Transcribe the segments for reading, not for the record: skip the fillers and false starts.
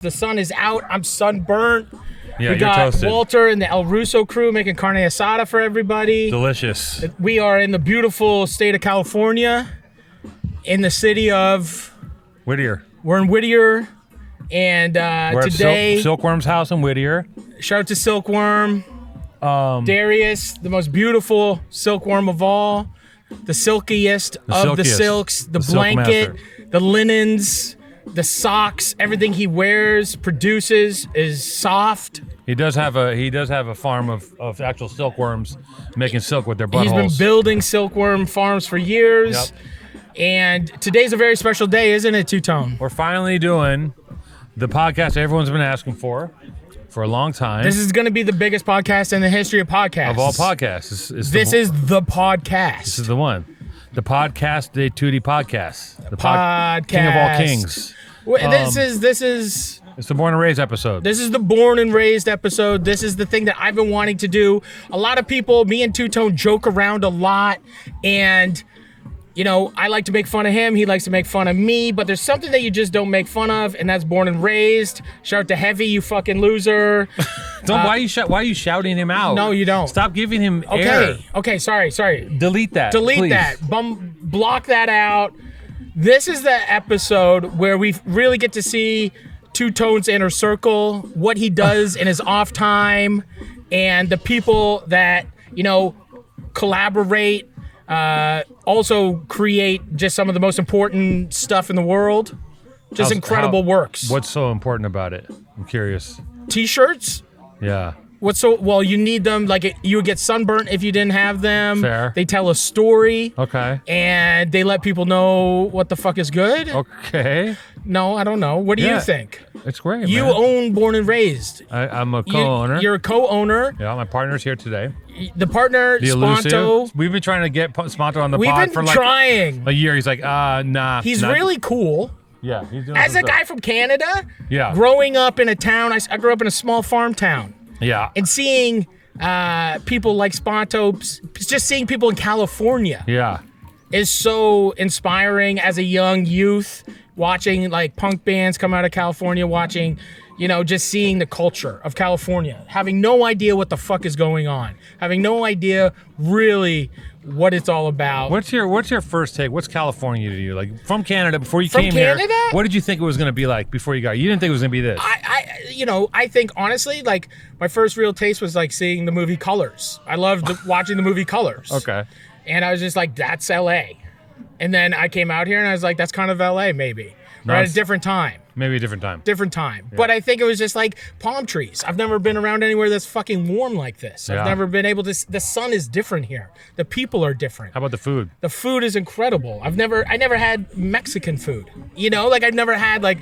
The sun is out. I'm sunburnt. Yeah, we got toasted. Walter and the El Russo crew making carne asada for everybody. Delicious. We are in the beautiful state of California, in the city of Whittier. We're in Whittier, and We're today, at Silkworm's house in Whittier. shout out to Silkworm, Darius, the most beautiful silkworm of all, the silkiest of the silks, the Silk blanket, master. the linens, the socks, everything he wears, produces is soft. He does have a farm of actual silkworms making silk with their buttholes. He's been building silkworm farms for years. Yep. And today's a very special day, isn't it, Two-Tone? We're finally doing the podcast everyone's been asking for a long time. This is going to be the biggest podcast in the history of podcasts. Of all podcasts. This is the podcast. This is the one. The Podcast de Tutti Podcast. The Podcast. King of all kings. This is It's the Born and Raised episode. This is the Born and Raised episode. This is the thing that I've been wanting to do. A lot of people, me and Two-Tone joke around a lot, and you know, I like to make fun of him. He likes to make fun of me, but there's something that you just don't make fun of, and that's Born and Raised. Shout out to Heavy, you fucking loser. Why are you shouting him out? No, you don't. Stop giving him air. Okay, sorry. Delete that. Delete please. that. Block that out. This is the episode where we really get to see Two-Tone's inner circle, what he does in his off time, and the people that, you know, collaborate, also create just some of the most important stuff in the world. Just incredible works. What's so important about it? I'm curious. T-shirts? Yeah. Well, you need them. Like, you would get sunburnt if you didn't have them. Fair. They tell a story. Okay. And they let people know what the fuck is good. Okay. No, I don't know. What do you think? It's great, You man. own Born and Raised. I'm a co-owner. You're a co-owner. Yeah, my partner's here today. The partner, The Sponto. Elusive. We've been trying to get Sponto on the We've pod been for like trying. a year. He's like, nah. He's really cool. Yeah. He's doing As some a guy from Canada, Yeah. growing up in a town, I grew up in a small farm town. Yeah. And seeing people like Sponto, just seeing people in California Yeah. is so inspiring as a young youth, watching like punk bands come out of California, watching, you know, just seeing the culture of California, having no idea what the fuck is going on, having no idea really what it's all about. What's your first take? What's California to you? Like, from Canada, before you From came Canada? here, what did you think it was going to be like before you got here? You didn't think it was going to be this. I think honestly, like my first real taste was like seeing the movie Colors. I loved watching the movie Colors. Okay. And I was just like, that's LA. And then I came out here and I was like, that's kind of LA maybe. But at a different time. Maybe a different time. Yeah. But I think it was just like palm trees. I've never been around anywhere that's fucking warm like this. I've never been able to. The sun is different here. The people are different. How about the food? The food is incredible. I never had Mexican food. You know, like I've never had like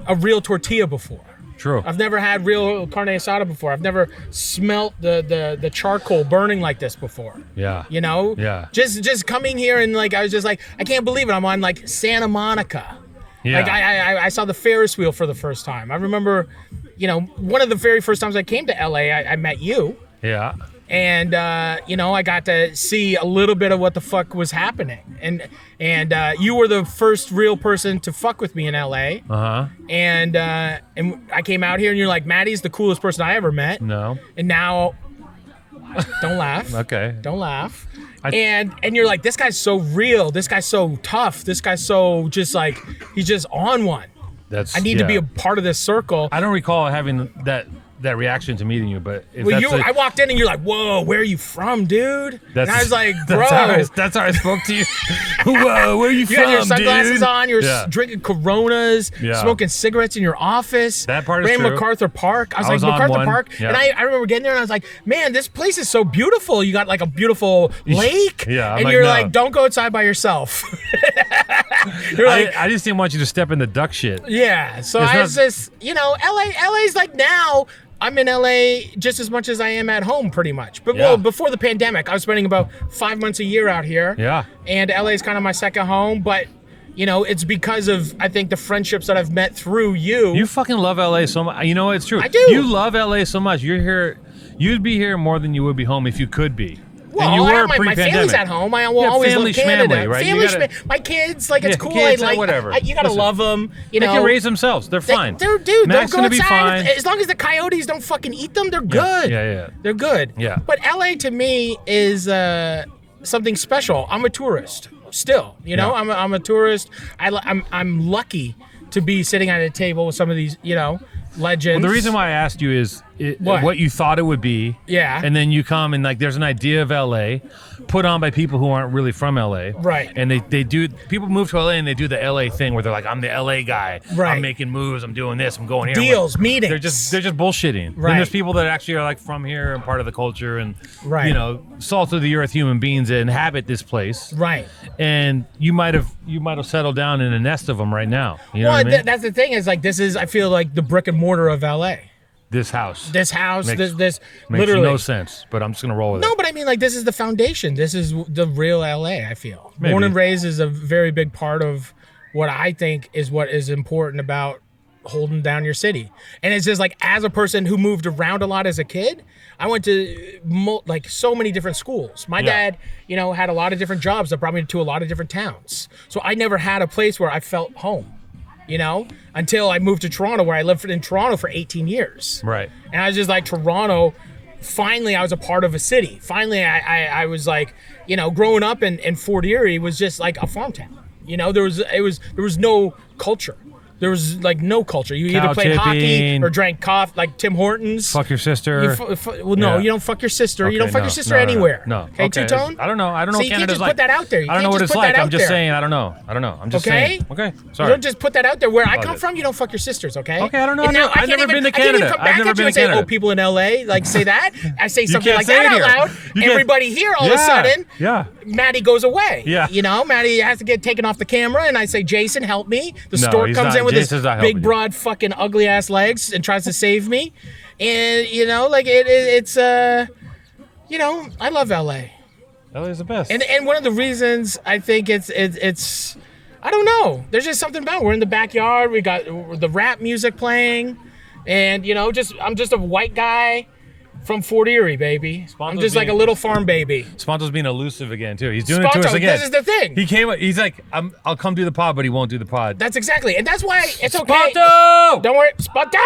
a real tortilla before. True. I've never had real carne asada before. I've never smelt the charcoal burning like this before. Yeah. You know? Yeah. Just coming here and like I was just like, I can't believe it. I'm on like Santa Monica. Yeah. Like I saw the Ferris wheel for the first time. I remember, you know, one of the very first times I came to LA, I met you. Yeah. And you know, I got to see a little bit of what the fuck was happening. And you were the first real person to fuck with me in LA. Uh-huh. And I came out here and you're like, Maddie's the coolest person I ever met. No. And now don't laugh. Okay. Don't laugh. And you're like, this guy's so real. This guy's so tough. This guy's so just like, he's just on one. I need to be a part of this circle. I don't recall having that reaction to meeting you, but if I walked in and you're like, whoa, where are you from, dude? And I was like, bro. That's how I spoke to you. Whoa, where are you from, You had your sunglasses dude? on, you're drinking Coronas, smoking cigarettes in your office. That part is Ran true. MacArthur Park. I was like, on MacArthur one. Park. Yeah. And I remember getting there and I was like, man, this place is so beautiful. You got like a beautiful lake. Yeah, and you're like, don't go outside by yourself. You're like, I just didn't want you to step in the duck shit. yeah. So I was just, you know, LA's like now, I'm in LA just as much as I am at home, pretty much. But well, before the pandemic, I was spending about 5 months a year out here. Yeah. And LA is kind of my second home, but you know, it's because of I think the friendships that I've met through you. You fucking love LA so much. You know, it's true. I do. You love LA so much. You're here. You'd be here more than you would be home if you could be. Well, and you I were have my family's pre-pandemic. at home. I will always family love Canada. schmamly, right? You Family gotta- my kids, like it's Yeah, cool. kids, like whatever. you gotta Listen, love them. You They know, can raise themselves. They're fine. They're dude. Mac's They'll go gonna be outside fine. as long as the coyotes don't fucking eat them. They're good. Yeah. They're good. Yeah. But LA to me is something special. I'm a tourist still. You know, Yeah. I'm a tourist. I'm lucky to be sitting at a table with some of these legends. Well, the reason why I asked you is what you thought it would be. Yeah. And then you come and like there's an idea of LA put on by people who aren't really from LA. Right. And they do people move to LA and they do the LA thing where they're like, I'm the LA guy. Right. I'm making moves, I'm doing this, I'm going here. Deals, meetings. They're just bullshitting. Right. Then there's people that actually are like from here and part of the culture and Right. salt of the earth human beings that inhabit this place. Right. And you might have settled down in a nest of them right now. You know what I mean? That's the thing is like I feel like the brick and mortar of LA. This house. This Makes literally no sense, but I'm just gonna roll with it. No, but I mean, like, this is the foundation. This is the real LA, I feel. Maybe. Born and raised is a very big part of what I think is what is important about holding down your city. And it's just like, as a person who moved around a lot as a kid, I went to so many different schools. My dad, had a lot of different jobs that brought me to a lot of different towns. So I never had a place where I felt home. Until I moved to Toronto, where I lived in Toronto for 18 years. Right. And I was just like, Toronto, finally I was a part of a city. Finally I was like, growing up in Fort Erie was just like a farm town. There was no culture. There was like no culture. You either played hockey or drank coffee, like Tim Hortons. Fuck your sister. You don't fuck your sister. You don't fuck your sister anywhere. No. Okay, Two-Tone? I don't know. I don't know So what you can't Canada's just like. put that out there. I don't know what it's like. I'm just saying. I don't know. I'm just saying. Okay. Sorry. You don't just put that out there. Where I come from, you don't fuck your sisters, okay? Okay, I don't know. And now I've never been to I can't even Canada. come back I've never at you been and to say, Canada. people in LA, like, say that. I say something can't like say that it out here. loud. You can't- Everybody here, all of a sudden, Maddie goes away. Yeah. Maddie has to get taken off the camera, and I say, Jason, help me. The stork he's comes not- in with Jason's his not big, helping you. broad, fucking ugly ass legs and tries to save me. And, it's I love LA. LA is the best. And one of the reasons I think it's I don't know. There's just something about it. We're in the backyard. We got the rap music playing, and I'm just a white guy from Fort Erie, baby. I'm just like a little farm baby. Sponto's being elusive again too. He's doing it to us again. This is the thing. He came. He's like, I'll come do the pod, but he won't do the pod. That's exactly, and that's why it's okay. Sponto! Don't worry, Sponto.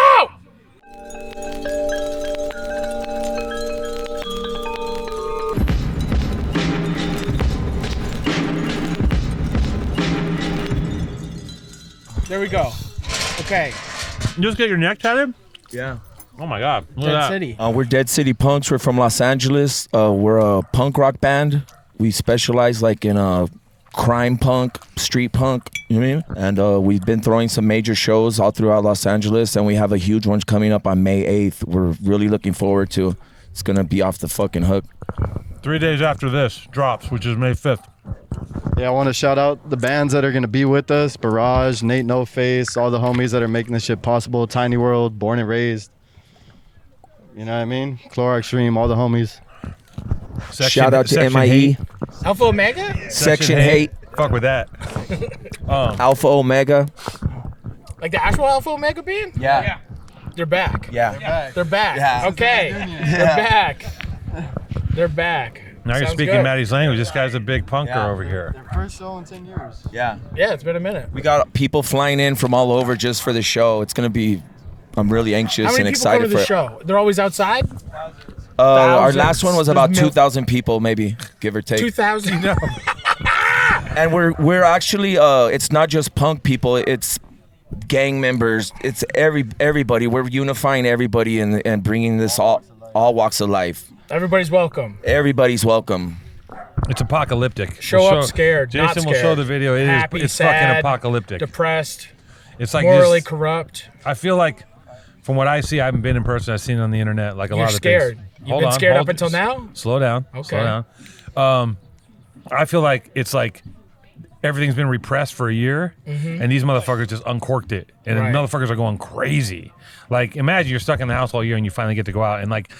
There we go. Okay. You just get your neck tatted? Yeah. Oh my God. Look Dead at that. City. We're Dead City Punks. We're from Los Angeles. We're a punk rock band. We specialize like in crime punk, street punk, you know what I mean? And we've been throwing some major shows all throughout Los Angeles, and we have a huge one coming up on May 8th. We're really looking forward to. It's gonna be off the fucking hook. 3 days after this drops, which is May 5th. Yeah, I want to shout out the bands that are going to be with us. Barrage, Nate No Face, all the homies that are making this shit possible. Tiny World, Born and Raised. You know what I mean? Chlorox Stream, all the homies. Shout out to Section MIE. Hate. Alpha Omega? Section Hate. Fuck with that. Alpha Omega. Like the actual Alpha Omega band? Yeah. They're back. Yeah. They're back. Yeah. Okay. They're back. They're back. Now you're Sounds speaking good. Maddie's language. This guy's a big punker over here. Their first show in 10 years. Yeah. Yeah, it's been a minute. We got people flying in from all over just for the show. It's gonna be. I'm really anxious How many and people come to excited the for it. show? They're always outside? Our Thousands. last one was There's about mil- 2,000 people, maybe, give or take. 2,000? And we're actually it's not just punk people, it's gang members, it's everybody. We're unifying everybody and bringing this all walks of life. Everybody's welcome. Everybody's welcome. It's apocalyptic. Show up scared, Jason not will scared. show the video. Happy, It's sad, fucking apocalyptic. Depressed, It's like morally this, corrupt. I feel like, from what I see, I haven't been in person. I've seen it on the internet, like a You're lot of scared. things. You've Hold been on, scared hold up until this. now? Slow down. Okay. Slow down. I feel like it's like everything's been repressed for a year, and these motherfuckers just uncorked it, and Right. the motherfuckers are going crazy. Like, imagine you're stuck in the house all year, and you finally get to go out, and like,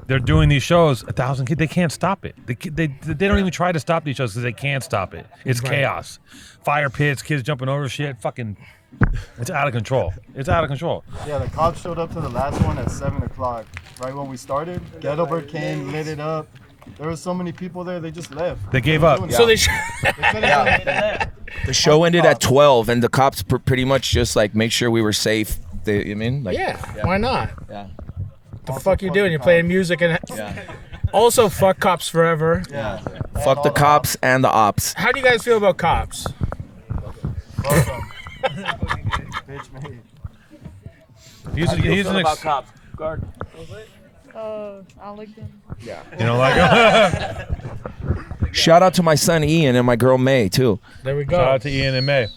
they're doing these shows. 1,000 kids, they can't stop it. They don't even try to stop these shows because they can't stop it. It's Right. chaos. Fire pits, kids jumping over shit. Fucking, it's out of control. It's out of control. Yeah, the cops showed up to the last one at 7 o'clock. Right when we started. Ghetto Bird came, lit it up. There were so many people there, they just left. They gave up. So they The show ended at 12, and the cops pretty much just like make sure we were safe. You mean? Like, yeah, why not? Yeah. The fuck you doing? You're playing music and also fuck cops forever. Yeah. Fuck the cops and the ops. How do you guys feel about cops? Bitch made. He's an cops. Guard. I like them. you know, like Shout out to my son Ian and my girl May too. There we go. shout out to Ian and May.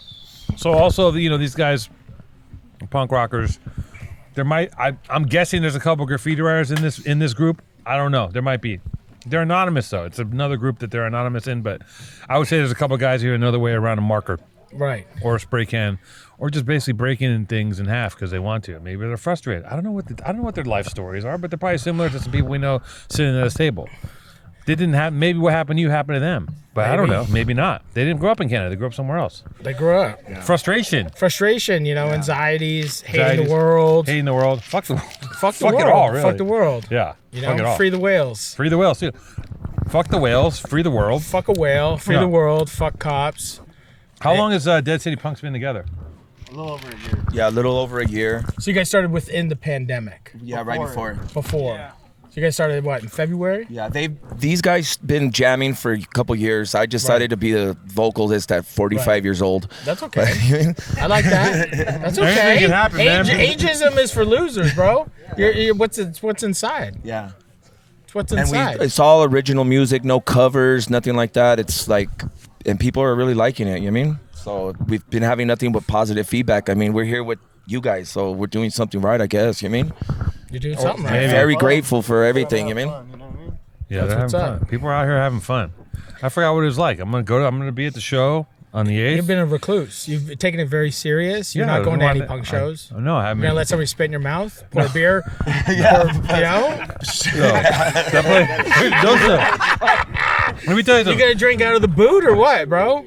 So also, you know, these guys, punk rockers. I'm guessing there's a couple graffiti writers in this group. I don't know. There might be. They're anonymous though. It's another group that they're anonymous in. But I would say there's a couple guys here another way around a marker Right. or a spray can, or just basically breaking things in half because they want to. Maybe they're frustrated. I don't know what their life stories are, but they're probably similar to some people we know sitting at this table. They didn't have. Maybe what happened to you happened to them, but I don't know. Maybe not. They didn't grow up in Canada. They grew up somewhere else. They grew up. Frustration. Frustration, anxieties, hating the world. Hating the world. Fuck the world. Fuck the Fuck world. it all, really. Fuck the world. Yeah. Fuck it all. Free the whales. Free the whales, too. Fuck the whales. Free the world. Fuck a whale. Free Yeah. the world. Fuck cops. How long has Dead City Punks been together? A little over a year. Yeah, a little over a year. So you guys started within the pandemic. Yeah, right before. Before. So you guys started what, in February? Yeah, these guys been jamming for a couple years. I decided to be the vocalist at 45 years old. That's okay. I like that. That's okay. Anything can happen, man. Ageism is for losers, bro. You're what's inside? Yeah. It's what's And inside. it's all original music, no covers, nothing like that. It's like, and people are really liking it, you know what I mean? So we've been having nothing but positive feedback. I mean, we're here with you guys, so we're doing something right, I guess, you know what I mean? You're doing something right. maybe. Very grateful for everything, you know what I mean? You know what I mean? Yeah, That's they're what's having up. fun. People are out here having fun. I forgot what it was like. I'm gonna be at the show on the 8th. You've been a recluse. You've taken it very serious. You're not going to any punk shows. No, I haven't. You're gonna let somebody spit in your mouth, pour a beer, Let me tell you You something. gonna drink out of the boot or what, bro?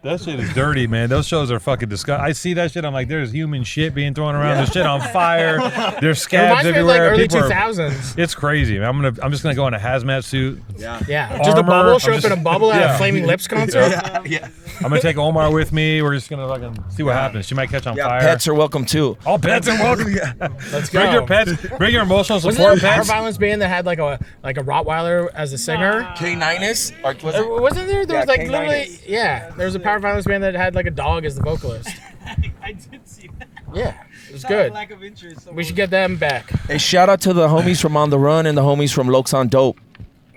That shit is dirty, man. Those shows are fucking disgusting. I see that shit. I'm like, there's human shit being thrown around. There's shit on fire. There's It scabs reminds me of like everywhere. early People are- 2000s. It's crazy. I'm just gonna go in a hazmat suit. Yeah, just a Armor. bubble. Show I'm up just- in a bubble at Yeah. a Flaming Lips concert. I'm gonna take Omar with me. We're just gonna fucking see what happens. She might catch on Yeah, fire. pets are welcome too. All pets are welcome. Let's go. Bring your pets. Bring your emotional Wasn't there support a power pets. violence band that had like a Rottweiler as a singer? K-Ninus? Wasn't there? There was Yeah, like K-Ninus. literally, yeah. There was a power violence band that had like a dog as the vocalist. I did see that. Yeah, it was It's not a good. lack of interest. We should get them back. Hey, shout out to the homies from On the Run and the homies from Lokes on Dope.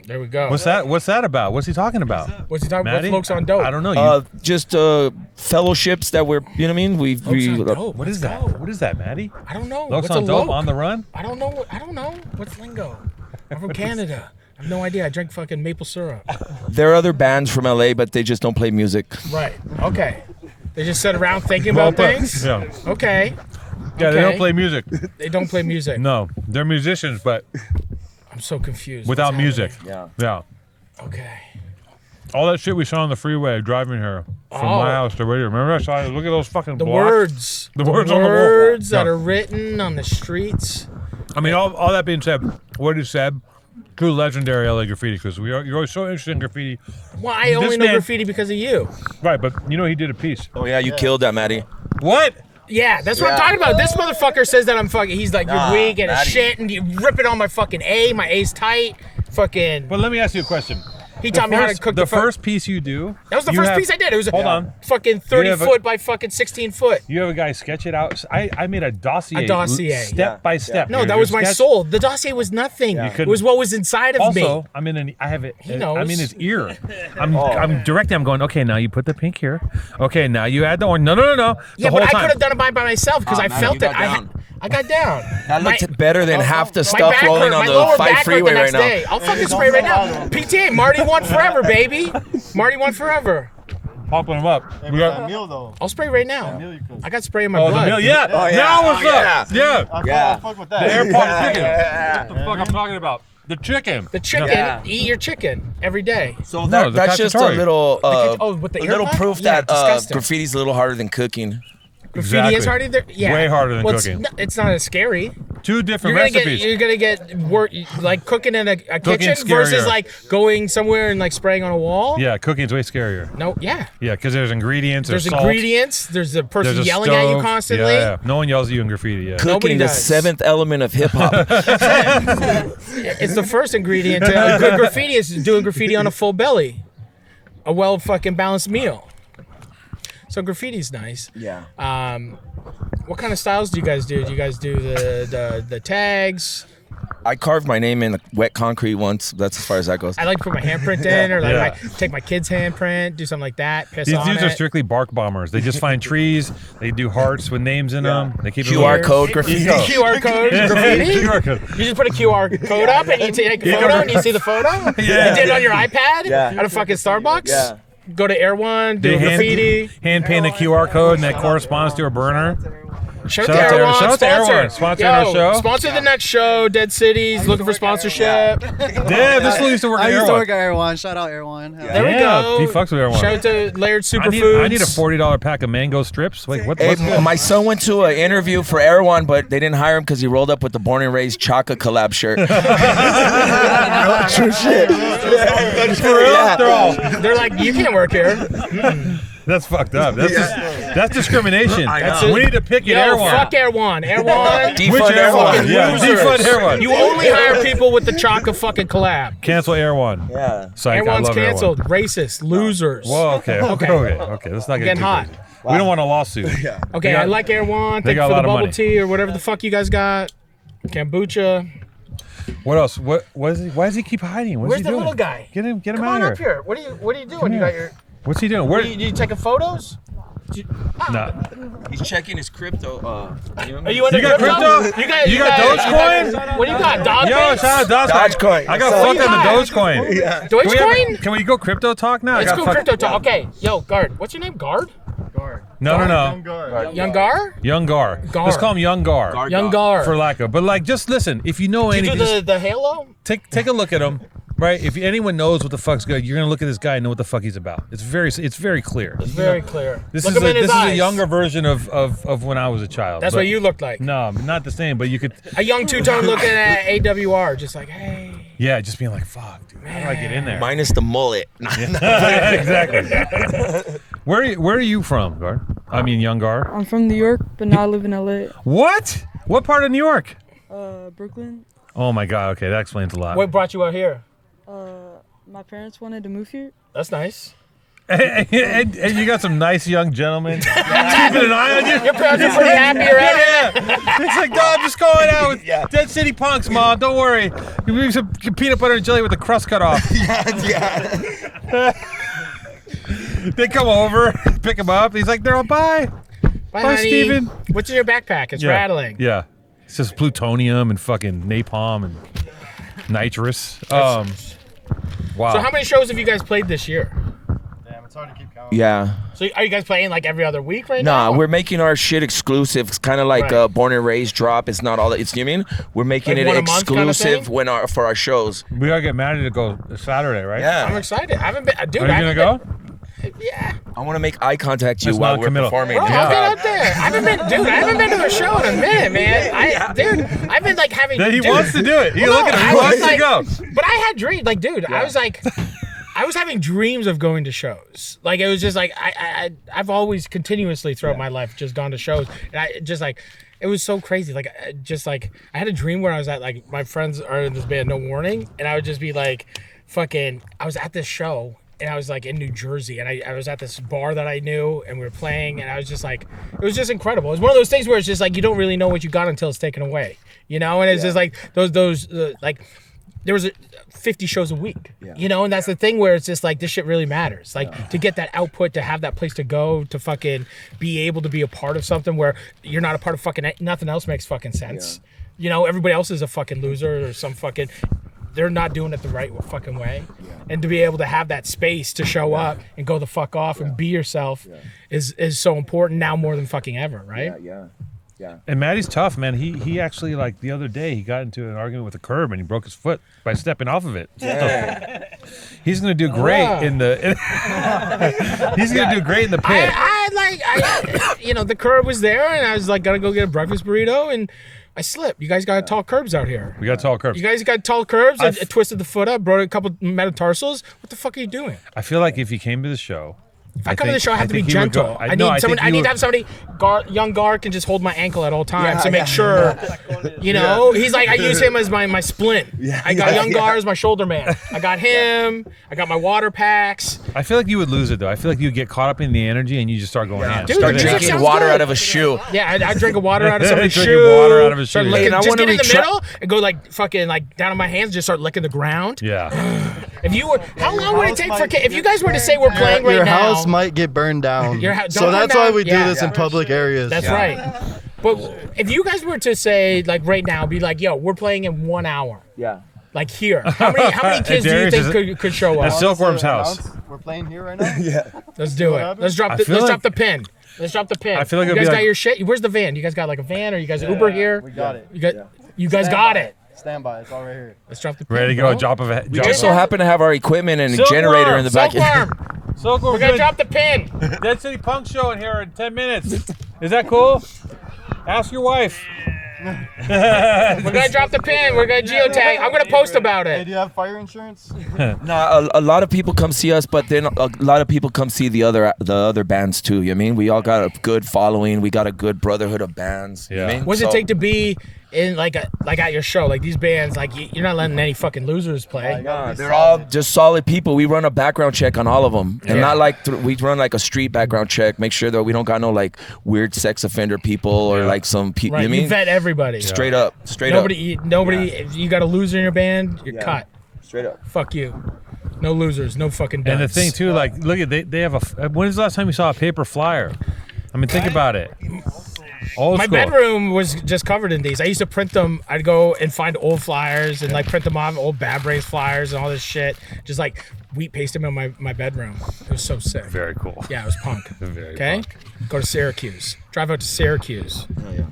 There we go. What's that about? What's he talking about? What's he talking about? Maddie? Folks on dope. I don't know. You, Just fellowships that we're, you know what I mean? Folks on dope. what is that? What is that, Maddie? I don't know. Looks What's on a dope loke? on the run. I don't know. I don't know. What's lingo? I'm from Canada. I have no idea. I drink fucking maple syrup. There are other bands from LA, but they just don't play music. Right. Okay. They just sit around thinking about things. Yeah. Okay. Yeah, they Okay. don't play music. They don't play music. No, they're musicians, but I'm so confused. without What's music. happening? Yeah. Okay. All that shit we saw on the freeway driving here from Oh. my house to right here. Remember I saw it? Look at those fucking The blocks. words. The words on the wall. words that Yeah. are written on the streets. I mean, all that being said, what he said, true legendary LA graffiti, because you're always so interested in graffiti. Well, I only This know man- graffiti because of you. Right, but you know he did a piece. Oh, yeah, you killed that, Maddie. What? Yeah, that's what I'm talking about. This motherfucker says that I'm fucking. He's like, Nah, you're weak and Maddie. shit, and you rip it on my fucking A. My A's tight. Fucking. But let me ask you a question. He taught me how to cook the the fuck- first piece you do. That was the you first have- piece I did. It was Hold on. fucking 30 have a- foot by fucking 16 foot. You have a guy sketch it out. I made a dossier. A dossier. Step by step. No, Here's that your was my sketch. soul. The dossier was nothing. It was what was inside of me. Also, I have it. He knows. I'm in his ear. I'm directing. I'm going. Okay, now you put the pink here. Okay, now you add the orange. No. The Yeah, whole but I time. could have done it by myself because I man, felt you it. got down. I got down. That looked better than half the My stuff back rolling hurt. on My the lower 5 back hurt freeway the right next now. day. I'll fucking spray right now. PTA, Marty won forever, baby. Marty won forever. Popping them up. Hey, We but got- that meal though. I'll spray right now. Meal you cooked. I got spray in my Oh, the blood. meal. Yeah. yeah. Now what's Oh, up? Yeah. Yeah. I'll fuck with that. The airport chicken. Yeah. What the fuck I'm talking about? The chicken. The chicken. Yeah. Eat your chicken every day. So No, the that's just a cacciatore. little, with the a little earpod? proof Yeah, that disgusting. graffiti's a little harder than cooking. Graffiti is Exactly. harder. Yeah. Way harder than Well, cooking. It's not as scary. Two different You're gonna recipes. get, you're gonna get work like cooking in a kitchen Cooking's versus scarier. like going somewhere and like spraying on a wall. Yeah, cooking's way scarier. No. Yeah. Yeah, because there's ingredients. There's salt, ingredients. There's a person There's a yelling at you stove. constantly. Yeah, yeah. No one yells at you in graffiti. Yeah. Nobody Cooking, the does. seventh element of hip hop. It's the first ingredient to good graffiti is doing graffiti on a full belly, a well fucking balanced meal. So graffiti's nice. Yeah. What kind of styles do you guys do? Do you guys do the tags? I carved my name in wet concrete once. That's as far as that goes. I like to put my handprint in, or like Yeah. take my kid's handprint, do something like that. Piss These on dudes are it. strictly bark bombers. They just find trees. They do hearts with names in them. They keep it QR real. code graffiti. QR code graffiti. QR code. You just put a QR code up and you take a photo and you see the photo. Yeah. You did it on your iPad Yeah. at a fucking Starbucks. Yeah. Go to Air One, do They graffiti. hand paint a QR code and that corresponds to a burner. Shout Shout out to Air One. Shout out to Air sponsor. One. Sponsoring Yo, our show. Sponsor the next show. Dead Cities looking for sponsorship. Yeah, this fool used to work I at used Air to One. work at Air One. Shout out Air One. There we Yeah, go. he fucks with Air One. Shout out to Layered I need Superfoods. a $40 pack of mango strips. Wait, what's good? My son went to an interview for Air One, but they didn't hire him because he rolled up with the Born and Raised Chaka collab shirt. True shit. For real? Yeah. They're like, you can't work here. That's fucked up. That's discrimination. That's We need to pick Yo, it Air One. fuck Air One. Air One. Which Defund Air One? fucking Yeah, losers. defund Air One. You only hire people with the Chaka fucking collab. Cancel Air One. Yeah. Psych, Air I One's love Air One. canceled. Racist. Losers. Whoa, okay. Let's not get Getting too hot. crazy. We don't want a lawsuit. Okay, They got- I like Air One. they Thank you got a for lot the of bubble money. tea or whatever the fuck you guys got. Kombucha. What else? What is he? Why does he keep hiding? What's Where's he the doing? little guy? Get him Come out on of up here. here. What are you doing? You here. got your. What's he doing? Where? You taking photos? Nah. He's checking his crypto. Are you into You got crypto? You got Dogecoin? What do you got? Dog Yo, base? shout out Dogecoin. Dogecoin. I got So- fucked on the Yeah. Dogecoin. Dogecoin? Can we go crypto talk now? I Let's got go fucked- crypto talk. Okay, yo, Guard. What's your name? Guard? No. Young Gar? Young Gar. Gar. Let's call him Young Gar. Young Gar. For lack of, but like, just listen. If you know Did you anything, do just the Halo? take a look at him. Right? If anyone knows what the fuck's good, you're gonna look at this guy and know what the fuck he's about. It's very clear. It's very clear. This Look is him in his this is a eyes. younger version of when I was a child. That's but- what you looked like. No, not the same, but you could. A young two-tone looking at AWR, just like, hey. Yeah, just being like, fuck, dude, how do I get in there? Minus the mullet. Exactly. Where are you from, Gar? I mean, Young Gar. I'm from New York, but now I live in LA. What? What part of New York? Brooklyn. Oh my God. Okay, that explains a lot. What brought you out here? My parents wanted to move here. That's nice. and you got some nice young gentlemen keeping an eye on you. Your parents are pretty happy already. Yeah. It's like, dog, just going out with Dead City Punks, Mom. Don't worry. You leave some peanut butter and jelly with the crust cut off. They come over, pick him up. He's like, they're all bye. Bye, Bye, honey. Steven. What's in your backpack? It's Yeah. rattling. Yeah. It's just plutonium and fucking napalm and nitrous. Wow. So how many shows have you guys played this year? Damn, it's hard to keep counting. Yeah. So are you guys playing like every other week right now? Nah, we're making our shit exclusive. It's kind of like Right. Born and Raised drop. It's not all that. It's you know what I mean. We're making Like it one a month kinda exclusive thing? for our shows. We gotta get Maddie to go Saturday, right? I'm Yeah. excited. I haven't been. Dude, Are you I gonna haven't go? been- Yeah. I want to make eye contact you That's while not we're committal. performing. Bro, in the I'll get crowd. out there. I haven't been to a show in a minute, man. I've been like having. He dude, wants to do it. You well, look at him. I He was wants to like- go. But I had dreams, like, dude. I was like, I was having dreams of going to shows. Like, it was just like I've always continuously throughout my life just gone to shows, and I just like. It was so crazy. Like, I had a dream where I was at, like, my friends are in this band, No Warning, and I would just be like, fucking, I was at this show, and I was like in New Jersey, and I was at this bar that I knew, and we were playing, and I was just like, it was just incredible. It was one of those things where it's just like, you don't really know what you got until it's taken away, you know? And it's just like, those like, there was 50 shows a week, you know? And that's the thing where it's just like, this shit really matters. Like, to get that output, to have that place to go, to fucking be able to be a part of something where you're not a part of fucking, nothing else makes fucking sense. You know, everybody else is a fucking loser or some fucking, they're not doing it the right fucking way. And to be able to have that space to show up and go the fuck off and be yourself is so important now more than fucking ever, right? And Maddie's tough, man. He actually, like, the other day, he got into an argument with a curb and he broke his foot by stepping off of it. He's gonna do great in the. He's gonna do great in the pit. I the curb was there, and I was like, gotta go get a breakfast burrito, and I slipped. You guys got tall curbs out here. We got tall curbs. You guys got tall curbs. I twisted the foot up, brought a couple metatarsals. What the fuck are you doing? I feel like if you came to the show, If I come to the show, I have to be gentle. I need to have somebody. Young Gar can just hold my ankle at all times to make sure. He's like, I use him as my splint. I got Young Gar as my shoulder man. I got him. I got my water packs. I feel like you would lose it though. I feel like you get caught up in the energy and you just start going ham. Dude, Start the music drinking sounds water good. out of a shoe. Yeah, I drink water out of somebody's Drinking shoe. water out of his Start shoe. licking, Hey, and I just wanna get in the retract- middle and go like fucking like down on my hands, and just start licking the ground. Yeah. If you were, how long would it house take might- if you guys were to say we're playing right Your now? house might get burned down. Don't So burn that's why down. we do Yeah. this in public areas. That's right. But if you guys were to say like right now, be like, yo, we're playing in 1 hour. Yeah. Like here, how many kids do you Darius think could show At up? Silkworm's house. We're playing here right now. Let's do it. happened? Let's drop I the feel like- drop the pin. Let's drop the pin. I feel like you it'd guys be got like- your shit. Where's the van? You guys got like a van, or you guys Uber here? We got it. You guys Stand got by. it. Stand by. It's all right here. Let's drop the pin. Ready to bro. go? Drop of a. We just so happen to have our equipment and a generator in the back. Silkworm. Silkworm. We're gonna drop the pin. Dead City Punk show in here in 10 minutes. Is that cool? Ask your wife. We're gonna drop the pin. We're gonna geotag. I'm gonna post about Hey, it. do you have fire insurance? No, a lot of people come see us, but then a lot of people come see the other bands too. You know what I mean? We all got a good following. We got a good brotherhood of bands. You know what I mean? What does it So- take to be in like at your show? Like these bands, like you're not letting any fucking losers play. Nah, they're all just solid people. We run a background check on all of them, and not like we run like a street background check. Make sure that we don't got no like weird sex offender people or like some people. Right, You know what I you mean? vet everybody. Straight up, straight Nobody. If you got a loser in your band, you're cut. up, straight up. Fuck you. No losers. No fucking duds. And the thing too, like, look at they have a. When was the last time you saw a paper flyer? I mean, think about it. Old My school. bedroom was just covered in these. I used to print them. I'd go and find old flyers and like print them off, old Bad Brains flyers and all this shit. Just like wheat paste them in my bedroom. It was so sick. Very cool. Yeah, it was punk. Very Okay? punk. Go to Syracuse. Drive out to Syracuse. Oh, yeah.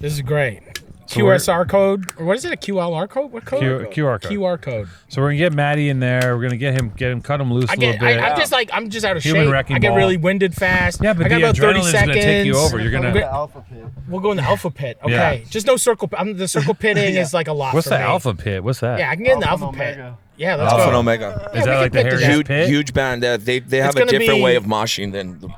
This is great. So we're- QSR code, or what is it? A QLR code? What code? QR code. QR code. So we're gonna get Matty in there. We're gonna get him, cut him loose a little bit. I'm just out of Human shape. wrecking I get ball. really winded fast. Yeah, but I got the about 30 adrenaline's seconds. gonna take you over. You're Go to gonna. the Alpha Pit. We'll go in the alpha pit. Okay. Yeah. Just no circle. The circle pitting is like a lot. What's for the me. alpha pit? What's that? Yeah, I can get in the Alpha alpha and pit. Omega. Yeah, let's Alpha go. and Omega. Is that we like can the pick this Harry's up. pit? Huge band. They have a gonna different be- way of moshing than the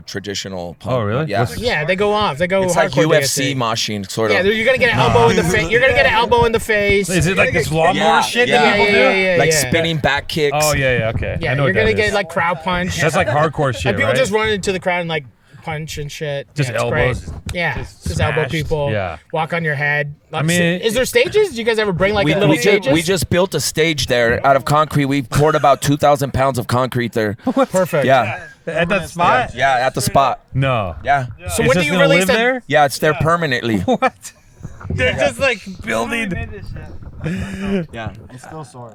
traditional punk. Oh, really? Yeah. What's- Yeah, they go off. They go. It's like hardcore UFC dancing. moshing, sort Yeah, of. you're gonna get an elbow in the face. You're gonna get an elbow in the face. Is it like this lawnmower Yeah, shit yeah. that people do? Like yeah. spinning back kicks. Oh yeah, okay. Yeah, I know you're what gonna that get is. like crowd punch. That's like hardcore shit, and people right? just run into the crowd and like punch and shit. Just yeah, it's elbows. Great. Yeah, just smashed. elbow people. Yeah. Walk on your head. I mean, is there stages? Do you guys ever bring like little stages? we just built a stage there out of concrete. We poured about 2,000 pounds of concrete there. Perfect. Yeah, At that spot? yeah, at the spot. No. Yeah, So It's when do just you gonna release live that? there? yeah, it's there permanently. What? They're just like building. Yeah. I'm still sore.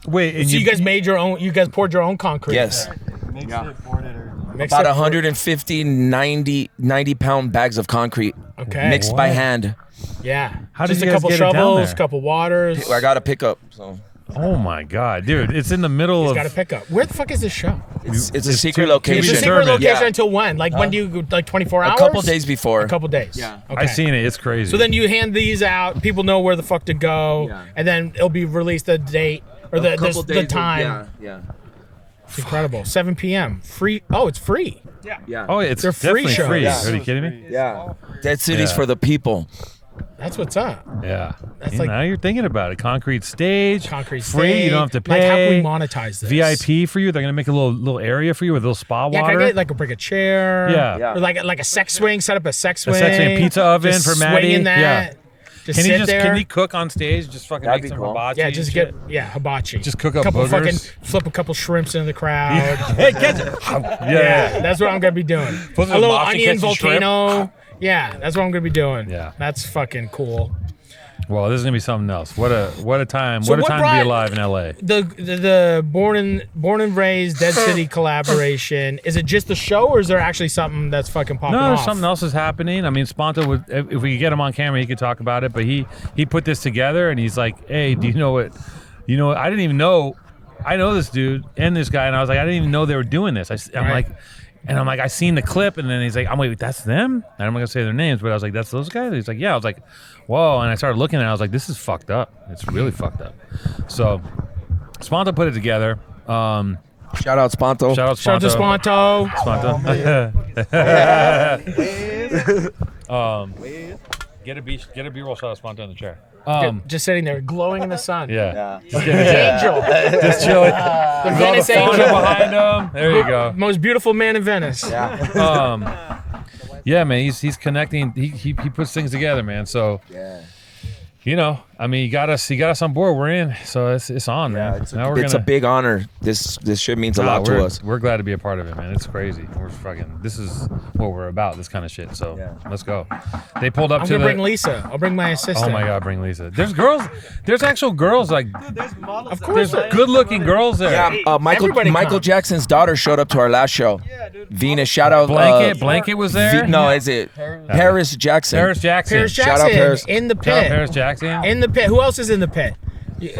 Wait, and So you guys made your own. You guys poured your own concrete. Yes, Mix Yeah. it, poured it, or Mixed about it- 150, 90 pound bags of concrete Okay. mixed by What? hand. Yeah. How did just you a guys couple get it down shovels, there? couple waters. I got to pick up. So Oh my god, dude! It's in the middle He's of. got to pick up. Where the fuck is this show? it's a secret to be location. It's a secret determined. location Yeah. until when? Like when do you go, like 24 hours? A couple days before. A couple days. Yeah. Okay. I seen it. It's crazy. So then you hand these out. People know where the fuck to go, Yeah. and then it'll be released the date or the Couple the days, time. Yeah, It's incredible. 7 p.m. Free. Oh, it's free. yeah. Oh, it's They're free definitely shows. free. Yeah. Are you kidding me? Yeah. Dead City's Yeah. for the people. That's what's up. Yeah. That's You like- now you're thinking about it. Concrete stage. Concrete free. stage. You don't have to pay. Like, how can we monetize this? VIP for you. They're gonna make a little area for you with a little spa Yeah, water. can I get like bring a chair? Yeah. Yeah. Or like a sex swing. Set up a sex swing. sex swing, pizza oven Just for Maddie. swinging that. Yeah. Just Can sit he just there. can he cook on stage? Just fucking That'd make be some cool. hibachi. Yeah, just and get hibachi. Just cook up couple boogers. fucking flip a couple shrimps in the crowd. shit. Hey, catch it. Yeah, that's what I'm gonna be doing. Put A some little lobster onion catching shrimp. volcano. Yeah, that's what I'm gonna be doing. Yeah. That's fucking cool. Well, this is gonna be something else. What a time. So what a what time to brought- be alive in LA. The born and raised Dead City collaboration, is it just the show, or is there actually something that's fucking popping No, off? there's something else is happening. I mean, Sponta would, if we could get him on camera, he could talk about it. But he put this together, and he's like, "Hey, do you know what? You know, I didn't even know. I know this dude and this guy, and I was like, I didn't even know they were doing this. I'm Right. like, And I'm like, I seen the clip, and then he's like, wait, that's them? And I'm not gonna say their names, but I was like, that's those guys? He's like, yeah. I was like, whoa. And I started looking at it, I was like, this is fucked up. It's really fucked up. So Sponto put it together. Shout out Sponto. Shout out Shout out to Sponto. Get a B-roll shot of Sponto in the chair. Just sitting there, glowing in the sun. Yeah. Angel. Just chilling. The Venice All the angel. fauna behind him. There you go. Most beautiful man in Venice. Yeah, man, he's connecting. He puts things together, man. So, you know, I mean, he got us on board. We're in, so it's on, man. It's a big honor. This shit means a lot to us. We're glad to be a part of it, man. It's crazy. This is what we're about. This kind of shit. So let's go. They pulled up I'm to gonna the. bring Lisa. I'll bring my assistant. Oh my God, bring Lisa. There's girls. There's actual girls like. There's models. Of course. There's good-looking girls there. Yeah, Everybody Michael comes. Jackson's daughter showed up to our last show. Yeah, dude. Venus, shout out. Blanket was there. No, is it Paris Jackson? Paris Jackson. Paris Shout Jackson out Paris. in the Shout out pit. Paris Jackson. In the pit. Who else is in the pit?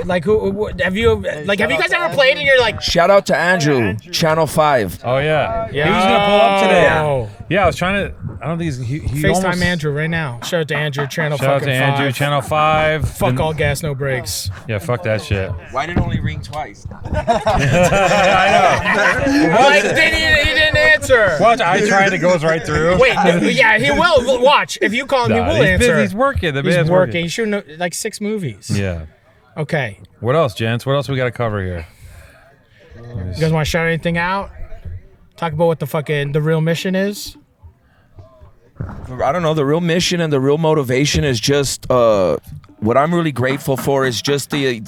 Like who have you guys ever played and you're like Shout out to Andrew, Channel 5. Oh yeah. Yeah. He was gonna pull up today. Yeah, I was trying to. I don't think he FaceTime almost, Andrew right now. Shout out to Andrew, Channel Shout out to fucking Andrew, 5. Channel 5. Fuck Then- all gas, no brakes. Yeah, fuck that shit. Why did it only ring twice? Like, he didn't answer. Watch, I tried. It goes right through. Wait, yeah, he will. Watch. If you call him, he Nah, will he's answer. busy. He's working. The He's man's working. He's shooting like 6 movies. Yeah. Okay. What else, gents? What else we got to cover here? You guys want to shout anything out? Talk about what the real mission is. I don't know. The real mission and the real motivation is just what I'm really grateful for is just the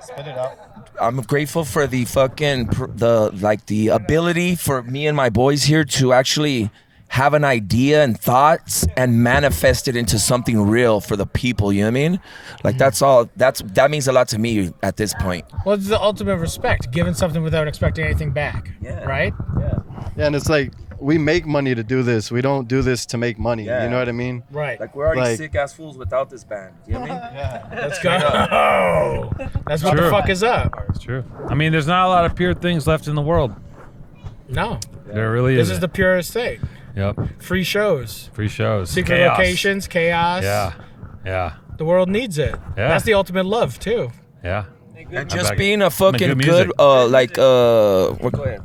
Spit it out. I'm grateful for the fucking the ability for me and my boys here to actually have an idea and thoughts and manifest it into something real for the people, you know what I mean? Like that means a lot to me at this point. Well, it's the ultimate respect, giving something without expecting anything back. Yeah. Right? Yeah, and it's like we make money to do this. We don't do this to make money. Yeah. You know what I mean? Right. Like we're already Like- sick ass fools without this band. You know what I mean? Let's go. That's what the True. fuck is up. It's true. I mean, there's not a lot of pure things left in the world. No. There really This is. is the purest thing. Yep. Free shows. Free shows. Secret Chaos. locations, chaos. Yeah. Yeah. The world needs it. Yeah. That's the ultimate love, too. Yeah. And just back. being a fucking Good good, music. go ahead.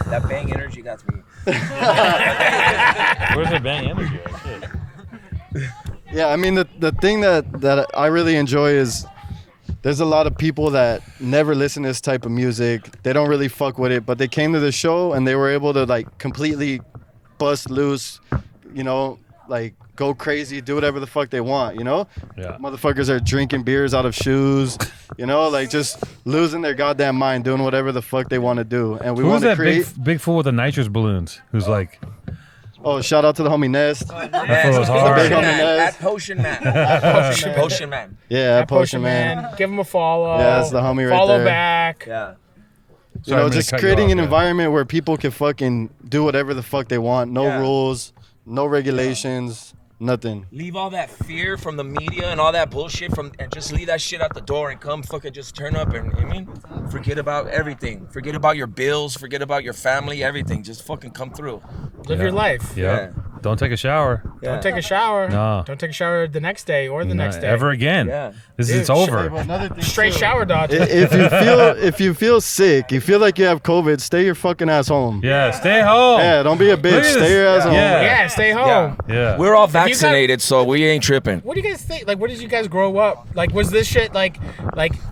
That bang energy got me. Where's the bang energy? Shit. Yeah, I mean the thing that I really enjoy is there's a lot of people that never listen to this type of music. They don't really fuck with it, but they came to the show and they were able to like completely bust loose, you know, like go crazy, do whatever the fuck they want, you know? Yeah. Motherfuckers are drinking beers out of shoes, you know, like just losing their goddamn mind, doing whatever the fuck they want to do. And we Who's want to that create. big fool with the nitrous balloons? Who's like, Oh, shout out to the homie Nest. that fool was big hard. homie Nest. Potion Man. Potion Man. Yeah, That Potion Man. Give him a follow. Yeah, that's the homie right Follow there. back. Yeah. You Sorry, know, I'm gonna just cut you creating off, an yeah. environment where people can fucking do whatever the fuck they want. No Yeah. rules, no regulations, nothing. Leave all that fear from the media and all that bullshit and just leave that shit at the door and come fucking just turn up and, I mean, forget about everything. Forget about your bills, forget about your family, everything. Just fucking come through. Live your life. Yeah. Don't take a shower. Don't take a shower. No. Don't take a shower the next day or the next day. Ever again. Yeah. This is Dude, it's over. Another thing Straight too, shower dodge. if you feel sick, you feel like you have COVID, stay your fucking ass home. Yeah, stay home. Yeah, don't be a Look bitch. at this. Stay your ass home. Yeah. Yeah, stay home. Yeah. We're all you got- vaccinated, so we ain't tripping. What do you guys think? Like, what did you guys grow up? Like, was this shit like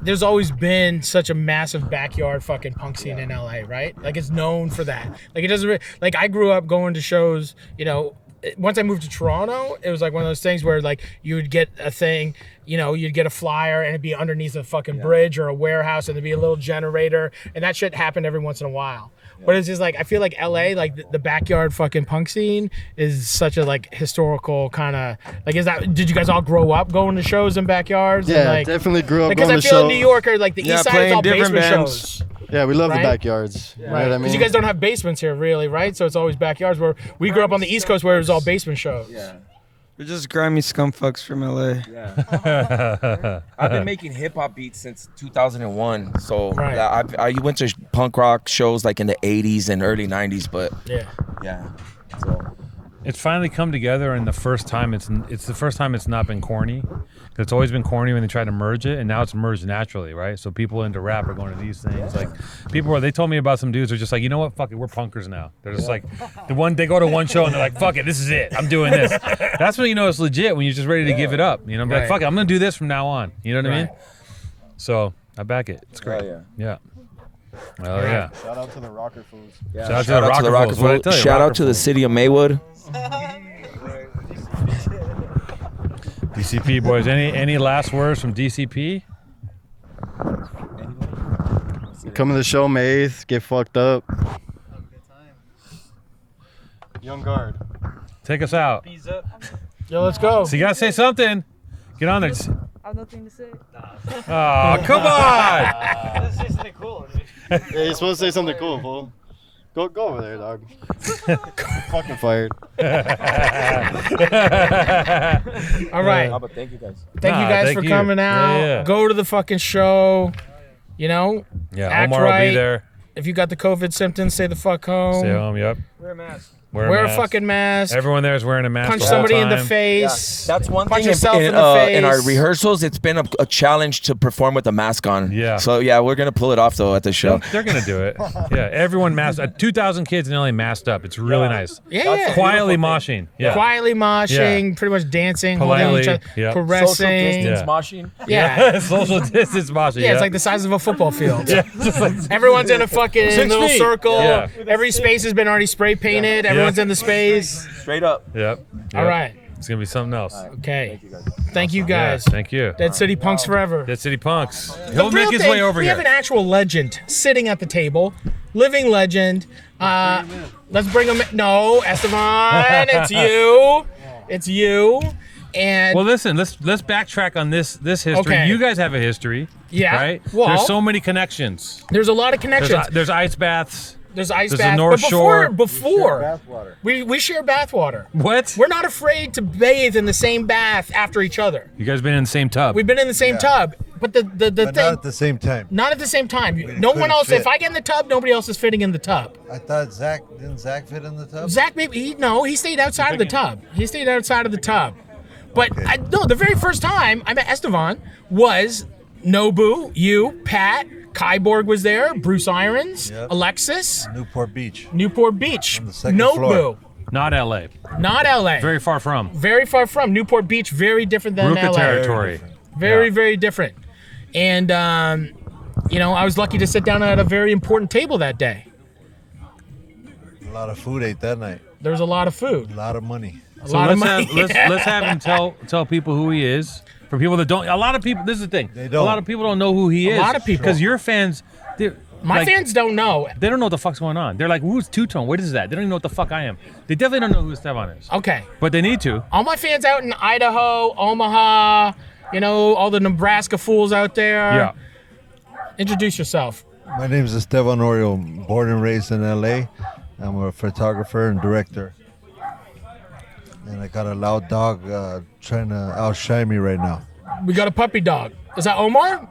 there's always been such a massive backyard fucking punk scene in LA, right? Like, it's known for that. Like, it doesn't, like, I grew up going to shows, you know, once I moved to Toronto, it was like one of those things where like you would get a thing, you know, you'd get a flyer and it'd be underneath a fucking bridge or a warehouse and there'd be a little generator and that shit happened every once in a while. But it's just like, I feel like LA, like the backyard fucking punk scene is such a like historical kind of, like, did you guys all grow up going to shows in backyards? Yeah, and, like, definitely grew up because going I to feel shows. in New York or like the Yeah, east side is playing all different basement bands. shows. Yeah, we love Right? the backyards. You know what I Because mean? you guys don't have basements here really, right? So it's always backyards where we grew up on the East Coast where it was all basement shows. Yeah. We're just grimy scumfucks from LA. Yeah. I've been making hip hop beats since 2001. So Right. I went to punk rock shows like in the 80s and early 90s, but yeah. So It's finally come together, and the first time it's the first time it's not been corny. It's always been corny when they try to merge it, and now it's merged naturally, right? So people into rap are going to these things. Like they told me about some dudes who are just like, you know what, fuck it, we're punkers now. They're just like, they go to one show and they're like, fuck it, this is it, I'm doing this. That's when you know it's legit, when you're just ready to give it up. You know, be like, fuck it, I'm gonna do this from now on. You know what I mean? So I back it. It's great. Yeah. Well, yeah. Shout out to the Rocker Fools. yeah. Shout out to the Rocker Fools. What'd I tell you? Shout Rocker out to the Fools. city of Maywood. DCP boys. Any last words from DCP? Come to the show May 8th. Get fucked up. Young Guard. Take us out. Yo, let's go. So you gotta say something. Get on there. I have nothing to say. Oh, come on. Let's say something cool, dude. Yeah, you're supposed to say something cool, fool. Go over there, dog. Fucking fired. All right. But thank you guys. Thank you guys thank for you. coming out. Yeah. Go to the fucking show. You know, Yeah, act Omar will right. be there. If you got the COVID symptoms, stay the fuck home. Stay home, yep. Wear a mask. Wear a fucking mask. Everyone there is wearing a mask. Punch the whole somebody in the time. face. That's one Punch thing yourself in the in our face. rehearsals. It's been a challenge to perform with a mask on. Yeah. So yeah, we're gonna pull it off though at the show. They're gonna do it. Yeah, everyone masked. 2,000 kids in LA masked up. It's really nice. Yeah. Quietly moshing. Yeah. Quietly moshing, pretty much dancing, holding Politely, each other, yeah. Social caressing. distance Yeah. moshing. Yeah. Social distance moshing. Yeah, it's like the size of a football field. Yeah, just like Everyone's in a fucking 6 little feet. circle. Yeah. Every space has been already spray painted. Everyone's in the space. Straight up. Yep. All right. It's gonna be something else. Okay. Thank you guys. Yeah, thank you. Dead City Punks forever. Dead City Punks. The He'll make real his thing, way over we here. have an actual legend sitting at the table, living legend. Let's bring him in. No, Estevan, it's you. It's you. And Well, listen. Let's backtrack on this history. Okay. You guys have a history. Yeah. Right. Well- There's so many connections. there's a lot of connections. There's ice baths. There's ice there's baths. the North but Shore. before we share bathwater. What? We're not afraid to bathe in the same bath after each other. You guys been in the same tub? We've been in the same tub, but the But thing. not at the same time. Not at the same time. No one couldn't else. fit. If I get in the tub, nobody else is fitting in the tub. I thought didn't Zach fit in the tub? Zach, maybe he stayed outside of the tub. He stayed outside of the tub. But the very first time I met Estevan was Nobu, you, Pat, Kyborg was there, Bruce Irons, Yep. Alexis, Newport Beach. Newport Beach, On the second Nobu, floor. Not LA. not LA. Very far from. Very far from Newport Beach. Very different than Ruka LA. territory. Very, Yeah. very different. And I was lucky to sit down at a very important table that day. A lot of food ate that night. There was a lot of food, A lot of money. a So lot of let's money. let's have him tell people who he is. For people that don't, a lot of people. This is the thing. They A don't. lot of people don't know who he is. lot of people. because your fans, My fans don't know. they don't know what the fuck's going on. They're like, who's Two Tone? What is that? They don't even know what the fuck I am. They definitely don't know who Estevan is. Okay. But they need to. All my fans out in Idaho, Omaha, all the Nebraska fools out there. Yeah. Introduce yourself. My name is Estevan Oriol, born and raised in LA. I'm a photographer and director. And I got a loud dog trying to outshine me right now. We got a puppy dog. Is that Omar?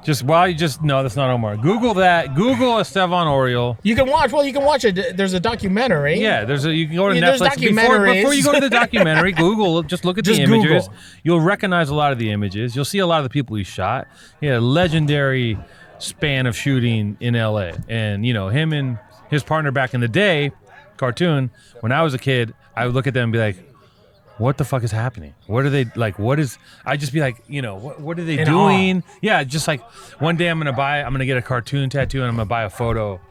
No, that's not Omar. Google that. Google Estevan Oriol. You can watch. Well, you can watch it. There's a documentary. Yeah, you can go to Yeah, there's Netflix documentaries. before you go to the documentary. Google, just look at Just the images. Google. You'll recognize a lot of the images. You'll see a lot of the people he shot. He had a legendary span of shooting in LA, and him and his partner back in the day, cartoon. When I was a kid, I would look at them and be like, what the fuck is happening? What are they like? I'd just be like, what are they In doing? Yeah, just like one day I'm gonna get a cartoon tattoo and I'm gonna buy a photo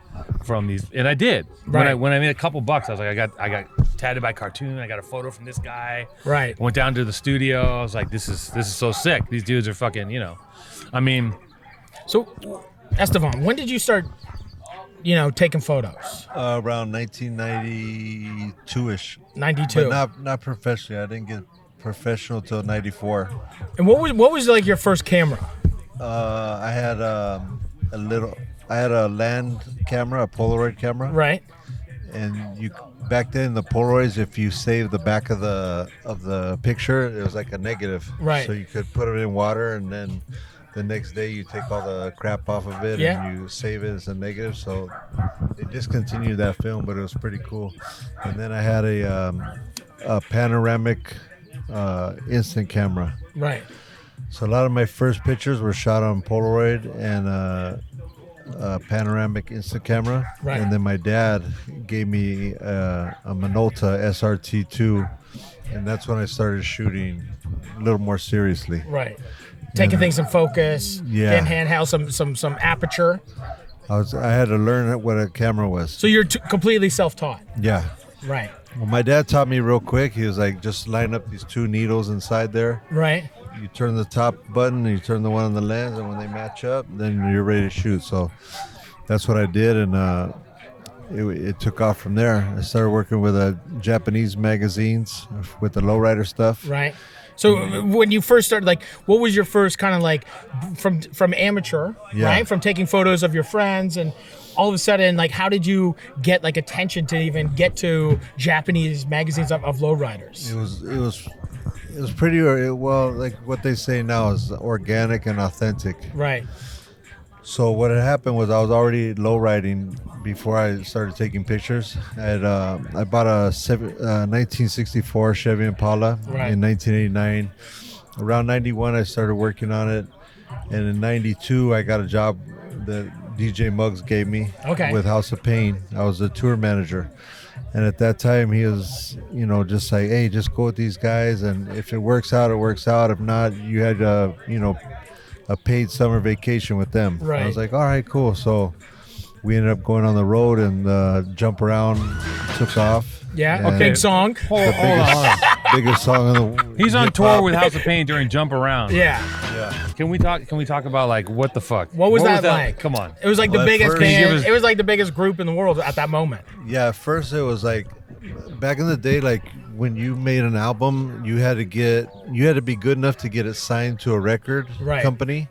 from these, and I did. Right. When I made a couple bucks, I was like, I got tattooed by cartoon. I got a photo from this guy. Right. Went down to the studio. I was like, this is so sick. These dudes are fucking. I mean, So, Estevan, when did you start, taking photos? Around 1992-ish. 92. But not professionally. I didn't get professional till 94. And what was like your first camera? I had I had a land camera, a Polaroid camera. Right. and you back then the Polaroids, if you save the back of the picture, it was like a negative. Right. So you could put it in water, and then the next day you take all the crap off of it Yeah. and you save it as a negative. So they discontinued that film, but it was pretty cool. And then I had a panoramic instant camera. Right. So a lot of my first pictures were shot on Polaroid and a panoramic instant camera. Right. And then my dad gave me a Minolta SRT2, and that's when I started shooting a little more seriously. Right. Taking things in focus. Yeah. Getting handheld, some aperture. I had to learn what a camera was. So you're completely self-taught. Yeah. Right. Well, my dad taught me real quick. He was like, just line up these two needles inside there. Right. You turn the top button, and you turn the one on the lens, and when they match up, then you're ready to shoot. So that's what I did, and it took off from there. I started working with Japanese magazines with the lowrider stuff. Right. So when you first started, like, what was your first kind of like from amateur, Yeah. right? From taking photos of your friends, and all of a sudden, like, how did you get like attention to even get to Japanese magazines of lowriders? It was pretty well, like what they say now is organic and authentic. Right. So what had happened was I was already lowriding before I started taking pictures. I bought a 1964 Chevy Impala Right. in 1989. Around 91, I started working on it, and in 92, I got a job that DJ Muggs gave me Okay. with House of Pain. I was a tour manager. And at that time, he was, just like, hey, just go with these guys, and if it works out, it works out. If not, you had, a paid summer vacation with them. Right. I was like, all right, cool. So we ended up going on the road, and Jump Around took off. Yeah. And Big song. Hold on. biggest song in the He's on hip-hop. tour with House of Pain during Jump Around. Yeah. Can we talk about like what the fuck? What was that like? Come on. It was like the Well, at biggest first- band. Give us- It was like the biggest group in the world at that moment. Yeah, at first it was like back in the day, like when you made an album, you had to be good enough to get it signed to a record Right. company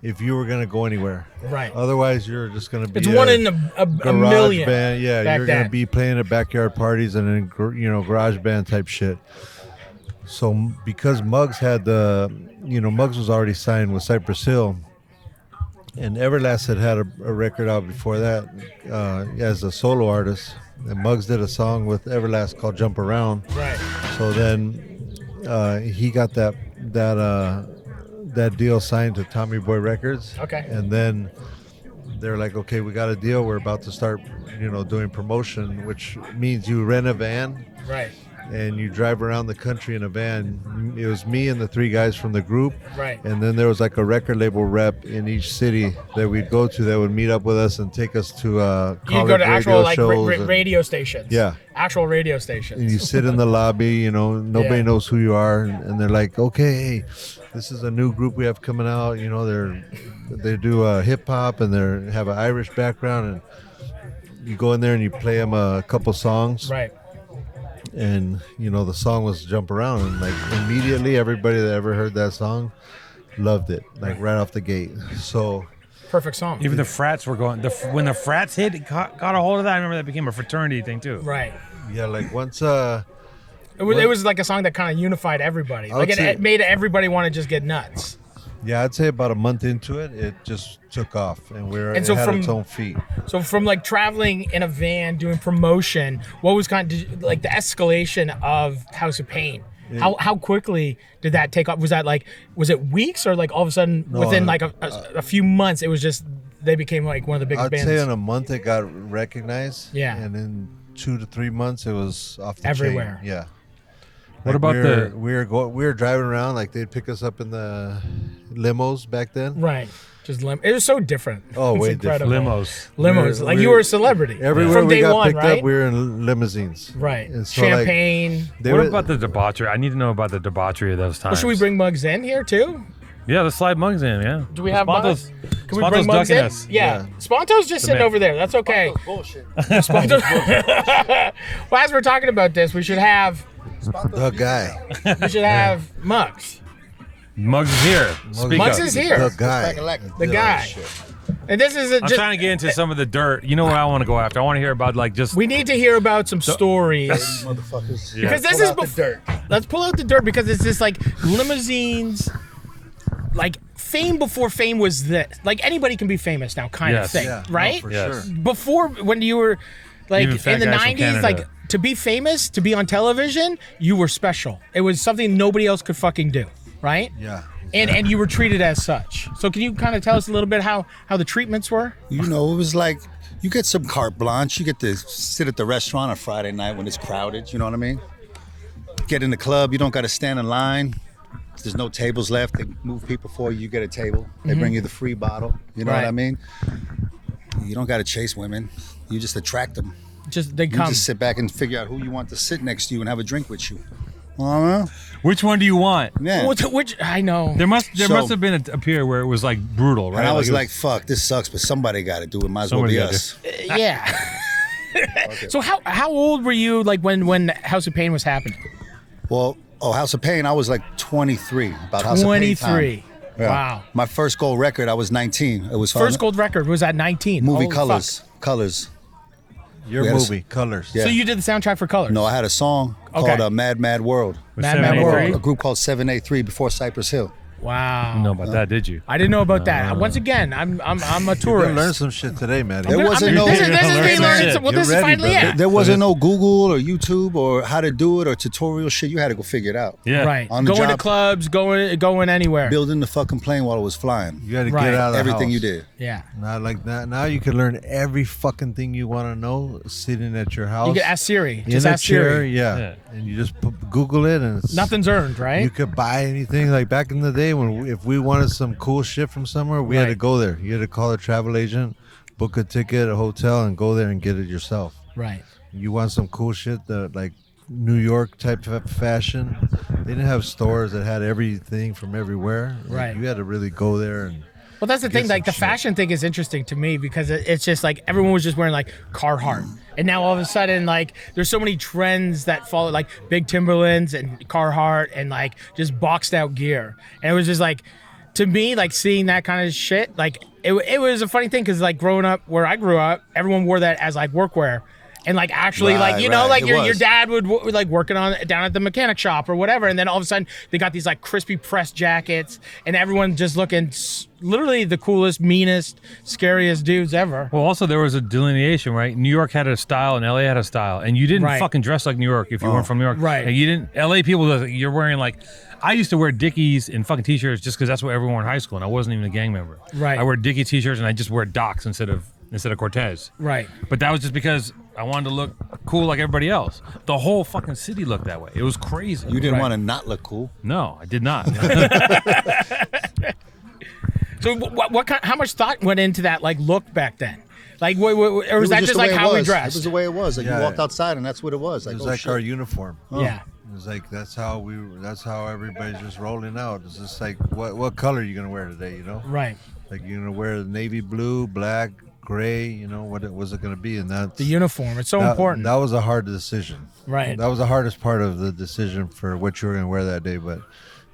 if you were gonna go anywhere. Right. Otherwise, you're just gonna be It's one in a garage million. band. Yeah, back you're gonna then. be playing at backyard parties and in garage band type shit. So because Muggs had Muggs was already signed with Cypress Hill, and Everlast had a record out before that as a solo artist. And Muggs did a song with Everlast called "Jump Around." Right. So then he got that deal signed to Tommy Boy Records. Okay. And then they're like, okay, we got a deal. We're about to start, doing promotion, which means you rent a van Right. and you drive around the country in a van. It was me and the three guys from the group. Right. And then there was like a record label rep in each city that we'd go to that would meet up with us and take us to You college go to radio actual like shows. and- radio stations. Yeah. Actual radio and stations. you sit in the lobby, nobody Yeah. knows who you are, and they're like, okay, hey, this is a new group we have coming out. They do hip hop and they have an Irish background, and you go in there and you play them a couple songs, Right. and the song was "Jump Around," and like immediately everybody that ever heard that song loved it, like right off the gate. So Perfect song. Even the frats were going. When the frats hit, it got a hold of that. I remember that became a fraternity thing too. Right. yeah, like once It was like a song that kind of unified everybody. I Like would say- it made everybody want to just get nuts. yeah, I'd say about a month into it, it just took off, and And so it had from- its own feet. So from like traveling in a van doing promotion, what was kind of like the escalation of House of Pain? How quickly did that take off? Was it weeks, or like all of a sudden No, within like a few months it was just they became like one of the biggest I'd bands say in a month it got recognized. Yeah. And in 2 to 3 months it was off the Everywhere. chain. Yeah. What about we were driving around, like they'd pick us up in the limos back then. right? Just it was so different. Oh, It's way incredible. limos. Limos, like you were a celebrity Everywhere from we day got one, picked right? up, we were in limousines. Right. And so, like, Champagne. they What were- about the debauchery? I need to know about the debauchery of those times. Well, should we bring Muggs in here too? Yeah, let's slide Mugs in. Yeah. Do we have Muggs? Can we Sponto's bring Muggs ducking in? us. Yeah. Sponto's just sitting man. over there. That's okay. Bullshit. Sponto's. Well, as we're talking about this, we should have the guy. Muggs. Mugs is here. Speak Muggs up. is here. The guy. The guy. And this is I'm trying to get into some of the dirt. You know what I want to go after? I want to hear about like just. we need to hear about some stories. Motherfuckers. Yeah. Because this is dirt. Let's pull out the dirt because it's just like limousines, like fame before fame was this. Like anybody can be famous now, kind of Yes. thing, Yeah, no, right? for Yes. sure. Before when you were like Even fat in the guys from 90s, Canada. like to be famous, to be on television, you were special. It was something nobody else could fucking do, right? Yeah. And you were treated as such. So can you kind of tell us a little bit how the treatments were? You know, it was like you get some carte blanche. You get to sit at the restaurant on Friday night when it's crowded. You know what I mean? Get in the club. You don't got to stand in line. There's no tables left. They move people for you. You get a table. They bring you the free bottle. You know what I Right. mean? You don't got to chase women. You just attract them. Just they You come. just sit back and figure out who you want to sit next to you and have a drink with you. Uh-huh. Which one do you want? Yeah. Which I know. There must So- have been a period where it was like brutal, right? And I was it like, fuck, this sucks, but somebody got to do it. Might as well Somebody be gotta us. Yeah. So how old were you like when House of Pain was happening? Well, House of Pain, I was like 23. About House of Pain time. 23. Yeah. Wow. My first gold record, I was 19. It was First gold record was at 19. movie Holy Colors. fuck. Colors. Your We had a- movie, Colors. Yeah. So you did the soundtrack for Colors? No, I had a song Okay. called Mad Mad World. Mad Mad World. A group called 783 before Cypress Hill. Wow. You didn't know about that, did you? I didn't know about that. Once again, I'm a You tourist. learn some shit today, man. There wasn't no- This is me Learn learning. some Well, shit. this is You're ready, finally brother. it. There wasn't no Google or YouTube or how to do it or tutorial shit. You had to go figure it out. Yeah. Right. On the Going to job. clubs, going anywhere. Building the fucking plane while it was flying. You got to Right. get out of the Everything house. you did. Yeah. Not like that. Now you can learn every fucking thing you want to know sitting at your house. You can ask Siri. in Just a ask chair, Siri. yeah. And you just Google it, and it's, Nothing's earned, right? You could buy anything. Like back in the day, if we wanted some cool shit from somewhere, we had to Right. go there. You had to call a travel agent, book a ticket, a hotel, and go there and get it yourself. Right. You want some cool shit that like New York type of fashion. They didn't have stores that had everything from everywhere. Like, Right. you had to really go there and. Well, that's the thing. Get Like the some shit. fashion thing is interesting to me because it's just like everyone was just wearing like Carhartt, and now all of a sudden like there's so many trends that follow like big Timberlands and Carhartt and like just boxed out gear, and it was just like to me like seeing that kind of shit. Like it was a funny thing because like growing up where I grew up, everyone wore that as like workwear. And like actually, like Right, you know, right, like it your was. dad would like working on down at the mechanic shop or whatever, and then all of a sudden they got these like crispy press jackets, and everyone just looking literally the coolest, meanest, scariest dudes ever. Well, also there was a delineation, right? New York had a style and LA had a style, and you didn't Right. fucking dress like New York if you weren't from New York. Right. And you didn't. LA people, you're wearing like. I used to wear Dickies and fucking t-shirts just because that's what everyone wore in high school, and I wasn't even a gang member. Right. I wear Dickie t-shirts and I just wear Docs instead of Cortez. Right. But that was just because I wanted to look cool like everybody else. The whole fucking city looked that way. It was crazy. You didn't Right. want to not look cool. No, I did not. So what kind? How much thought went into that like look back then? Like, or was that just the like way it how we was. It was dressed? the way it was. Like Yeah. you walked outside and that's what it was. Like, It was oh, like shit. our uniform. Yeah. It was like that's how everybody's just rolling out. It's just like what color are you gonna wear today, you know? Right. Like you're gonna wear navy blue, black, gray, you know, what was it gonna be? And that's The uniform. It's so that, important. That was a hard decision. Right. That was the hardest part of the decision for what you were gonna wear that day, but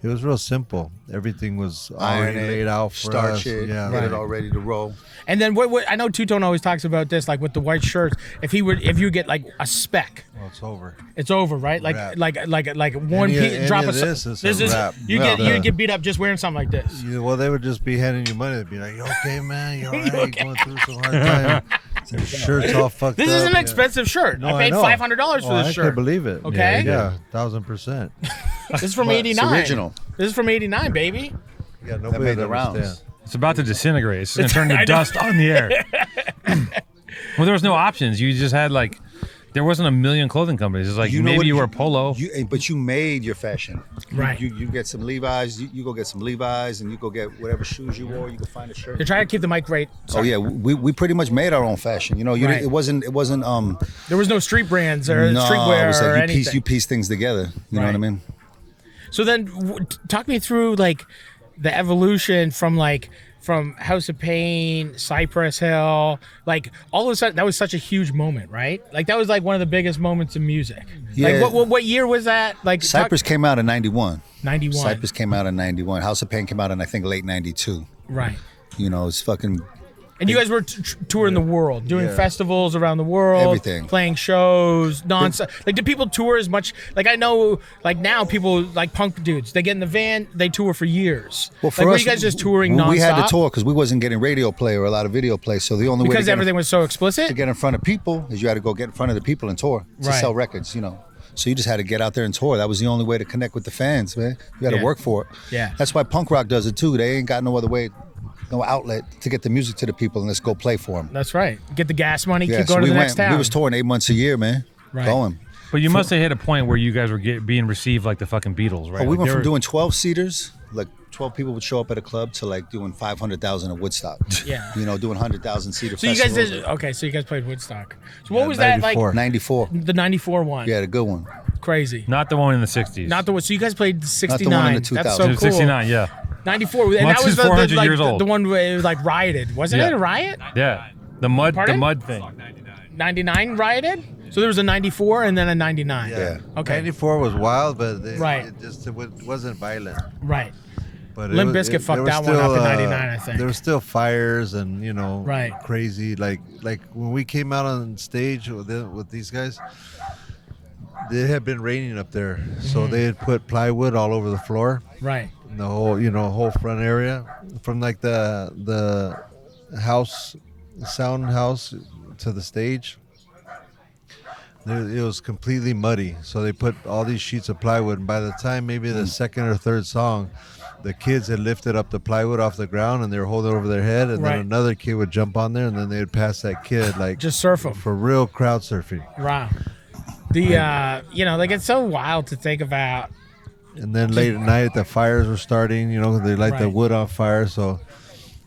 it was real simple. Everything was already Iron it, laid out for starch us. it, Yeah. get it all ready to roll. And then what I know Two Tone always talks about this, like with the white shirts. If you get like a speck, Well, it's over. it's over, right? Like Wrap. like one Any- piece, drop any a of this is a this is wrap. you Yeah. you get beat up just wearing something like this. Well, they would just be handing you money. They'd be like, "You okay, man? You all right? You going through some hard time? Your shirt's all fucked This up." is an Yeah. expensive shirt. No, I paid know. $500 for Oh, this I shirt. can't believe it. Okay. Yeah, 1,000%. This is from But '89. it's original. This is from '89, baby. Yeah, nobody made would the rounds. understand. It's about to disintegrate. It's going to turn I to know. dust on the air. Well, there was no options. You just had like, there wasn't a million clothing companies. It's like You know maybe what? you wear polo. But you made your fashion. Right. You get some Levi's. You go get some Levi's, and you go get whatever shoes you wore. You go find a shirt. They're trying to keep the mic right. Oh yeah, we pretty much made our own fashion. You know, Right. it wasn't There was no street brands or no, streetwear it was or like anything. you piece things together. You know what I Right. mean? So then, talk me through like the evolution from House of Pain, Cypress Hill, like all of a sudden that was such a huge moment, right? Like that was like one of the biggest moments in music. Yeah. Like what year was that? Like Cypress came out in '91. 91. Cypress came out in '91. House of Pain came out in I think late '92. Right. You know, it's fucking And you guys were touring the world, doing festivals around the world, Everything. playing shows, nonstop. Like, do people tour as much? Like, I know, like now people like punk dudes. They get in the van, they tour for years. Well, for like, were us, you guys just touring nonstop? We had to tour because we wasn't getting radio play or a lot of video play. So the only way because to everything was so explicit. to get in front of people is you had to go get in front of the people and tour to Right. sell records. So you just had to get out there and tour. That was the only way to connect with the fans, man. You had Yeah. to work for it. Yeah. That's why punk rock does it too. They ain't got no other way, no outlet to get the music to the people and let's go play for them. That's right. Get the gas money. Yeah, Keep so going to we the next town. We was touring 8 months a year, man. Right. Going. But you must have hit a point where you guys were being received like the fucking Beatles, right? Oh, we Like, went they from were- doing 12 seaters, like 12 people would show up at a club, to like doing 500,000 at Woodstock. Yeah. Doing 100,000 seater So you guys festivals. did okay. So you guys played Woodstock. So what was that like? 94. 94. The '94 one. Yeah, the good one. Crazy. Not the one in the 60s. Not the one. So you guys played the '69. one in the That's 2000s. so cool. 69, yeah. '94, and Once that was is the 400 like, years old. the one where it was like rioted, wasn't Yeah. it? A riot? Yeah. The mud Pardon? thing. 99 rioted. So there was a '94 and then a '99. Yeah. Okay. 94 was wild, but Right. it wasn't violent. Right. But Limp Bizkit fucked there that was one up in still, 99, I think. There were still fires and Right. crazy like when we came out on stage with these guys, it had been raining up there, so they had put plywood all over the floor, Right. in the whole front area, from like the house, sound house to the stage. It was completely muddy, so they put all these sheets of plywood, and by the time maybe the second or third song, the kids had lifted up the plywood off the ground and they were holding it over their head, and Right. then another kid would jump on there, and then they would pass that kid like Just surf 'em. for real crowd surfing. Wow. The like it's so wild to think about. And then late at night, the fires were starting. They light the Right. wood on fire. So,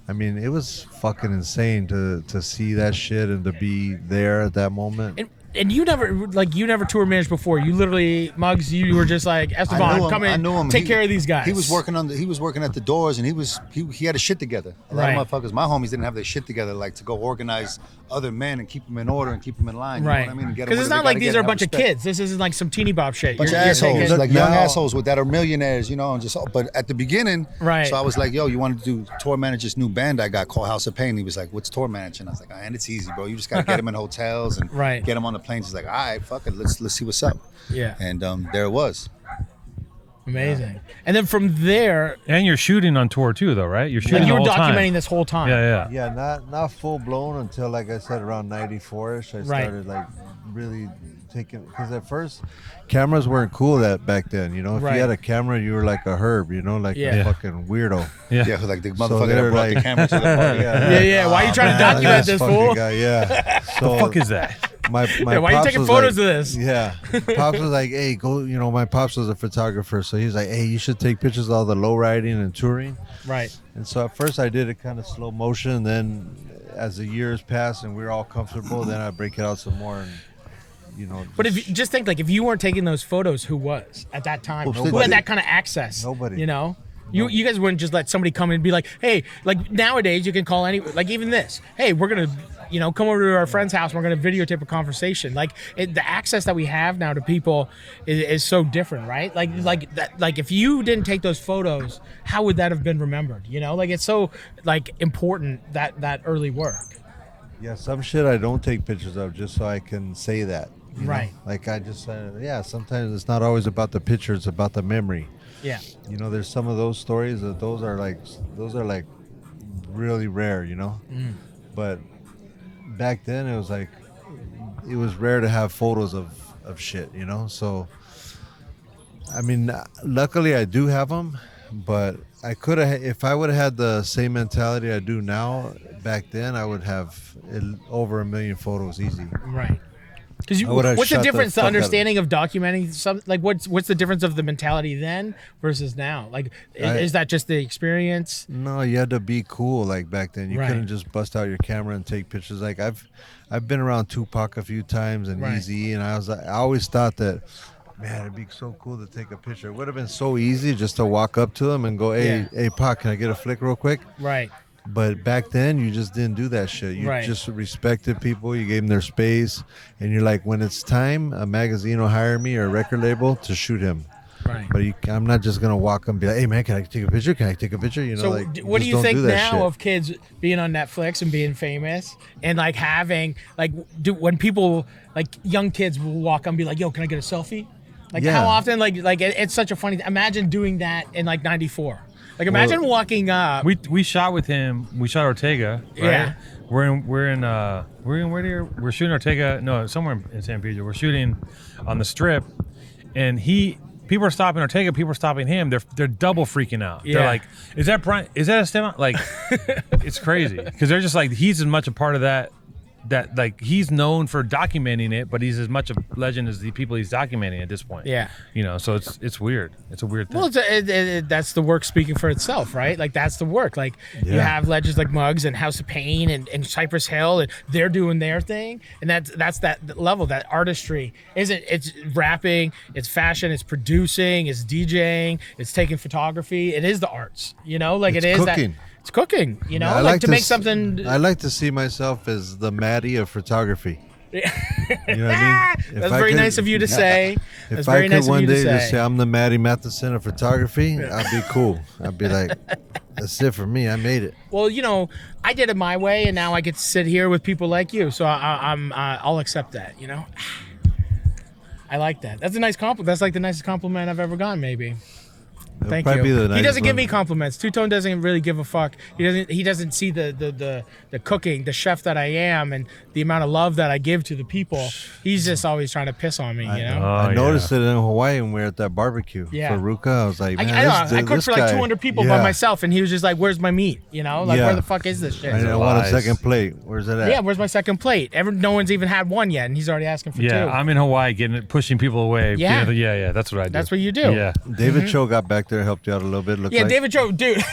I mean, it was fucking insane to see that shit and to be there at that moment. And you never tour managed before. You literally, Muggs, you were just like, Estevan, come in, I knew him. take care of these guys. He was working at the doors, and he had his shit together. A lot Right. of motherfuckers, my homies, didn't have their shit together, like to go organize other men and keep them in order and keep them in line. You Right. know what I mean? And get 'em Because where it's they not like gotta these get are a and bunch have of respect. kids. This isn't like some teeny bop shit. Bunch of You're assholes, taking- like young now- assholes that are millionaires, and just. But at the beginning, Right. So I was like, "Yo, you want to do tour manage this new band I got called House of Pain?" He was like, "What's tour managing?" I was like, "And it's easy, bro. You just gotta get them in hotels and Right. get them on the planes." He's like, "All right, fuck it, let's see what's up." Yeah. And there it was. Amazing. And then from there, And you're shooting on tour too, though, right? You're shooting like you the were whole documenting time. this whole time. Yeah, yeah. Yeah, not full blown until, like I said, around 94ish. I Right. started like really taking, because at first cameras weren't cool back then. If Right. you had a camera, you were like a herb. Like Yeah. a fucking weirdo. Yeah. Yeah, like the So motherfucker they're that brought the like- camera to the party. Yeah. Why are you trying to Man, document this, fucking fool? guy, yeah. So Fuck is that? my Yeah, why are you pops taking was photos like- of this? Yeah, pops was like, "Hey, go." My pops was a photographer, so he's like, "Hey, you should take pictures of all the low riding and touring." Right. And so at first I did it kind of slow motion, and then as the years passed and we were all comfortable, then I break it out some more. And But if you just think, like, if you weren't taking those photos, who was at that time? Who Nobody. had that kind of access? Nobody. You guys wouldn't just let somebody come in and be like, hey, like nowadays you can call any, like even this, hey, we're gonna, come over to our friend's house, we're gonna videotape a conversation. Like the access that we have now to people is so different, right? Like that, like if you didn't take those photos, how would that have been remembered? Like it's so like important that early work. yeah, some shit I don't take pictures of just so I can say that. Right. Like I just sometimes it's not always about the picture, it's about the memory. Yeah. There's some of those stories that those are like really rare, But back then it was rare to have photos of shit, So I mean, luckily I do have them, but I could have, if I would have had the same mentality I do now back then, I would have over 1 million photos easy. Right. Because I would've what's the shut the difference? The fuck out of it. understanding of documenting some, like what's the difference of the mentality then versus now? Like, is that just the experience? No, you had to be cool like back then. You Right. couldn't just bust out your camera and take pictures. Like I've been around Tupac a few times and Right. Eazy, and I always thought that, man, it'd be so cool to take a picture. It would have been so easy just to walk up to them and go, hey, Yeah. hey, Pac, can I get a flick real quick? Right. But back then, you just didn't do that shit. You Right. just respected people. You gave them their space. And you're like, when it's time, a magazine will hire me or a record label to shoot him. Right. But I'm not just gonna walk up and be like, "Hey man, can I take a picture? Can I take a picture?" You know, So like what do just you don't think do that now shit. of kids being on Netflix and being famous and like having like when people like young kids will walk up and be like, "Yo, can I get a selfie?" Like Yeah. how often it's such a funny. Imagine doing that in like '94. Like imagine walking up. We shot with him. We shot Ortega. Right? Yeah. We're shooting Ortega. No, somewhere in San Pedro. We're shooting on the strip, and people are stopping Ortega. People are stopping him. They're double freaking out. Yeah. They're like, "Is that Brian? Is that Estevan?" Like, it's crazy because they're just like he's as much a part of that like he's known for documenting it, but he's as much a legend as the people he's documenting at this point. Yeah. You know, so it's weird. It's a weird thing. Well, that's the work speaking for itself, right? Like that's the work. Like you Yeah. have legends like Muggs and House of Pain and Cypress Hill, and they're doing their thing, and that's that level, that artistry. It's rapping, it's fashion, it's producing, it's DJing, it's taking photography. It is the arts, you know. Like It's it is cooking. that. It's cooking, you know. I like to make s- something. I like to see myself as the Maddie of photography. You know what I mean? If That's I very could- nice of you to say. That's If very I could nice of one you to day just say. say I'm the Maddie Matheson of photography, I'd be cool. I'd be like, that's it for me. I made it. Well, you know, I did it my way, and now I get to sit here with people like you. So I'll accept that. You know, I like that. That's a nice compliment. That's like the nicest compliment I've ever gotten, maybe. It'll Thank probably you. be the He nicest doesn't give one. me compliments. Two Tone doesn't really give a fuck. He doesn't see the cooking, the chef that I am, and the amount of love that I give to the people. He's just always trying to piss on me, you know. I noticed it in Hawaii when we were at that barbecue Yeah. for Ruka. I was like, man, I know. this, I cooked this for like guy- 200 people by Yeah. myself, and he was just like, "Where's my meat?" You know, like Yeah. where the fuck is this shit? I want a Lies. second plate. Where's it at? Yeah, where's my second plate? No one's even had one yet, and he's already asking for Yeah, two. I'm in Hawaii pushing people away. Yeah. Yeah. That's what I do. That's what you do. Yeah. David Cho got back there, helped you out a little bit. Looked Yeah, like. David Joe, dude.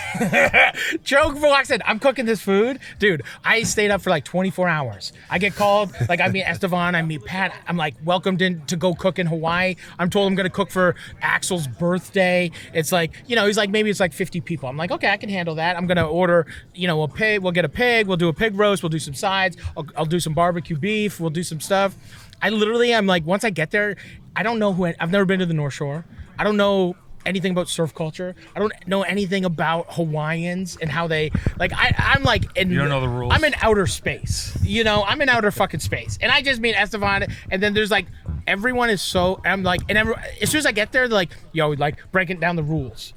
Joe walks in. I'm cooking this food, dude. I stayed up for like 24 hours. I get called, like I meet Estevan, I meet Pat. I'm like welcomed in to go cook in Hawaii. I'm told I'm gonna cook for Axel's birthday. It's like, you know, he's like maybe it's like 50 people. I'm like, okay, I can handle that. I'm gonna order, you know, a pig. We'll get a pig. We'll do a pig roast. We'll do some sides. I'll do some barbecue beef. We'll do some stuff. I'm like, once I get there, I don't know I've never been to the North Shore. I don't know anything about surf culture. I don't know anything about Hawaiians and how they like. I'm like, You don't know the rules? I'm in outer space. You know, I'm in outer fucking space, and I just meet Estevan, and then there's like everyone is so. I'm like, and as soon as I get there, they're like, yo, like breaking down the rules.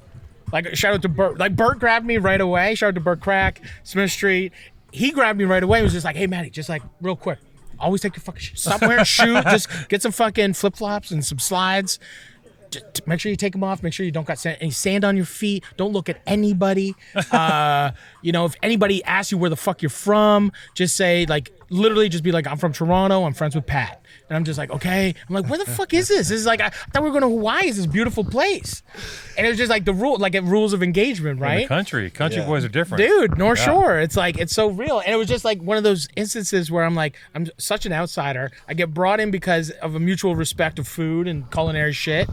Like shout out to Bert. Like Bert grabbed me right away. Shout out to Bert Crack, Smith Street. He grabbed me right away. He was just like, hey Matty, just like real quick. Always take your fucking shit. Stop wearing shoes. Just get some fucking flip flops and some slides. Just make sure you take them off. Make sure you don't got any sand on your feet. Don't look at anybody. You know, if anybody asks you where the fuck you're from, just say like, literally just be like, I'm from Toronto. I'm friends with Pat. And I'm just like, okay. I'm like, where the fuck is this? This is like, I thought we were going to Hawaii. It's this beautiful place. And it was just like the rule, like rules of engagement, In right? the country boys are different. Dude, North Shore. It's like, it's so real. And it was just like one of those instances where I'm like, I'm such an outsider. I get brought in because of a mutual respect of food and culinary shit.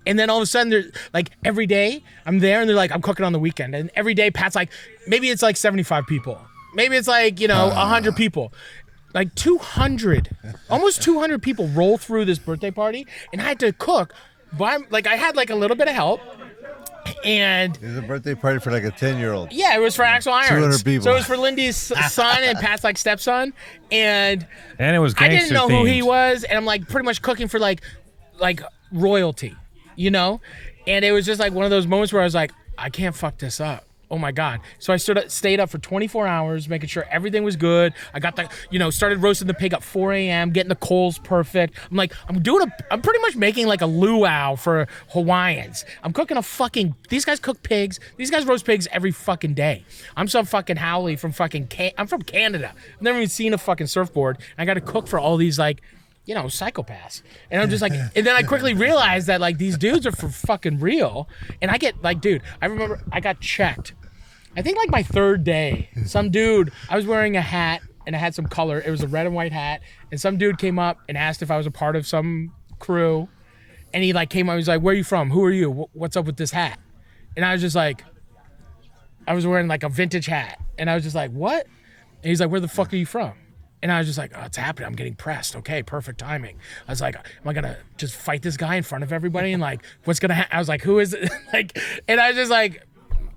And then all of a sudden, there's like every day I'm there and they're like, I'm cooking on the weekend. And every day Pat's like, maybe it's like 75 people. Maybe it's like, you know, 100 people. Like 200, almost 200 people roll through this birthday party. And I had to cook. But I had like a little bit of help. And It was a birthday party for like a 10-year-old. yeah, it was for Axel Irons. 200 people. So it was for Lindy's son and Pat's like stepson. And And it was I gangster didn't know who he themed. was. And I'm like pretty much cooking for like royalty, you know? And it was just like one of those moments where I was like, I can't fuck this up. Oh my God. So I stayed up for 24 hours, making sure everything was good. I got started roasting the pig at 4 a.m., getting the coals perfect. I'm like, I'm pretty much making like a luau for Hawaiians. I'm cooking these guys cook pigs. These guys roast pigs every fucking day. I'm some fucking Howley from I'm from Canada. I've never even seen a fucking surfboard. I got to cook for all these like, you know, psychopaths. And I'm just like, and then I quickly realized that like these dudes are for fucking real. And I get like, dude, I remember I got checked. I think like my third day, some dude, I was wearing a hat and I had some color. It was a red and white hat. And some dude came up and asked if I was a part of some crew. And he like came up, he was like, where are you from? Who are you? What's up with this hat? And I was just like, I was wearing like a vintage hat. And I was just like, what? And he's like, where the fuck are you from? And I was just like, oh, it's happening. I'm getting pressed. Okay, perfect timing. I was like, am I gonna just fight this guy in front of everybody? And like, what's gonna happen? I was like, who is it? Like, and I was just like,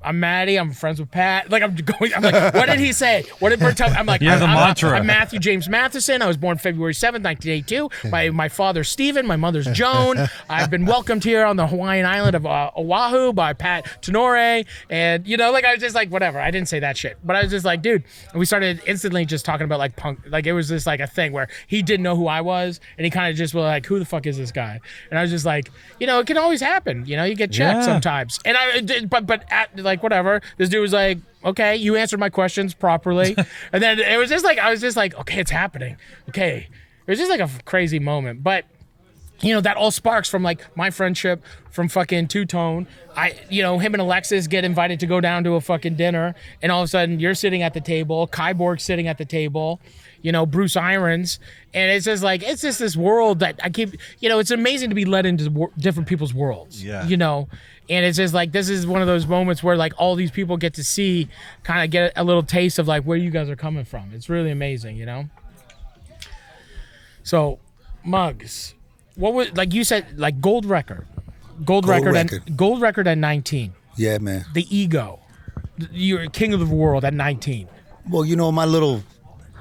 I'm Maddie. I'm friends with Pat. Like, I'm like, what did he say? What did Bert tell me? I'm like, I'm Matthew James Matheson. I was born February 7th, 1982. My father's Stephen. My mother's Joan. I've been welcomed here on the Hawaiian island of Oahu by Pat Tenore. And, you know, like, I was just like, whatever. I didn't say that shit. But I was just like, dude. And we started instantly just talking about, like, punk. Like, it was just, like, a thing where he didn't know who I was. And he kind of just was like, who the fuck is this guy? And I was just like, you know, it can always happen. You know, you get checked sometimes. And I did, but at, like, whatever. This dude was like, okay, you answered my questions properly. And then it was just like, I was just like, okay, it's happening. Okay. It was just like a crazy moment. But, you know, that all sparks from like my friendship from fucking Two Tone. You know, him and Alexis get invited to go down to a fucking dinner. And all of a sudden you're sitting at the table. Kyborg's sitting at the table. You know, Bruce Irons. And it's just like, it's just this world that I keep, you know, it's amazing to be led into different people's worlds. Yeah. You know, and it's just like, this is one of those moments where like all these people get to see, kind of get a little taste of like where you guys are coming from. It's really amazing, you know? So, Muggs, what was, like you said, like gold record at 19. Yeah, man. The ego. You're king of the world at 19. Well, you know, my little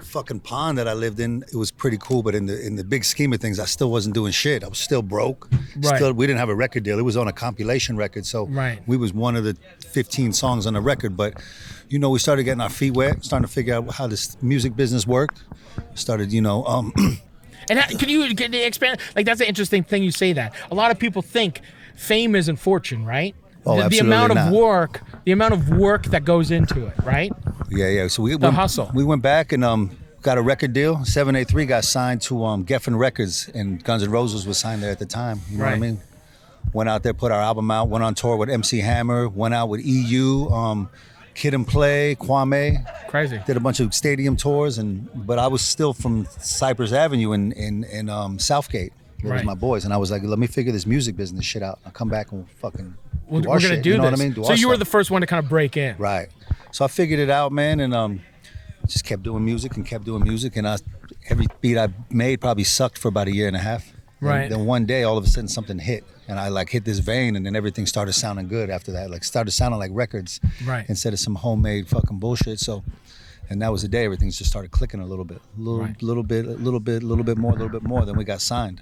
fucking pond that I lived in, it was pretty cool, but in the big scheme of things, I still wasn't doing shit. I was still broke. Right. We didn't have a record deal. It was on a compilation record, so we was one of the 15 songs on the record. But you know, we started getting our feet wet, starting to figure out how this music business worked. Started, you know, And can you expand? Like, that's an interesting thing you say that. A lot of people think fame isn't fortune, right? Oh, the absolutely amount not. of work that goes into it, right? Yeah. So The hustle. We went back and got a record deal. 783 got signed to Geffen Records, and Guns N' Roses was signed there at the time. You know what I mean? Went out there, put our album out, went on tour with MC Hammer, went out with EU, Kid and Play, Kwame. Crazy. Did a bunch of stadium tours, but I was still from Cypress Avenue in Southgate. It was my boys, and I was like, let me figure this music business shit out. I'll come back and we're gonna shit, do you know this. what I mean? So you were the first one to kind of break in. Right. So I figured it out, man, and just kept doing music, and every beat I made probably sucked for about a year and a half. Right. Then one day, all of a sudden, something hit, and I like hit this vein, and then everything started sounding good after that. Like started sounding like records, instead of some homemade fucking bullshit. So, and that was the day everything just started clicking a little bit, little bit more. Then we got signed.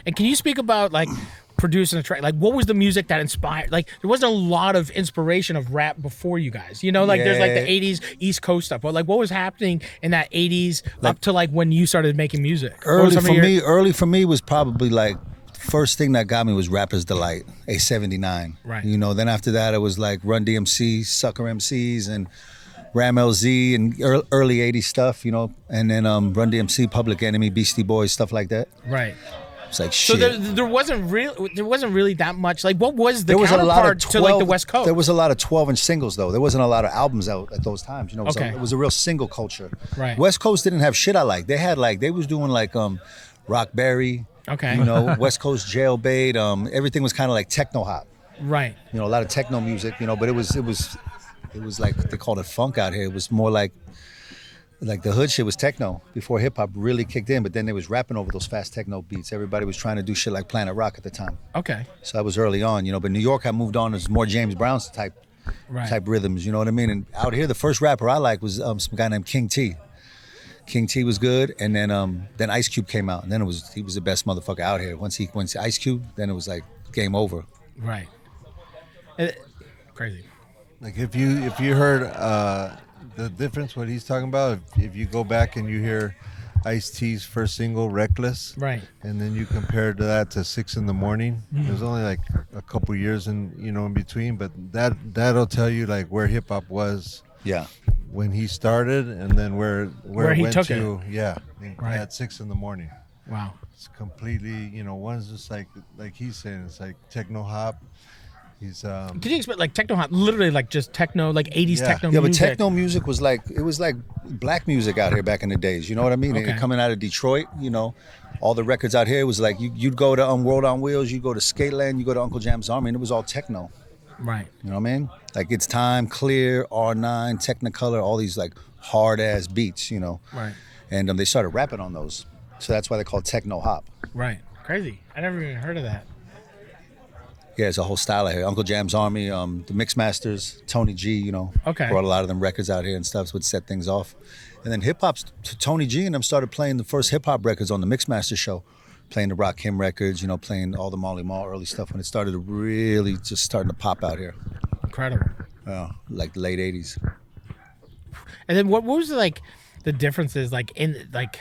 And can you speak about like producing a track? Like, what was the music that inspired? Like, there wasn't a lot of inspiration of rap before you guys. You know, like there's like the '80s East Coast stuff, but like, what was happening in that '80s up to like when you started making music? Early for me was probably like first thing that got me was Rapper's Delight, A79. Right. You know, then after that it was like Run DMC, Sucker MCs, and Ram LZ, and early '80s stuff. You know, and then Run DMC, Public Enemy, Beastie Boys, stuff like that. Right. It's like shit. So there wasn't really that much. Like, what was the counterpart to like the West Coast? There was a lot of 12-inch singles though. There wasn't a lot of albums out at those times. You know, it was a real single culture. Right. West Coast didn't have shit I like. They was doing like Rockberry. Okay. You know, West Coast Jailbait. Everything was kind of like techno hop. Right. You know, a lot of techno music. You know, but it was like they called it funk out here. It was more like the hood shit was techno before hip hop really kicked in, but then they was rapping over those fast techno beats. Everybody was trying to do shit like Planet Rock at the time. Okay. So that was early on, you know. But New York, I moved on as more James Brown type rhythms. You know what I mean? And out here, the first rapper I liked was some guy named King T. King T was good, and then Ice Cube came out, and then he was the best motherfucker out here. Once Ice Cube, then it was like game over. Right. Crazy. Like if you heard the difference, what he's talking about, if you go back and you hear Ice-T's first single, Reckless, right, and then you compare that to 6 in the Morning, there's only like a couple years in between, but that'll tell you like where hip hop was when he started, and then where it he went took to it. At 6 in the morning. Wow. It's completely, one's just like he's saying, it's like techno hop. He's Can you explain like techno hop, literally like just techno, like 80s techno music? Yeah, but techno music was like black music out here back in the days. You know what I mean? Okay. And coming out of Detroit, all the records out here was like you'd go to World on Wheels, you'd go to Skateland, you go to Uncle Jam's Army, and it was all techno. Right. You know what I mean? Like It's Time, Clear, R9, Technicolor, all these like hard ass beats. Right. and they started rapping on those. So that's why they call it techno hop. Right. Crazy. I never even heard of that. Yeah, it's a whole style out here. Uncle Jam's Army, the Mixmasters, Tony G, Okay. brought a lot of them records out here and stuff, so would set things off. And then hip hop's Tony G and them started playing the first hip hop records on the Mixmaster show, playing the Rakim records, playing all the Marley Marl early stuff when it started to really just starting to pop out here. Incredible. Like the late 80s. And then what was like the differences like in like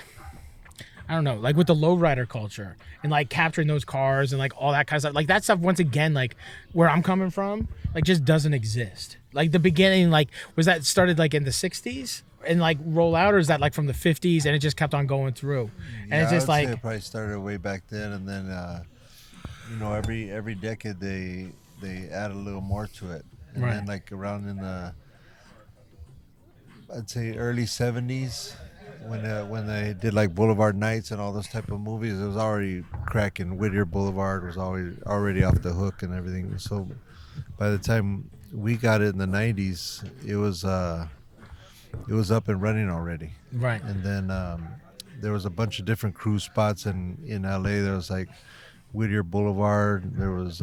I don't know, like with the lowrider culture and like capturing those cars and like all that kind of stuff. Like that stuff once again, like where I'm coming from, like just doesn't exist. Like the beginning, like was that started like in the 60s and like roll out, or is that like from the 50s and it just kept on going through? And Yeah, it's just I would like say it probably started way back then, and then every decade they add a little more to it. And Right. then like around in the I'd say early 70s when they did like Boulevard Nights and all those type of movies, it was already cracking. Whittier Boulevard was already off the hook and everything. So by the time we got it in the 90s, it was up and running already. right. And then there was a bunch of different cruise spots in LA. There was like Whittier Boulevard. There was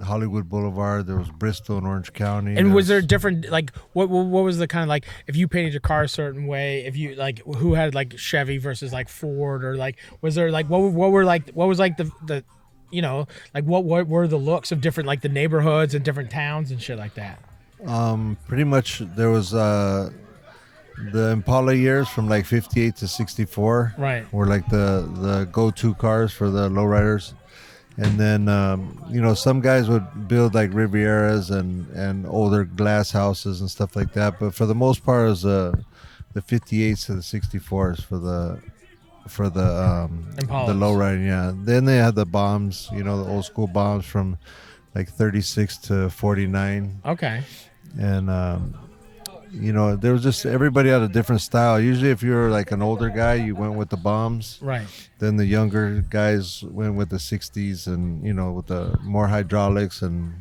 Hollywood Boulevard. There was Bristol and Orange County. And was there different like what was the kind of like if you painted your car a certain way, if you like who had like Chevy versus like Ford, or like was there like what was like the like what were the looks of different like the neighborhoods and different towns and shit like that? Pretty much there was the Impala years from like 58 to 64. Right. Were like the go-to cars for the lowriders. And then, some guys would build like Rivieras and older glass houses and stuff like that. But for the most part, it was the 58s to the 64s for the Impalas. lowriding. Yeah. Then they had the bombs, the old school bombs from like 36 to 49. Okay. And there was just everybody had a different style. Usually if you were like an older guy, you went with the bombs. Right. Then the younger guys went with the 60s and with the more hydraulics and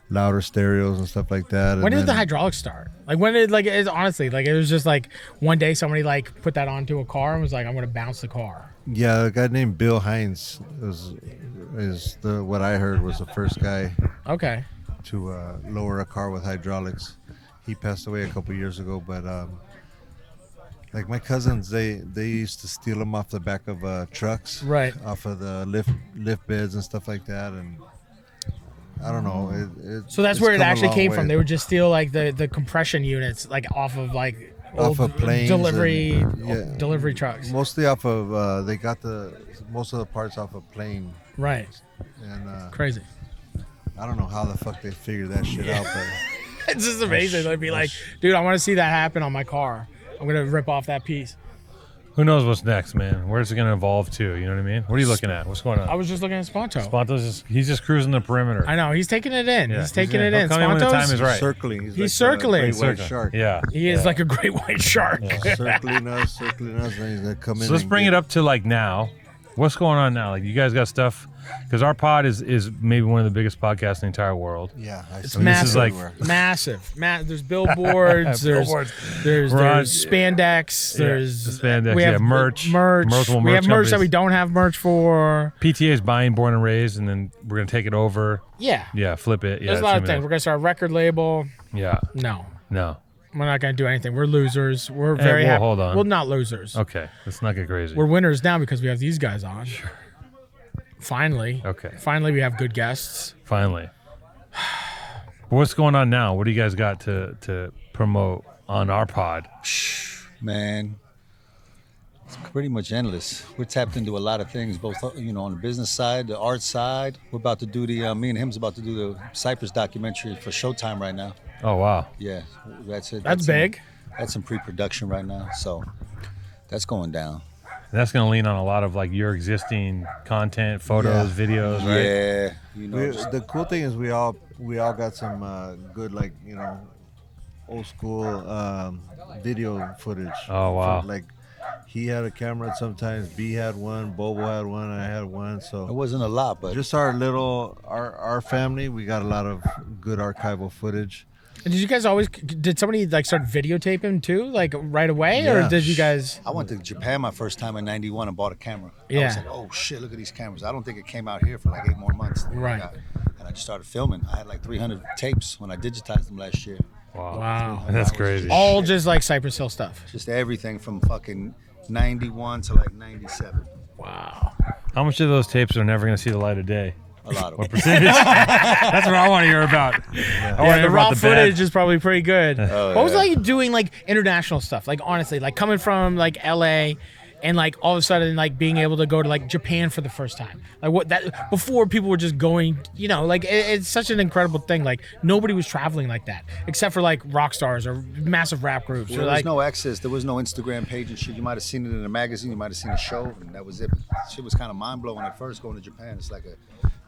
louder stereos and stuff like that. When did the hydraulics start? Like when did like it's honestly like it was just like one day somebody like put that onto a car and was like, I'm gonna bounce the car. Yeah, a guy named Bill Hines is what I heard was the first guy Okay. to lower a car with hydraulics. He passed away a couple years ago, but like my cousins, they used to steal them off the back of trucks, Right. off of the lift beds and stuff like that, and I don't know. So that's it's where it come a actually long came way. from. They would just steal like the compression units like off of like Off old of planes delivery and- delivery trucks. Mostly off of they got most of the parts off of plane, Right. and Crazy. I don't know how the fuck they figured that shit out, but. It's just amazing. They'd be like, dude, I want to see that happen on my car. I'm gonna rip off that piece. Who knows what's next, man? Where's it going to evolve to? You know what I mean? What are you looking at? What's going on? I was just looking at Sponto. He's just cruising the perimeter. I know he's taking it in. Yeah, he's taking he's it in. he'll come in when the time is Sponto's right. Circling. He's like circling. A great white Circle. shark. Yeah. He is like a great white shark. circling us, and he's gonna come in. So let's and bring get- it up to like now. What's going on now? Like you guys got stuff, because our pod is maybe one of the biggest podcasts in the entire world. Yeah, It's I mean, this is massive, like- massive. There's billboards. Billboards. There's Ron- spandex. Yeah, There's the spandex, We have yeah, merch. We Multiple merch have merch that companies. we don't have merch for. PTA is buying Born and Raised, and then we're gonna take it over. Yeah. Yeah, flip it. Yeah, There's a it's lot gonna of be things. We're gonna start a record label. Yeah. No, No. we're not gonna do anything. We're losers. We're Hey, very whoa, happy. hold on. Well, not losers. Okay. Let's not get crazy. We're winners now because we have these guys on. Sure. Finally. Okay. Finally, we have good guests. Finally. What's going on now? What do you guys got to promote on our pod? Man, it's pretty much endless. We're tapped into a lot of things, both on the business side, the art side. We're about to do me and him's about to do the Cypress documentary for Showtime right now. Oh wow. Yeah, that's it. That's big. That's in pre-production right now, so that's going down. That's gonna lean on a lot of like your existing content, photos, videos, right? Yeah, The cool thing is we all got some good old school video footage. Oh, wow. Like he had a camera sometimes, B had one, Bobo had one, I had one. it So wasn't a lot, but just our family, we got a lot of good archival footage. And did you guys always? Did somebody like start videotaping too, like right away, or Yeah. did you guys? I went to Japan my first time in '91 and bought a camera. I Yeah. was like, oh shit, look at these cameras. I don't think it came out here for like 8 more months. Right. And I just started filming. I had like 300 tapes when I digitized them last year. Wow. That's crazy. All just like Cypress Hill stuff. Just everything from fucking 91 to like 97. Wow. How much of those tapes are never going to see the light of day? A lot of What them. percentage? That's what I want to hear about. I want to Yeah, hear the raw about the footage bad. is probably pretty good. Oh, What was it yeah. like doing like international stuff? Like honestly, like coming from like LA and like all of a sudden like being able to go to like Japan for the first time. Like what that before people were just going, you know, like it's such an incredible thing. Like nobody was traveling like that except for like rock stars or massive rap groups. There or was like no access. There was no Instagram page and shit. You might have seen it in a magazine. You might have seen a show, and that was it. Shit was kind of mind blowing at first going to Japan. It's like it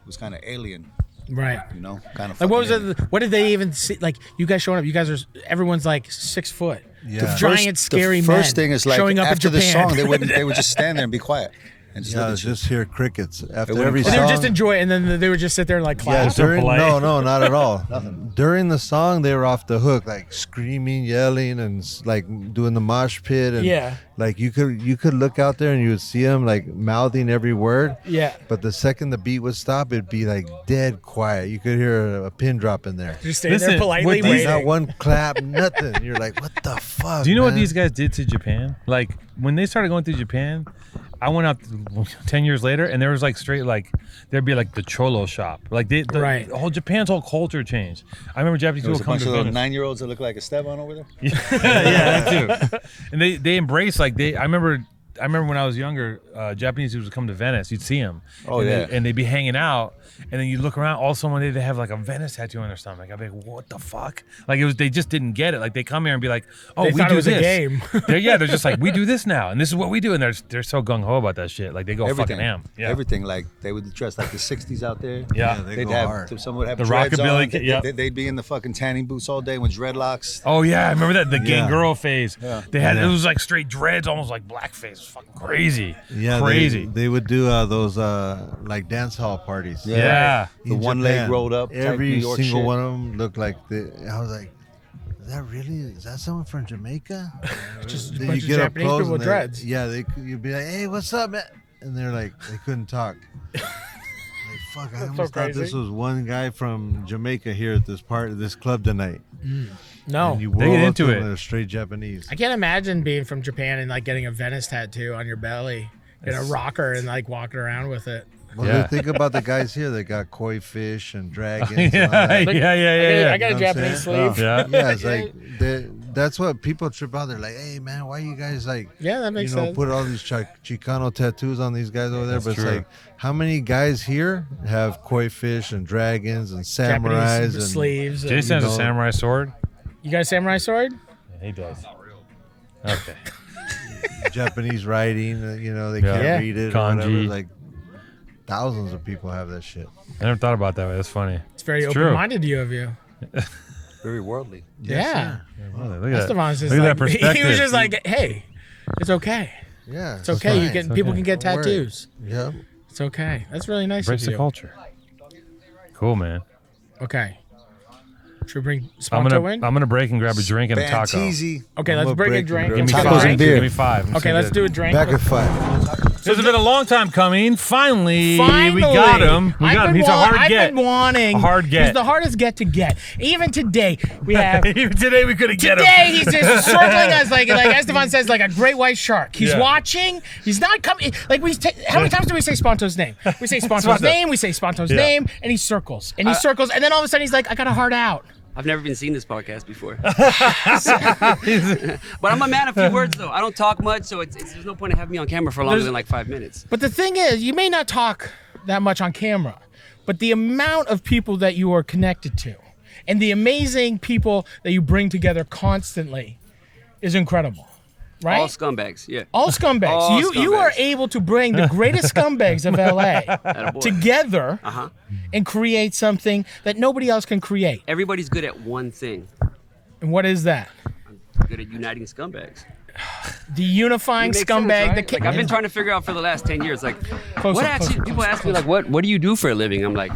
was kind of alien, right. you know, kind of. Like what was it? What did they even see? Like you guys showing up? You guys are everyone's like 6 foot, Yeah. giant, scary the men. first thing is like showing up after in the Japan. song, they would just stand there and be quiet and just Yeah, look at you. just hear crickets after wouldn't every clap. they song. would just enjoy it, and then they would just sit there and like Yeah, clap. so during, polite. no, not at all. During the song, they were off the hook, like screaming, yelling, and like doing the mosh pit, and Yeah. like you could look out there and you would see them like mouthing every word. Yeah. But the second the beat would stop, it'd be like dead quiet. You could hear a pin drop in there. Just stay Listen, there politely with these- waiting. Not one clap, nothing. You're like, what the fuck? Do you know what man? these guys did to Japan? Like when they started going through Japan, I went out 10 years later, and there was like straight like there'd be like the cholo shop. Like Right. the whole Japan's whole culture changed. I remember Japanese There was people a come bunch to of little Venice. 9-year-olds that look like Estevan over there. Yeah, that too. And they embrace like they. I remember when I was younger, Japanese dudes would come to Venice. You'd see them. Oh, and yeah. and they'd be hanging out, and then you look around. All of a sudden, they have like a Venice tattoo on their stomach. I'd be like, what the fuck? Like it was. They just didn't get it. Like they come here and be like, oh, They we thought do it was a this. game. They're just like, we do this now, and this is what we do. And they're so gung ho about that shit. Like they go Everything. fucking ham. Yeah. Everything. Like they would dress like the 60s out there. Yeah. they They'd go have hard. some would have The dreads rockabilly on. kid, yeah. They'd be in the fucking tanning boots all day with dreadlocks. Oh yeah, I remember that the Yeah. girl phase. Yeah. They had Yeah. it was like straight dreads, almost like blackface. It was fucking crazy. Yeah, crazy. They would do those like dance hall parties. Yeah. The In one leg Japan. rolled up type Every New York single shit. one of them looked like I was like, is that someone from Jamaica? Just a Then bunch of Japanese close people with and dreads. Yeah, you'd be like, hey, what's up, man? And they're like, they couldn't talk. Like, fuck, I almost thought this crazy. was one guy from Jamaica here at this club tonight. No. And you They roll get up into to it. them, they're straight Japanese. I can't imagine being from Japan and like getting a Venice tattoo on your belly, get a rocker and like walking around with it. Well, Yeah. then think about the guys here that got koi fish and dragons. And all yeah, that. yeah. I got a You know what I'm Japanese saying? sleeve. Yeah. Yeah, it's like that's what people trip out. They're like, "Hey, man, why you guys like, Yeah, that makes you know, sense. put all these Chicano tattoos on these guys over there?" That's but true. it's like, how many guys here have koi fish and dragons and samurais Japanese and sleeves. and- Jason has a know- samurai sword. You got a samurai sword? Yeah, he does. Okay. Japanese writing? You know, they Yeah. can't Yeah. read it. Or Kanji. whatever. Like thousands of people have that shit. I never thought about that way. That's funny. It's very It's true. open-minded of you. Very worldly. Yeah. Oh, look at that. Estevan's just Look at like, that perspective. he was just like, hey, it's okay. Yeah, It's okay. You fine. can people okay. can get Don't worry. tattoos. Yeah. It's okay. That's really nice Embrace of the you. culture. Cool, man. Okay. Should we bring I'm Sponto gonna in? I'm gonna break and grab a drink and a taco. Banteezy. Okay, I'm let's gonna bring a break drink. and Give me grab five. tacos and beer. Give me 5. Okay, let's do a drink. Back at 5. So it's been a long time coming. Finally, Finally, we got him. We got him. He's a hard I've get. been wanting. A hard get. He's the hardest get to get. Even today, we have. Even today we couldn't get him. Today he's just circling us like Estevan says, like a great white shark. He's Yeah. watching. He's not coming. Like how many times do we say Sponto's name? We say Sponto's Sponto. name. We say Sponto's Yeah. name, and he circles and he circles, and then all of a sudden he's like, I got a heart out. I've never even seen this podcast before. But I'm a man of few words, though. I don't talk much, so there's no point in having me on camera for longer than like 5 minutes. But the thing is, you may not talk that much on camera, but the amount of people that you are connected to and the amazing people that you bring together constantly is incredible. Right? All scumbags, yeah. All scumbags. All You are scumbags. able to bring the greatest scumbags of LA Attaboy. together Uh-huh. and create something that nobody else can create. Everybody's good at one thing. And what is that? Good at uniting scumbags. The unifying Makes sense, scumbag right? that can. Like I've been trying to figure out for the last 10 years, like, Closer, what actually? closer, People closer, ask me like, what do you do for a living? I'm like,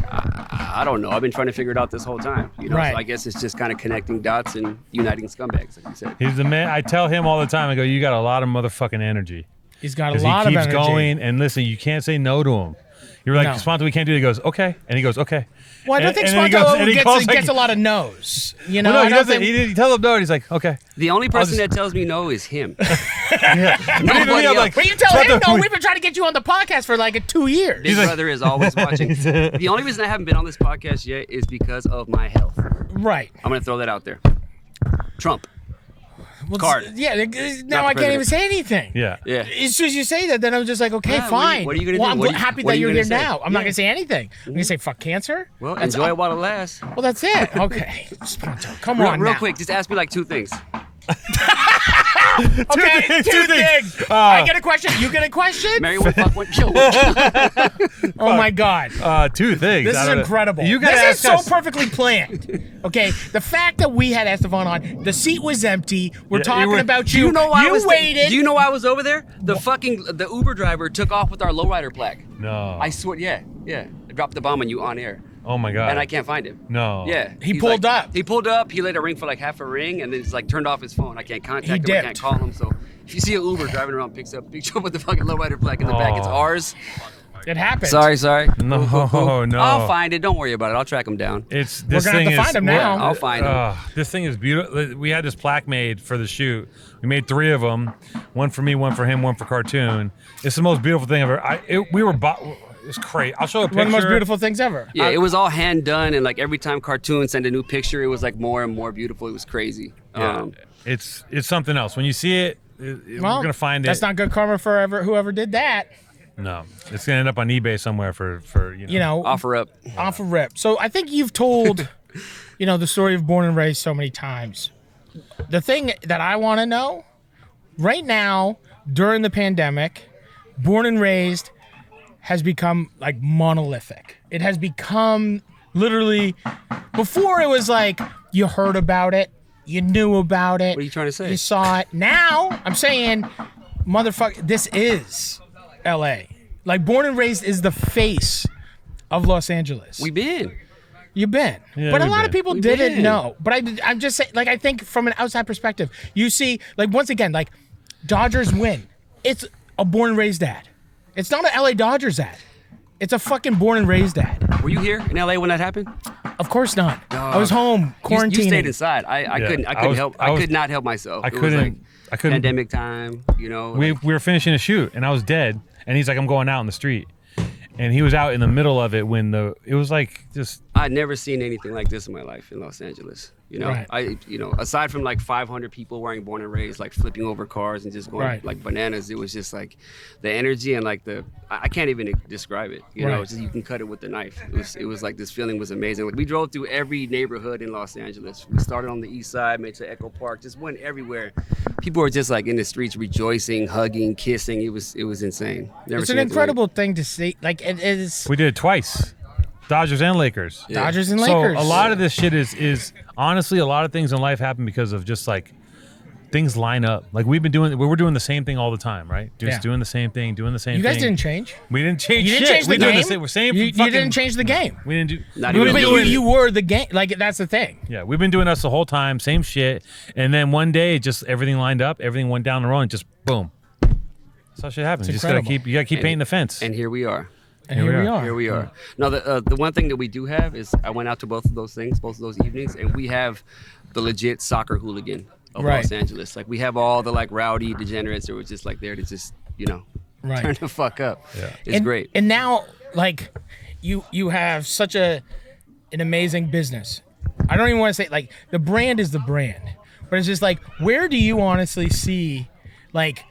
I don't know. I've been trying to figure it out this whole time. You know, Right. so I guess it's just kind of connecting dots and uniting scumbags, like you said. He's the man. I tell him all the time. I go, you got a lot of motherfucking energy. He's got a Because lot he of keeps energy. going, and listen, you can't say no to him. You're like, No. Sponto, we can't do it. He goes, okay. And he goes, okay. Well, I don't think and then he goes- and he calls Sponto like- gets a lot of no's. You know, Well, no, I he don't doesn't. think- He tells him no, and he's like, okay. The only person just- that tells me no is him. Yeah. But even Nobody me, I'm else. like, But you tell Sponto, him no. We've been trying to get you on the podcast for like 2 years. Big brother is always watching. The only reason I haven't been on this podcast yet is because of my health. Right. I'm gonna throw that out there. Trump. Well, Card. Yeah. Now the I can't president. even say anything. Yeah. Yeah. As soon as you say that, then I'm just like, okay, Yeah, fine. what are you gonna well, do? I'm What are you- happy what that are you you're here gonna say? now. I'm not Yeah. gonna say anything. I'm gonna say fuck cancer. Well, That's enjoy all- it while it lasts. Well, that's it. Okay. Sponto, come Real, on real now. quick, just ask me like 2 things. Okay, two things. I get a question. You get a question. Marry one, fuck one, kill one. Oh my God. 2 things. This I is don't know. incredible. You gotta This is ask so us. perfectly planned. Okay, the fact that we had Estevan on, the seat was empty. We're Yeah, talking you were- about Do you. you know why I you was waited. Do you know why I was over there? The Uber driver took off with our lowrider plaque. No. I swear, yeah. I dropped the bomb on you on air, Oh my God. and I can't find him. No. Yeah. He he's pulled like- up. He pulled up. He let it ring for like half a ring, and then he's like turned off his phone. I can't contact him. I can't dipped. call him. So if you see an Uber driving around, picks up with the fucking lowrider plaque in the back. It's Oh. ours. It happened. Sorry. No, no. I'll find it. Don't worry about it. I'll track him down. It's We're this gonna thing have to is. find him we're- now. I'll find him. This thing is beautiful. We had this plaque made for the shoot. We made 3 of them. One for me, one for him, one for cartoon. It's the most beautiful thing ever. It's crazy. I'll show a picture. One of the most beautiful things ever. Yeah, it was all hand done, and like every time Cartoon sent a new picture, it was like more and more beautiful. It was crazy. Yeah. It's something else. When you see it, Well, we're gonna find it. That's not good karma for whoever did that. No, it's gonna end up on eBay somewhere for You know, Offer up. off a rip. So I think you've told, the story of Born and Raised so many times. The thing that I want to know, right now, during the pandemic, Born and Raised has become like monolithic. It has become literally, before it was like you heard about it, you knew about it. What are you trying to say? You saw it. Now I'm saying, motherfucker, this is LA. Like Born and Raised is the face of Los Angeles. We been. You've been. Yeah, but a we've lot of been. people We've didn't been. know. But I'm just saying, like, I think from an outside perspective, you see, like, once again, like, Dodgers win. It's a Born and Raised ad. It's not an LA Dodgers ad. It's a fucking Born and Raised ad. Were you here in LA when that happened? Of course not. I was home, quarantining. You stayed inside. I Yeah, couldn't help. I I was- could not help myself. I It was couldn't- like I couldn't- Pandemic time. You know. we like- were finishing a shoot, and I was dead. And he's like, I'm going out in the street. And he was out in the middle of it when it was like just. I'd never seen anything like this in my life in Los Angeles. You know, Right. Aside from like 500 people wearing Born and Raised, like flipping over cars and just going Right. like bananas, it was just like the energy and like I can't even describe it. You know, Right. it's just, you can cut it with a knife. It was like this feeling was amazing. Like we drove through every neighborhood in Los Angeles. We started on the east side, made to Echo Park, just went everywhere. People were just like in the streets rejoicing, hugging, kissing. It was insane. Never It's seen an anything like it. incredible thing to see. Like, it is We did it twice. Dodgers and Lakers. Dodgers and So Lakers. a lot of this shit is honestly, a lot of things in life happen because of just like things line up. Like we're doing the same thing all the time, right? Just Yeah. doing the same thing, doing the same You thing. guys didn't change. We didn't change You didn't shit. change the We're doing game. the same. We're saying You didn't change the game. We didn't do. Not we've even been But doing you were the game. Like, that's the thing. Yeah, we've been doing us the whole time, same shit. And then one day, just everything lined up, everything went down the road, and just boom. That's how shit happens. It's You incredible. gotta keep painting the fence. And here we are. And here we are. Here we are. Now, the one thing that we do have is I went out to both of those evenings, and we have the legit soccer hooligan of Right. Los Angeles. Like we have all the like rowdy degenerates that were just like there to just Right. turn the fuck up. Yeah. It's great. And now, like, you have such an amazing business. I don't even want to say, like, the brand is the brand, but it's just like, where do you honestly see, like,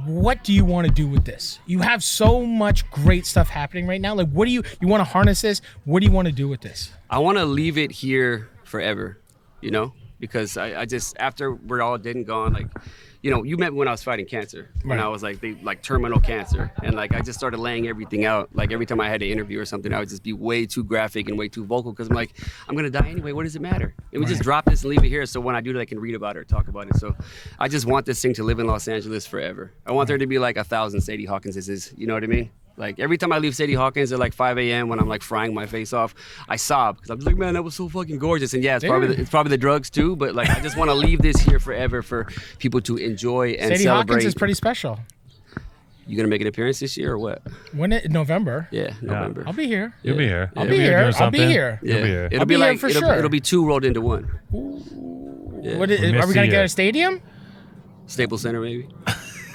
what do you want to do with this? You have so much great stuff happening right now. Like, what do you want to harness this? What do you want to do with this? I want to leave it here forever, because I just, after we're all dead and gone, like, you met me when I was fighting cancer, when Right. I was like terminal cancer. And like, I just started laying everything out. Like every time I had an interview or something, I would just be way too graphic and way too vocal because I'm like, I'm going to die anyway. What does it matter? And we just drop this and leave it here. So when I do that, I can read about it or talk about it. So I just want this thing to live in Los Angeles forever. I want there to be like 1,000 Sadie Hawkinses, you know what I mean? Like every time I leave Sadie Hawkins at like 5 a.m. when I'm like frying my face off, I sob because I'm just like, man, that was so fucking gorgeous. And yeah, it's probably the drugs too, but like I just want to leave this here forever for people to enjoy and Sadie celebrate. Hawkins is pretty special. You gonna make an appearance this year or what? When November? Yeah, November. I'll be here. You'll be here. I'll be here. doing I'll be something. here. You'll be here. It'll I'll be be here like for sure. it'll be 2 rolled into 1. Yeah. What is, We are miss we gonna you. get a stadium? Staples Center maybe.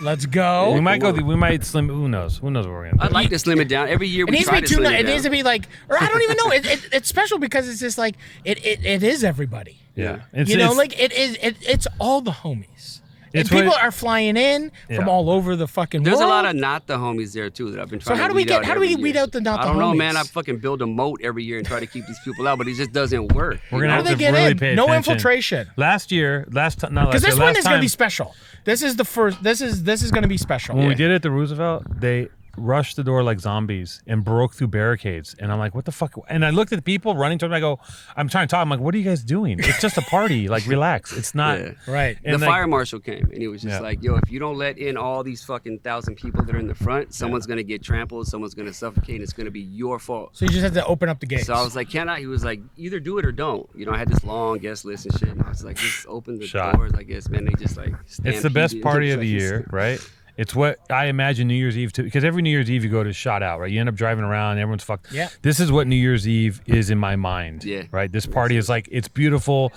Let's go. We might go. We might slim. Who knows? Who knows what we're gonna do? I'd like to slim it down. Every year It we needs to try be to slim it It down. needs to be like, or I don't even know. It's special because it's just like it is everybody. Yeah. You know, like it's all the homies. And It's people what- are flying in from Yeah. all over the fucking There's world. a lot of not the homies there too that I've been trying how to do we weed get- out how do we every weed year. out the not I the don't know, homies? man. I fucking build a moat every year and try to keep these people out, but it just doesn't work. We're gonna How have do to they get really in? pay No attention. infiltration. Last year, not Because last this year, one last is going to time- be special. This is the first. This is going to be special. When we did it at the Roosevelt, they rushed the door like zombies and broke through barricades. And I'm like, what the fuck? And I looked at the people running towards me. I go, I'm trying to talk. I'm like, what are you guys doing? It's just a party. Like, relax. It's not. Yeah. Right. The And, like, fire marshal came and he was just Yeah. like, yo, if you don't let in all these fucking 1,000 people that are in the front, someone's going to get trampled, someone's going to suffocate, and it's going to be your fault. So you just have to open up the gates. So I was like, can I? He was like, either do it or don't. You know, I had this long guest list and shit, and I was like, just open the Shot. doors, I guess, man. They just like It's the best stampeded. party It of was the like- year, right? It's what I imagine New Year's Eve to, because every New Year's Eve you go to shot out, right? You end up driving around, everyone's fucked. Yeah. This is what New Year's Eve is in my mind. Yeah. Right. This party is like, it's beautiful.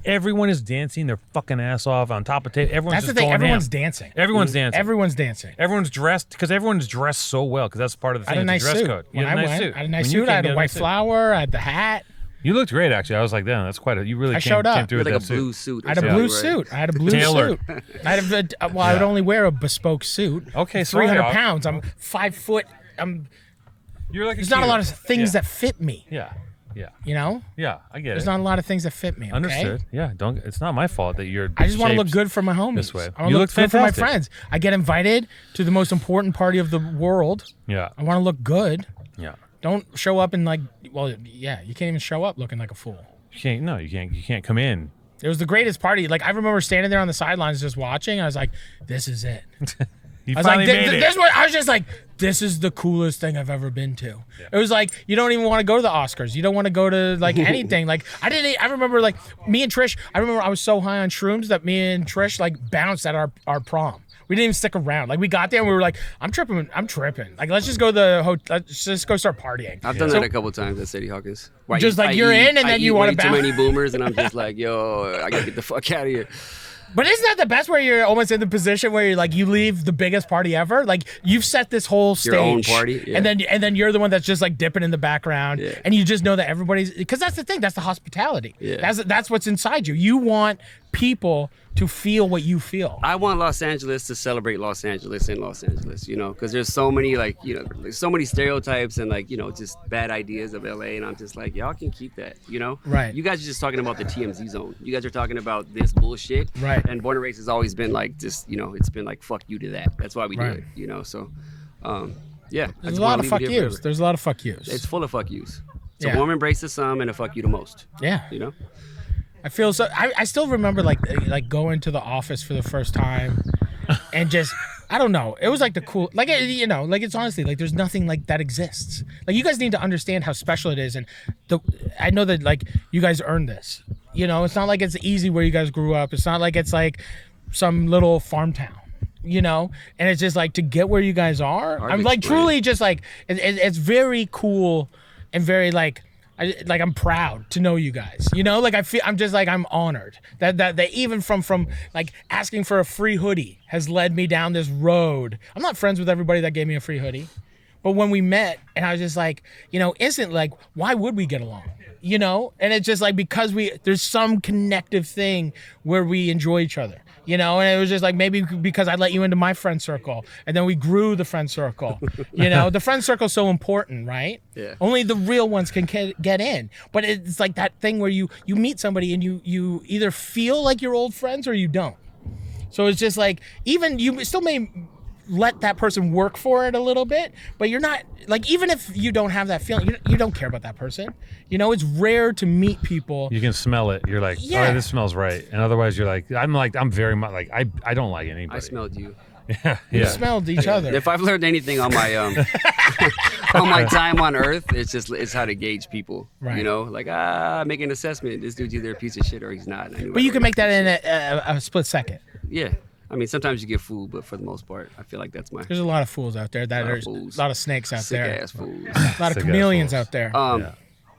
Everyone is dancing their fucking ass off on top of table. Everyone's That's the just thing. going Everyone's ham. dancing. Everyone's dancing. Everyone's dancing. Everyone's dressed because everyone's dressed so well because that's part of the I thing. had a It's nice dress suit. code. You When had a I nice went, suit. I had a nice When you suit. I came, had you a a white nice suit. flower. I had the hat. You looked great, actually. I was like, damn, that's quite a. You really I came, showed up. came through With with like a that blue suit. suit. or I had a something, blue right? suit. I had a blue Tailored. suit. I had I would only wear a bespoke suit. Okay, sorry, 300 I'll- pounds. I'm 5 foot. You're like There's not a lot of kid. things Yeah. that fit me. Yeah. Yeah. You know, Yeah. I get there's it. not a lot of things that fit me. Okay? Understood. Yeah. Don't. It's not my fault that you're. I just want to look shaped good for my homies. this way. I want You to look look good for my fantastic. friends. I get invited to the most important party of the world. Yeah. I want to look good. Yeah. Don't show up and like, well, yeah, you can't even show up looking like a fool. You can't. No. You can't. You can't come in. It was the greatest party. Like I remember standing there on the sidelines just watching. I was like, this is it. You I was finally like, made it. this one. I was just like, this is the coolest thing I've ever been to. It was like you don't even want to go to the Oscars. You don't want to go to like anything. Like I remember like me and Trish. I remember I was so high on shrooms that me and Trish like bounced at our prom. We didn't even stick around. Like we got there and we were like, I'm tripping. Like let's just go to the hotel. Let's just go start partying. I've done that a couple times at Sadie Hawkins. Where Just like you're in and then you want wanna too bounce. many boomers, and I'm just like, yo, I gotta get the fuck out of here. But isn't that the best where you're almost in the position where you're like you leave the biggest party ever? Like you've set this whole stage. Your own party, yeah. And then you're the one that's just like dipping in the background. Yeah. And you just know that everybody's because that's the thing, that's the hospitality. Yeah. That's what's inside you. You want people to feel what you feel. I want Los Angeles to celebrate Los Angeles in Los Angeles, you know, because there's so many like, you know, there's so many stereotypes and like, you know, just bad ideas of LA, and I'm just like, y'all can keep that, you know? Right. You guys are just talking about the TMZ zone. You guys are talking about this bullshit. Right. And Born and Raised has always been like just, you know, it's been like fuck you to that. That's why we Right. do it, you know. So yeah. I There's just a wanna lot of leave it fuck here yous. forever. There's a lot of fuck yous. It's full of fuck yous. It's Yeah. a warm embrace to some and a fuck you to most. Yeah. You know? I feel so. I still remember like going to the office for the first time, and just I don't know. It was like the cool like you know like it's honestly like there's nothing like that exists. Like you guys need to understand how special it is, and I know that like you guys earned this. You know, it's not like it's easy where you guys grew up. It's not like it's like some little farm town. You know, and it's just like to get where you guys are. Hard I'm to like explain. truly just like it's very cool and very like. I'm proud to know you guys, you know, like I'm just like, I'm honored that even from like asking for a free hoodie has led me down this road. I'm not friends with everybody that gave me a free hoodie, but when we met and I was just like, you know, instantly like, why would we get along? You know? And it's just like, because there's some connective thing where we enjoy each other. You know, and it was just like maybe because I let you into my friend circle, and then we grew the friend circle. You know, the friend circle's so important, right? Yeah. Only the real ones can get in. But it's like that thing where you meet somebody and you either feel like you're old friends or you don't. So it's just like even you still may let that person work for it a little bit, but you're not like even if you don't have that feeling, you don't care about that person. You know, it's rare to meet people. You can smell it. You're like, Yeah. oh, this smells right. And otherwise, you're like, I'm very much like, I don't like anybody. I smelled you. We smelled each other. If I've learned anything on my on my time on Earth, it's how to gauge people. Right. You know, like make an assessment. This dude's either a piece of shit or he's not. But you can make that in a split second. Yeah. I mean, sometimes you get fooled, but for the most part, I feel like that's my. There's a lot of fools out there. A lot of snakes out there. Sick ass fools. A lot of chameleons out there.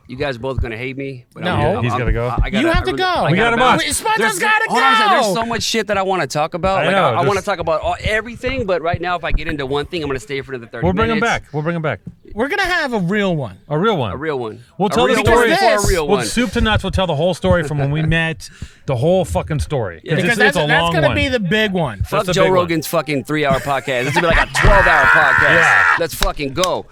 You guys are both gonna hate me. But No. He's gotta go. You have to go. We got him on. Sponta's gotta go. Hold on a second. There's so much shit that I want to talk about. I know, I want to talk about everything, but right now, if I get into one thing, I'm gonna stay for another 30 We'll minutes. bring him back. We're gonna have a real one. A real one. A real one. We'll A tell the real story one Because for a real Well, one. soup to nuts. We'll tell the whole story from when we met. The whole fucking story. Yeah, Because it's that's a long gonna one. be the big one. Fuck That's a Joe big one. Rogan's fucking 3-hour podcast. It's gonna be like a 12-hour podcast. Yeah. Let's fucking go.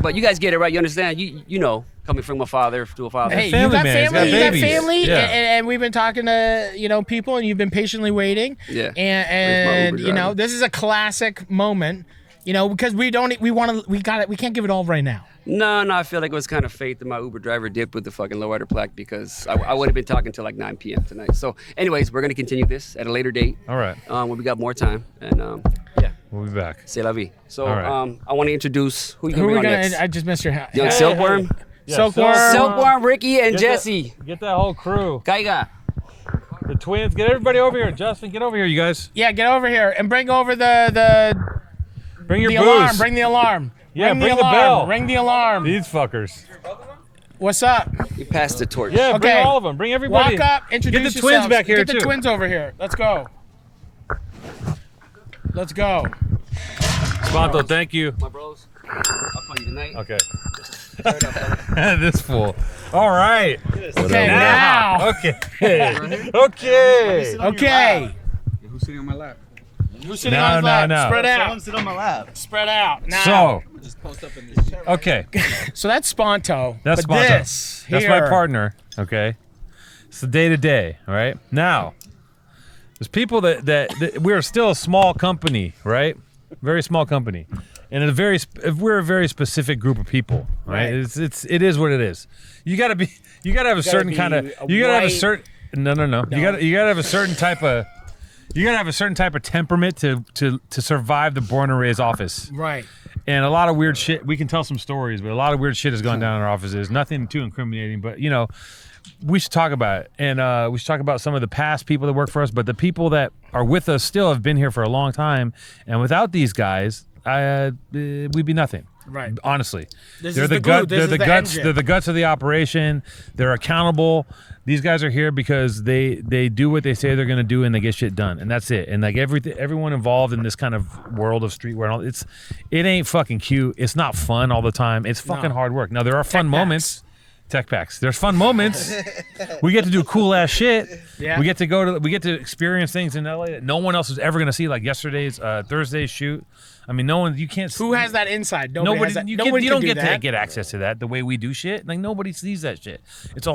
But you guys get it right. You understand? You know, coming from a father to a father. Hey, family, you got man. He's family. got You got babies. family, Yeah. and we've been talking to people, and you've been patiently waiting. Yeah. And Where's my Uber driver? this is a classic moment. Because we can't give it all right now. No, I feel like it was kind of fate that my Uber driver dipped with the fucking low rider plaque because I would have been talking till like 9 p.m. tonight. So, anyways, we're gonna continue this at a later date. All right. When we got more time, and yeah, We'll be back. c'est la vie. So, All right. I want to introduce who you Who gonna are we bring on gonna? next. I just missed your hat. Young Silkworm, Yeah, Silkworm. Silkworm, Ricky, and Jesse. Get that whole crew. Caiga. The twins. Get everybody over here. Justin, get over here, you guys. Yeah, get over here and bring over the Bring your booze. alarm. Bring the alarm. Yeah, bring the alarm. bell. Ring the alarm. These fuckers. What's up? You passed the torch. Yeah, bring Okay. all of them. Bring everybody. Walk up. Introduce Get the twins yourselves. back here, Get the too. twins over here. Let's go. Let's go. Sponto, thank you. My bros. I'll call you tonight. Okay. This fool. All right. Okay, now. Okay. Okay. Okay. Who's sitting on my lap? Who's sitting on his lap? No. Spread out. Someone sit on my lap. Spread out. Now. So, Just post up in this chair. okay. So that's Sponto. That's but Sponto. This That's my here- partner. Okay. It's the day to day. All right. Now, there's people that we're still a small company, right? Very small company, and we're a very specific group of people, right? Right. It is what it is. You gotta have a certain be kind of. a You gotta have a white- certain. No. You gotta have a certain type of. You gotta have a certain type of temperament to survive the born and raised office. Right. And a lot of weird shit. We can tell some stories, but a lot of weird shit has gone down in our offices. Nothing too incriminating, but we should talk about it. And we should talk about some of the past people that work for us, but the people that are with us still have been here for a long time. And without these guys, we'd be nothing. Right. Honestly, This they're is the the glue. gut. This They're is the the guts. engine. They're the guts of the operation. They're accountable. These guys are here because they do what they say they're gonna do and they get shit done, and that's it. And like everyone involved in this kind of world of streetwear, and all, it ain't fucking cute. It's not fun all the time. It's fucking hard work. Now there are fun moments. Tech packs. There's fun moments. We get to do cool ass shit. Yeah. We get to experience things in LA that no one else is ever gonna see. Like yesterday's Thursday's shoot. I mean, no one. You can't. Who has that inside? Nobody. has that. You Nobody don't can get do to that. get access to that the way we do shit. Like nobody sees that shit. It's a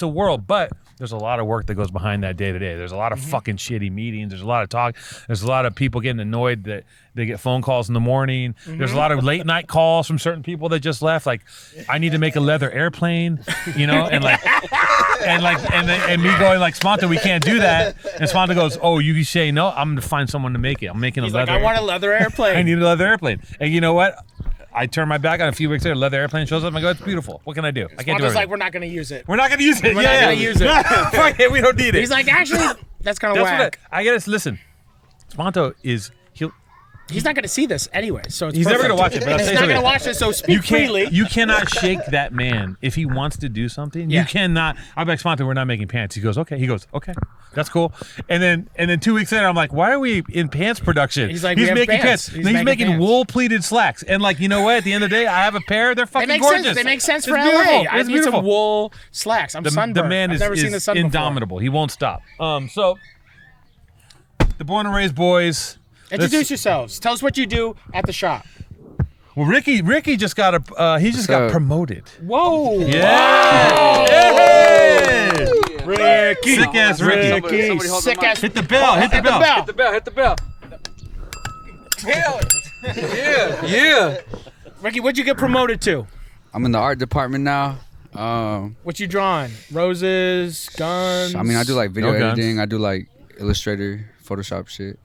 world, but there's a lot of work that goes behind that day to day. There's a lot of fucking shitty meetings. There's a lot of talk. There's a lot of people getting annoyed that they get phone calls in the morning. There's a lot of late night calls from certain people that just left. Like, I need to make a leather airplane, and me going like, Sponto, we can't do that. And Sponto goes, oh, you say no? I'm gonna find someone to make it. I'm making He's a like, leather. I want a leather airplane. I need a leather airplane. And you know what? I turn my back on a few weeks later, leather airplane shows up, and I go, it's beautiful. What can I do? I can't do Sponto's everything. like, we're not gonna use it. We're not gonna use it. We're not gonna use it. Fuck it, we don't need it. He's like, actually, that's kind of That's whack. what I gotta listen. Sponto is He's not gonna see this anyway, so it's he's never perfect. gonna watch it. But I'll He's say not something. gonna watch this, so speak freely. You cannot shake that man if he wants to do something. Yeah. You cannot. I'm like, Sponto, we're not making pants. He goes, okay. He goes, okay, that's cool. And then 2 weeks later, I'm like, why are we in pants production? He's like, he's we have making pants. pants. He's He's making making pants. wool pleated slacks. And like, you know what? At the end of the day, I have a pair. They're They fucking make gorgeous. sense. They make sense for It's LA. beautiful. I It's need beautiful. some wool slacks. I'm sunburned. The man I've is, never seen the sun indomitable. He won't stop. So the Born and Raised boys. Before. Introduce yourselves. Tell us what you do at the shop. Well, Ricky just got got promoted. Whoa! Yeah! Hey! Ricky! Sick ass Ricky. Somebody hold the Sick mic. ass. Hit the bell. Hit the Hit the bell. bell. Hit the bell. Hit the bell. Yeah. Ricky, what'd you get promoted to? I'm in the art department now. What you drawing? Roses, guns. I mean, I do like video No guns. editing. I do like Illustrator, Photoshop shit.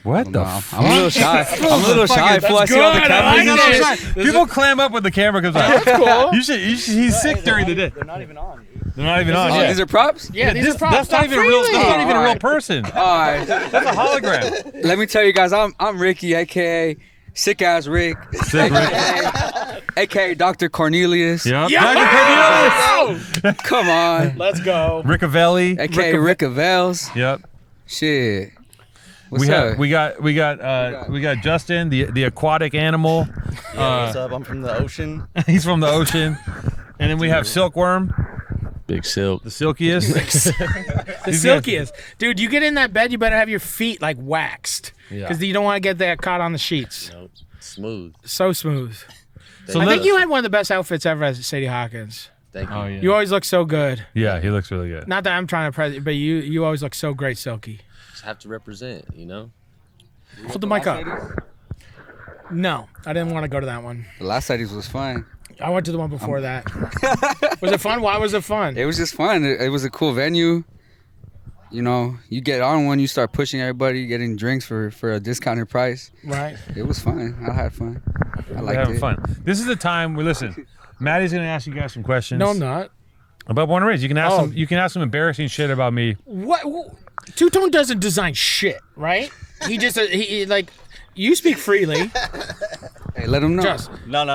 What the? I'm a little shy. I'm a little shy. Fool, I see all the cameras. People clam up when the camera comes on. That's cool. He's sick during the day. They're not even on. They're not even on. Oh, these are props? Yeah, these are props. That's not even a real. That's not even a real person. All right. That's a hologram. Let me tell you guys, I'm Ricky, aka Sick Ass Rick, Sick Rick. aka Dr. Cornelius. Yep. Yeah! Come on. Let's go. Rickavelli. aka Rick Avels. Yep. Shit. What's we up? got Justin, the aquatic animal. What's up? I'm from the ocean. He's from the ocean. And then we have Silkworm, Big Silk. the silkiest. The silkiest. Dude, you get in that bed, you better have your feet like waxed. Because you don't want to get that caught on the sheets. Nope. Smooth. So smooth. So I think you had one of the best outfits ever as Sadie Hawkins. Thank you. Oh yeah. You always look so good. Yeah, he looks really good. Not that I'm trying to press it, but you always look so great, Silky. Just have to represent, you know? Hold the mic up. No, I didn't want to go to that one. The last ladies was fun. I went to the one before that. Was it fun? Why was it fun? It was just fun. It was a cool venue. You know, you get on one, you start pushing everybody, getting drinks for a discounted price. Right. It was fun. I had fun. I We're liked having it. fun. This is the time where listen. Maddie's gonna ask you guys some questions. No, I'm not. About Born and Raised. You can ask Oh. some. You can ask some embarrassing shit about me. What? Two Tone doesn't design shit, right? He just he like. You speak freely. Hey, let them know. Just No.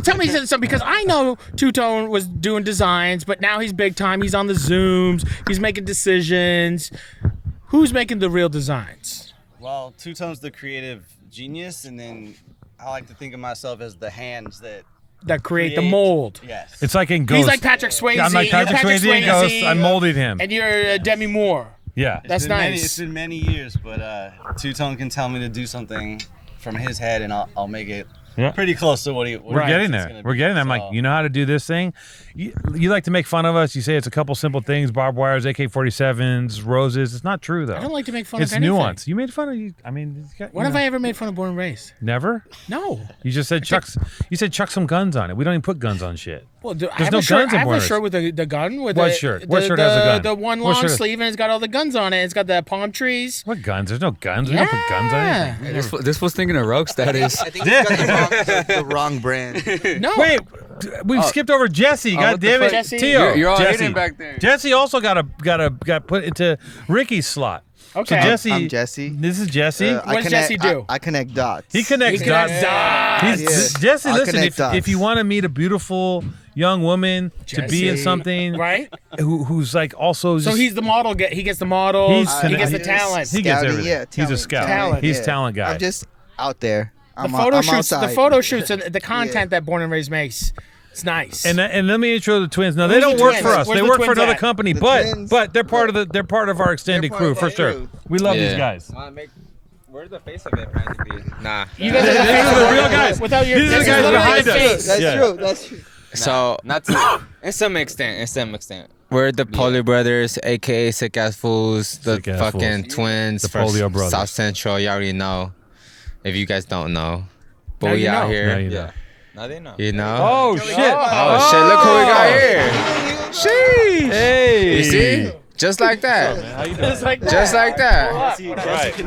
tell me something because I know Two Tone was doing designs, but now he's big time. He's on the Zooms. He's making decisions. Who's making the real designs? Well, Two Tone's the creative genius, and then I like to think of myself as the hands that create the mold. Yes. It's like in Ghost. He's like Patrick Swayze. I'm like You're Patrick Swayze in Ghost. I molded him. And you're Demi Moore. Yeah. That's nice. It's been many years, but Two Tone can tell me to do something from his head, and I'll make it pretty close to what he. What We're he getting thinks it's there. gonna We're be. getting there. I'm So- like, you know how to do this thing? You like to make fun of us. You say it's a couple simple things, barbed wires, AK-47s, roses. It's not true, though. I don't like to make fun it's of anything. nuance. You made fun of you. I mean, When have I ever made fun of Born and Raised? Never? No. You just said You said chuck some guns on it. We don't even put guns on shit. Well, I There's have no a shirt, guns in I have Born a and shirt with the gun. With What the, shirt? What shirt has a gun? The one What long shirt? sleeve, and it's got all the guns on it. It's got the palm trees. What guns? There's no guns. We don't put guns on anything. Hey, this was thinking of rogue status. I think he's got the wrong brand. No. Wait, we skipped over Jesse. God what the damn it, fuck? Jesse? Tio. You're all Jesse. hidden back there. Jesse also got put into Ricky's slot. Okay. So Jesse, I'm Jesse. This is Jesse. What does Jesse do? I connect dots. He connects He dots. connects dots. Jesse, I listen. connect dots. If you want to meet a beautiful young woman to be in Jesse. something, Right? who's like also. So just, he's the model. He gets the models. He gets the talent. He gets Scouting, everything. yeah, He's a talent, scout. talent, He's yeah. a talent guy. I'm just out there. The photo shoots. The outside. photo shoots and the content that Born and Raised makes. It's nice. And let me intro the twins. Now they Where's don't the work twins? for us. Where's They the work for twins another at? company, The but twins? they're part of our extended They're crew part for of our sure. crew. We love these Yeah. guys. We're the face of it, practically. Nah. you guys are the These face are of the it. real guys. Without your, These are the this is guys literally behind the us. face. That's Yeah. true. That's true. So, Not to. in some extent, we're the Poly Brothers, aka Sick Ass Fools, the Sick Ass fucking Fools. twins The from Polio Brothers. South Central. You already know. If you guys don't know, but Now we you out know. here. Now you know. Now they know. You know. Oh shit! Oh shit! Look who we got here. Sheesh. Hey. You see? Just like that. Just like that. Just like that. Right.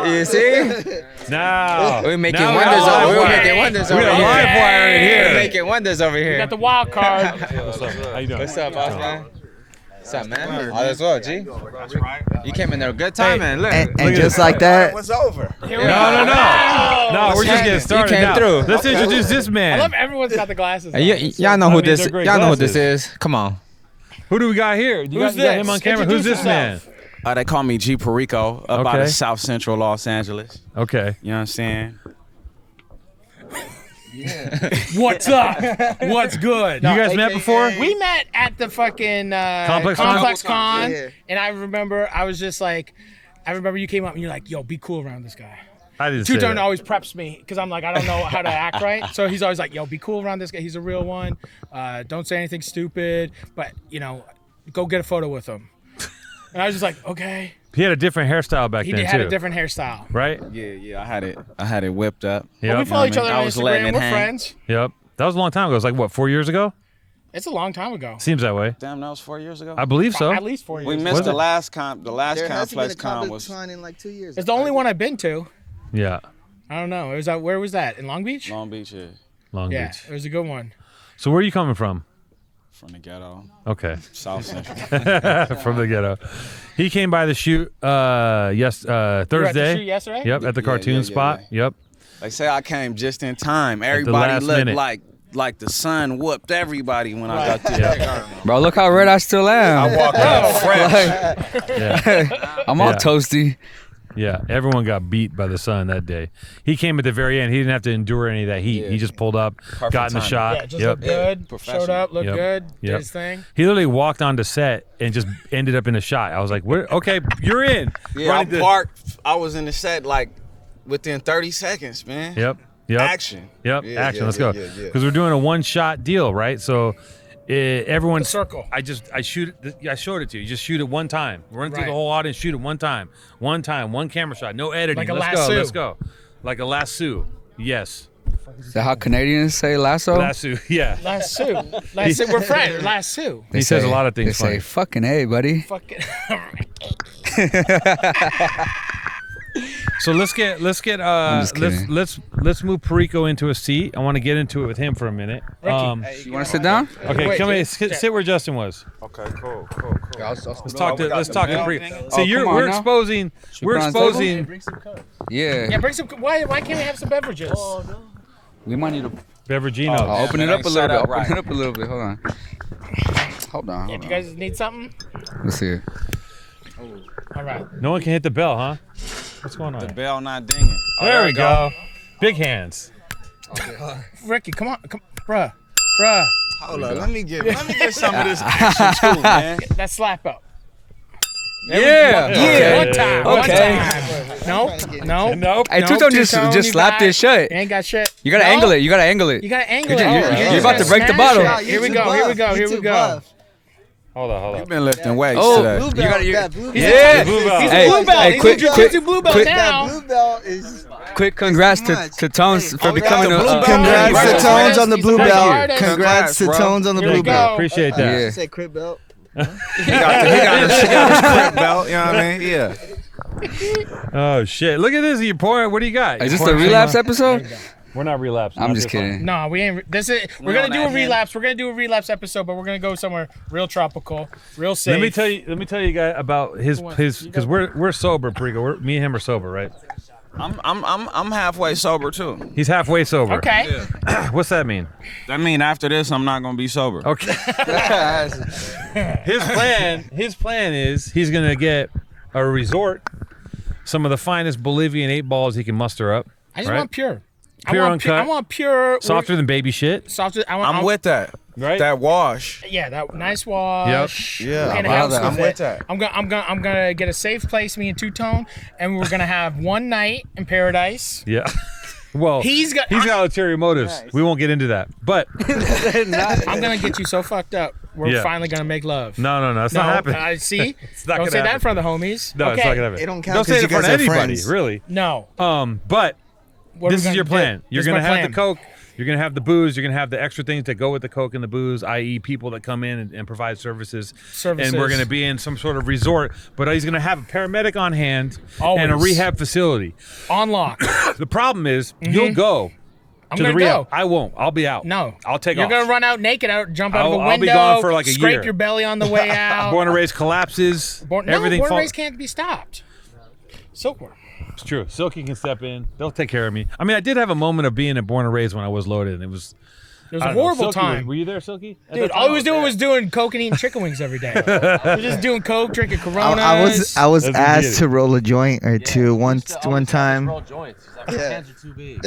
You see? Now We're making now wonders got over. live We're wire. making wonders We over got here. live wire in We're here. making wonders over You here. got the wild card. What's up? How you doing? What's up, boss man? What's up, man? All is well, G. You came in there with good time, man. Look. And just like that, Here we No, go. no, we're just getting started came now. through. Let's introduce this I man. love everyone's got the glasses. on. Y'all know who this. they're great Y'all know who glasses. this is. Come on. Who do we got here? You Who's got, you got this? him on camera. Who's Introduce this man? yourself. They call me G Perico, up out Okay. of South Central Los Angeles. Okay. You know what I'm saying? What's up? What's good? You guys met before? We met at the fucking Complex Con, Yeah. and I remember I was just like, I remember you came up and you're like, "Yo, be cool around this guy." I didn't say Two Tone that. always preps me because I'm like, I don't know how to act right. So he's always like, "Yo, be cool around this guy. He's a real one. Don't say anything stupid, but go get a photo with him." And I was just like, "Okay." He had a different hairstyle back He then had too. a different hairstyle. Right? Yeah, I had it whipped up. Yep. Well, we follow each other I on was letting Instagram. it We're hang. friends. Yep. That was a long time ago. It was like what, 4 years ago? It's a long time ago. Seems that way. Damn, that was 4 years ago. I believe so. At least 4 years. We ago. missed Was the it? last comp. The last There hasn't been complex a con was Comic-Con in like 2 years. It's the only one I've been to. Yeah. I don't know. It was where was that? In Long Beach? Long Beach. Yeah, Long Yeah, Beach. it was a good one. So where are you coming from? from the ghetto. Okay. South Central. From the ghetto. He came by the shoot Thursday. shoot yesterday? Yep, at the cartoon spot. Yep. They say I came just in time. Everybody last looked minute. like the sun whooped everybody when I got there. Bro, look how red I still am. I walked out fresh. Yeah. I'm all Yeah. toasty. Yeah, everyone got beat by the sun that day. He came at the very end. He didn't have to endure any of that heat. He just pulled up, got in the timing. shot. Yeah, just looked good. Showed up, looked good, did his thing. He literally walked onto set and just ended up in a shot. I was like, okay, you're in. Yeah, I parked. I was in the set like within 30 seconds, man. Yep. Action. Yep. Yeah, Action. yeah, Let's yeah, go. yeah, yeah. Because we're doing a one-shot deal, right? So everyone. The circle. I showed it to you. You just shoot it one time. Run through Right. the whole audience. Shoot it one time. One camera shot. No editing. Like a Let's lasso. go. Let's go. Like a lasso. Yes. Is that how Canadians say lasso? Lasso. Yeah. Lasso. Lasso. We're friends. Lasso. He says a lot of things They funny. say, fucking A, buddy. Fucking. So let's just kidding. let's move Perico into a seat. I want to get into it with him for a minute. You want to sit down? Okay, Wait, come here. yeah. Sit where Justin was. Okay, cool. Let's talk to Perico. See, Oh, come on we're now. exposing. We're put on the table? exposing Yeah. Yeah, bring some. Why can't we have some beverages? We might need to Beveraginos. I'll open it man, up a ain't little set bit. up Open it up a little bit. Hold on. Yeah, do you guys need something? Let's see it. All right. No one can hit the bell, huh? What's going on? The bell not dinging. There we go. Big hands. Ricky, come on, bruh. Hold on, let me get some of this action too, man. That slap up. Yeah. Yeah. One time. Okay. One time. No. Nope. Hey, No, Two-Tone just Two-Tone, slapped you this shut. ain't got shit. You gotta No. angle it. You gotta angle it. You gotta angle You're it. just- You're you're about to break the smash bottle. it. Here we go. Here we go. Hold on. You've been lifting weights Oh, today. you gotta. Yeah, blue belt. Yeah. Blue belt. He's Hey, a blue belt. hey, He's quick, a jiu-jitsu blue belt quick- now. Blue belt is. Quick congrats to Tones for becoming a. Congrats Congrats. to Tones on the He's blue a belt. artist. Congrats to Congrats, bro. Tones on the Here blue we go. belt. Appreciate that. Yeah. Say crib belt. He got his crib belt, you know what I mean? Yeah. Oh shit! Look at this. You pouring. What do you got? Is You this the pouring relapse some- episode? We're not relapsing. I'm just kidding. No, we ain't. This is. We're We gonna on do a that hand? relapse. We're gonna do a relapse episode, but we're gonna go somewhere real tropical, real safe. Let me tell you guys about his because we're sober, Perico. Me and him are sober, right? I'm halfway sober too. He's halfway sober. Okay. What's that mean? I mean, after this, I'm not gonna be sober. Okay. His plan is he's gonna get a resort, some of the finest Bolivian 8-balls he can muster up. I just right? want pure. Pure I uncut. want pure. Softer than baby shit. Softer. I'm with that. Right? That wash. Yeah, that nice wash. Yeah. Can't Wow, help that- with I'm it. with that. I'm gonna get a safe place, me and Two-Tone, and we're gonna have one night in paradise. Yeah. Well, He's got ulterior motives. We won't get into that. But I'm gonna get you so fucked up. We're Yeah. finally gonna make love. no, it's not happening. I see. It's not Don't gonna say that in happen. front of the homies. No, okay. it's not gonna happen. It don't count Don't say 'cause it you in front of guys are anybody, friends. really. No. But What are this we is your gonna do? plan. You're This is gonna my have the plan. Coke. You're gonna have the booze. You're gonna have the extra things that go with the Coke and the booze, i.e., people that come in and provide services. Services. And we're gonna be in some sort of resort. But he's gonna have a paramedic on hand Always. and a rehab facility. On lock. The problem is you'll go I'm to the gonna rehab. go. I won't. I'll be out. No. I'll take You're off. gonna run out naked, jump out of a window. I'll be gone for like a scrape year. your belly on the way out. Born and raised collapses. Everything Born and falls. raised can't be stopped. Silkworm. It's true. Silky can step in. They'll take care of me. I mean, I did have a moment of being at Born and Raised when I was loaded, and it was. It was I a don't know. horrible Silky, time. Were you there, Silky? At Dude, that all time? I was doing was doing coke and eating chicken wings every day. We're just doing coke, drinking Coronas. I was That's asked immediate. to roll a joint or two one time. Roll joints. He's like, my hands are too big.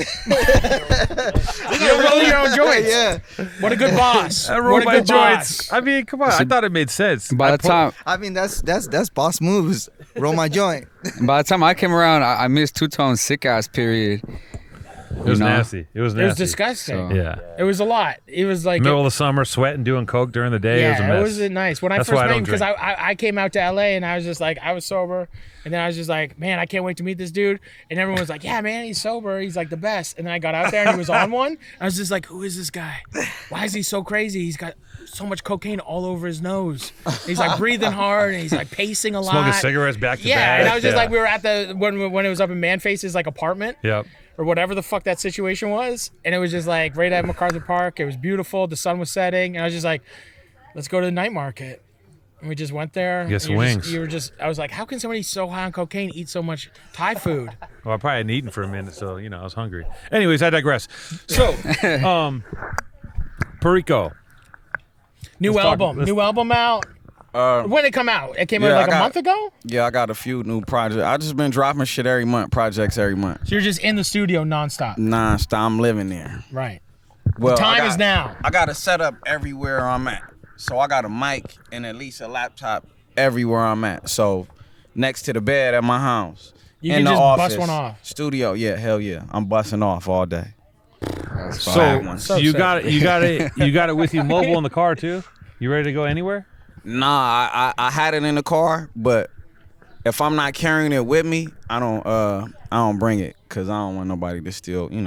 You don't roll your own joints. Yeah. What a good boss. I rolled what a my good joints. boss. I mean, come on. I thought it made sense. By the time I mean that's boss moves. Roll my joint. I came around, I missed Two-Tone's sick ass period. It was nasty. It was nasty. It was disgusting. Yeah. It was a lot. It was like middle of the summer, sweating, doing coke during the day. Yeah, it was a mess. it wasn't nice. When I That's first why met I him, don't because drink. I came out to LA and I was just like, I was sober. And then I was just like, man, I can't wait to meet this dude. And everyone was like, yeah, man, he's sober. He's like the best. And then I got out there and he was on one. I was just like, who is this guy? Why is he so crazy? He's got so much cocaine all over his nose. He's like breathing hard and he's like pacing a lot. Smoking cigarettes back to back. Yeah, and I was just Yeah. like, we were at the, when it was up in Manface's like apartment. Yep. Or whatever the fuck that situation was. And it was just like right at MacArthur Park. It was beautiful. The sun was setting. And I was just like, let's go to the night market. And we just went there. Get some and wings. I was like, how can somebody so high on cocaine eat so much Thai food? Well, I probably hadn't eaten for a minute, so I was hungry. Anyways, I digress. So, Perico. New album out. When did it come out? It came out like a month ago? Yeah, I got a few new projects. I just been dropping shit every month, projects every month. So you're just in the studio nonstop. Nonstop, I'm living there. Right. Well, the time is now. I got a setup everywhere I'm at. So I got a mic and at least a laptop everywhere I'm at. So next to the bed at my house. You in can the just office, bust one off. Studio, yeah, hell yeah. I'm busting off all day. So you got it with you mobile in the car too? You ready to go anywhere? Nah, I had it in the car, but if I'm not carrying it with me, I don't bring it because I don't want nobody to steal, You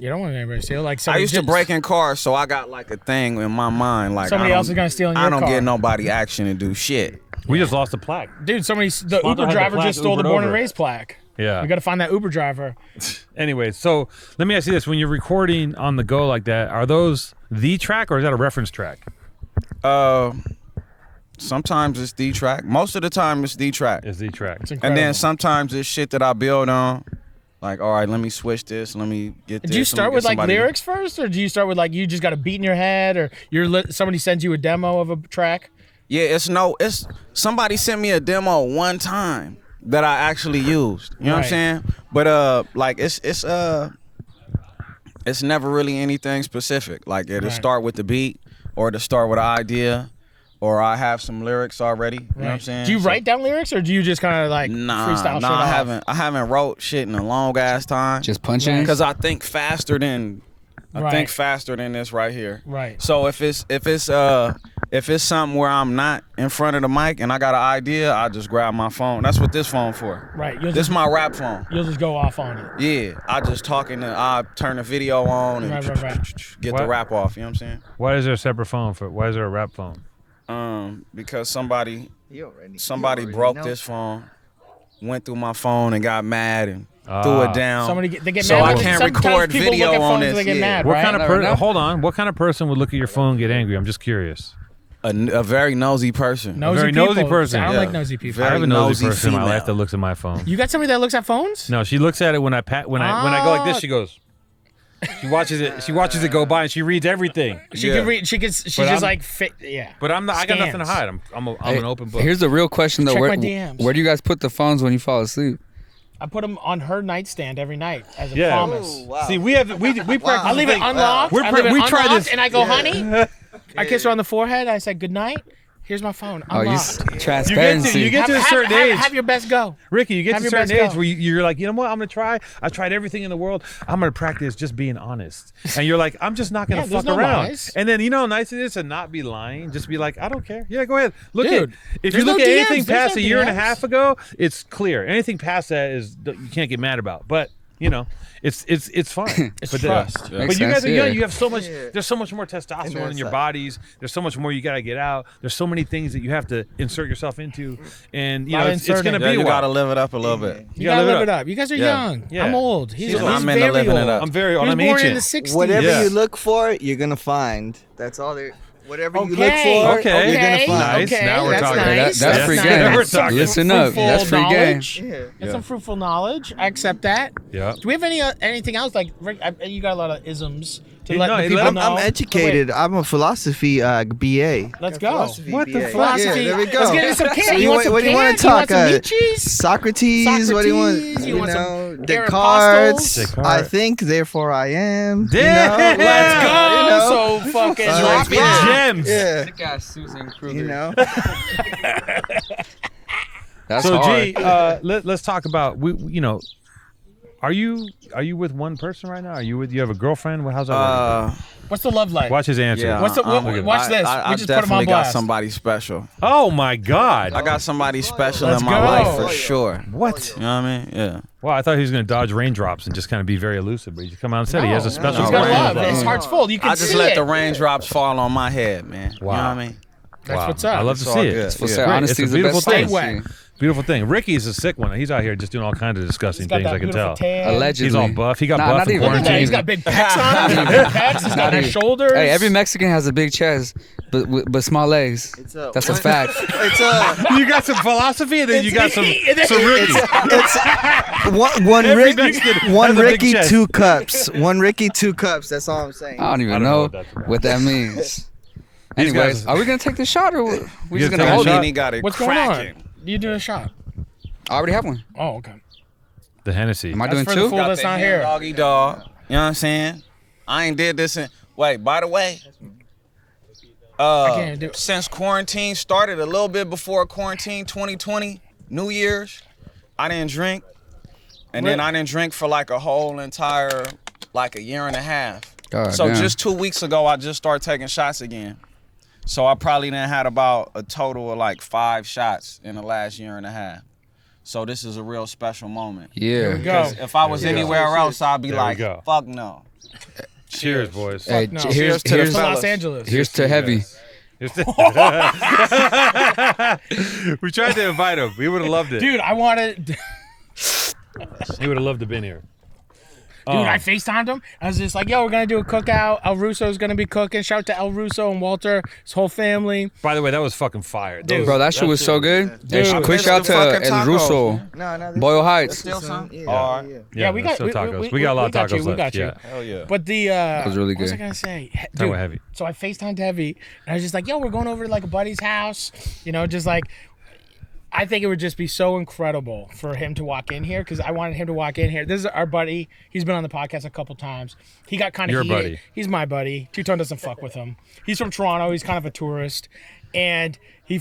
don't want anybody to steal. Like I used to break in cars, so I got like a thing in my mind, like Somebody else is gonna steal in your I don't car. get nobody action to do shit. We just lost a plaque. Dude, the Sponsor Uber had the driver plaque just stole the Ubered born and over. raised plaque. Yeah. We got to find that Uber driver. Anyway, so let me ask you this: when you're recording on the go like that, are those the track or is that a reference track? Sometimes it's D track. Most of the time it's D track. It's D track. And then sometimes it's shit that I build on. Like, all right, let me switch this. Let me get this. Do you let me start get with like somebody- lyrics first, or do you start with like you just got a beat in your head, or somebody sends you a demo of a track? Yeah, it's somebody sent me a demo one time that I actually used. You know what I'm Right. saying? But like it's never really anything specific. Like it'll Right. start with the beat, or to start with an idea, or I have some lyrics already. You know what I'm saying? Do you So- write down lyrics, or do you just kind of like freestyle shit off? I haven't wrote shit in a long ass time. Just punching? Because I think faster than Right. this right here. Right. So if it's something where I'm not in front of the mic and I got an idea, I just grab my phone. That's what this phone for. Right. This my rap phone. You'll just go off on it. Yeah. I just I turn the video on and Right. get What? the rap off. You know what I'm saying? Why is there a separate phone for? Why is there a rap phone? Because somebody already broke know. this phone, went through my phone and got mad and threw it down. They get so mad. I when- can't sometimes record people video look at on phones this. and they get yeah. mad, What right? kind of hold on? What kind of person would look at your phone and get angry? I'm just curious. A very nosy person. Nosy a very people. nosy person. I don't like nosy people. I have a nosy nosy person in my female. life that looks at my phone. You got somebody that looks at phones? No, she looks at it when I go like this. She goes. She watches it. She watches it go by and she reads everything. She can read. She's But just I'm- yeah. But I'm not. I got nothing to Scans. hide. I'm an open book. Here's the real question though. Check Where, my DMs. where do you guys put the phones when you fall asleep? I put them on her nightstand every night as a Yeah. promise. See, we practice. I leave it unlocked. We I leave it try unlocked, this, and I go, honey. I kiss her on the forehead. I said, good night. Here's my phone. Oh, you Unlocked. transparency. You get to a certain age. Have your best go. Ricky, you get Have to a your certain best age go. where you're like, you know what? I'm gonna try. I've tried everything in the world. I'm gonna practice just being honest. And you're like, I'm just not gonna Yeah, there's fuck no around. lies. And then you know how nice it is to not be lying. Just be like, I don't care. Yeah, go ahead. Look Dude, at if there's you look no at DMs, anything there's past no a year and a DMs. half ago, it's clear. Anything past that is you can't get mad about. But you know, it's fine. It's but trust. But you guys are Yeah. young. You have so much. There's so much more testosterone in that's your like- bodies. There's so much more you gotta get out. There's so many things that you have to insert yourself into, and you Lot know of it's inserting. gonna Yeah, be a you while. gotta live it up a little bit. You gotta live it up. You guys are Yeah. young. Yeah. I'm old. He's I'm into very living it old. up. I'm very old. He was I'm born in ancient. the 60s. Whatever Yeah. you look for, you're gonna find. That's all there. Whatever you look Okay. for, Okay. you're gonna find. Nice. Okay. Now we're that's talking. Nice. That's That's free nice. game. Now we're That's some talking. Listen up. fruitful That's free game. knowledge. Yeah. That's some fruitful knowledge. I accept that. Yeah. Do we have anything else? Like Rick, you got a lot of isms to Hey, let no, the hey, people let- know. I'm educated. I'm a philosophy BA. Let's go. Philosophy What the BA. Philosophy. Yeah, there we go. Let's get into some So can. You want some what do you want can? to talk? You want some Nietzsche's? Socrates. What do you want? Socrates, you want some Descartes. Descartes. I think, therefore I am. Damn. Let's go. You know? So fucking Like, drop yeah. Gems. Yeah. Got Susan Kruger. You know. That's So hard. G, let's talk about you know, Are you with one person right now? Are you have a girlfriend? How's that working? What's the love like? Watch his answer. Yeah, What's the, watch this. I We just put him definitely on got blast. somebody special. Oh my God! I got somebody special Let's in my go. life for sure. What? You know what I mean? Yeah. Well, I thought he was going to dodge raindrops and just kind of be very elusive, but he come out and said he has a special. He's got love. His heart's full. You can I just see let it. the raindrops fall on my head, man. Wow. You know what I mean? That's what's up. I love It's to all see it. good. It's, What's great. that? Honesty It's is a the beautiful best thing. policy. Beautiful thing. Ricky's a sick one. He's out here just doing all kinds of disgusting He's got things. that I can beautiful tell. tan. Allegedly. He's all buff. He got Nah, buff not in even. quarantine. He's got big pecs on him. Big pecs. He's got nice shoulders. Hey, every Mexican has a big chest, but small legs. That's a fact. You got some philosophy, and then you got some Ricky. One Every Ricky, Mexican one has a big Ricky, chest. 2 cups. One Ricky, 2 cups. That's all I'm saying. I don't even know what that means. These Anyways, guys- are we gonna take the shot or we You just gonna gonna take a hold shot? it? He got it What's going cracking. on? You doing a shot? I already have one. Oh, okay. The Hennessy. Am I That's doing for the two? fool that's not here. Doggy dog. You know what I'm saying? I ain't did this in. Wait, by the way. can't do it. Since quarantine started, a little bit before quarantine, 2020, New Year's, I didn't drink. And then I didn't drink for like a whole entire, like a year and a half. God So damn. just 2 weeks ago, I just started taking shots again. So I probably done had about a total of like 5 shots in the last year and a half. So this is a real special moment. Yeah. Because if I was There we go. anywhere else, I'd be There we like, go. fuck no. Cheers, boys. Hey, no. here's Cheers to the here's To fellas. Los Angeles. here's to heavy. We tried to invite him. We would have loved it. Dude, I wanted. He would have loved to been here. Dude, I FaceTimed him. I was just like, yo, we're going to do a cookout. El Russo's going to be cooking. Shout out to El Russo and Walter, his whole family. By the way, that was fucking fire. Dude. Bro, that shit was so good. Dude. Hey, quick Missed shout the to fucking El tacos, Russo, man. No, Boyle Heights. Still some? Yeah, All right. Yeah, we got still tacos. We got a lot of got tacos you. left. We got you. Yeah. Hell yeah. But the That was really what was I good. gonna say? Talk Dude, about Heavy. so I FaceTimed Heavy, and I was just like, yo, we're going over to like a buddy's house. You know, just like I think it would just be so incredible for him to walk in here because I wanted him to walk in here. This is our buddy. He's been on the podcast a couple times. He got kind of Your heated. buddy. He's my buddy. Two-Tone doesn't fuck with him. He's from Toronto. He's kind of a tourist. And he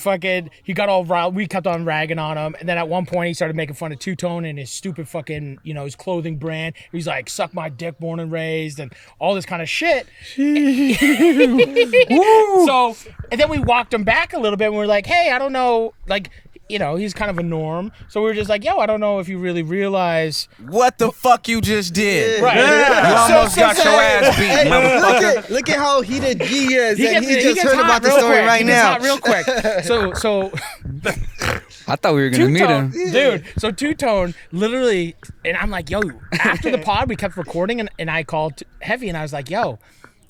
got all riled. We kept on ragging on him. And then at one point he started making fun of Two-Tone and his stupid fucking, his clothing brand. He's like, suck my dick, born and raised, and all this kind of shit. So, and then we walked him back a little bit and we were like, hey, I don't know, like, he's kind of a norm. So we were just like, yo, I don't know if you really realize What the fuck you just did? Right. You almost got your ass beat, Hey, motherfucker. look at how heated G is, and he just gets heard hot about the real story quick. right He gets now. hot real quick. So I thought we were gonna meet Two-Tone, him. dude. So Two-Tone literally, and I'm like, yo, after the pod, we kept recording, and I called Heavy, and I was like, yo,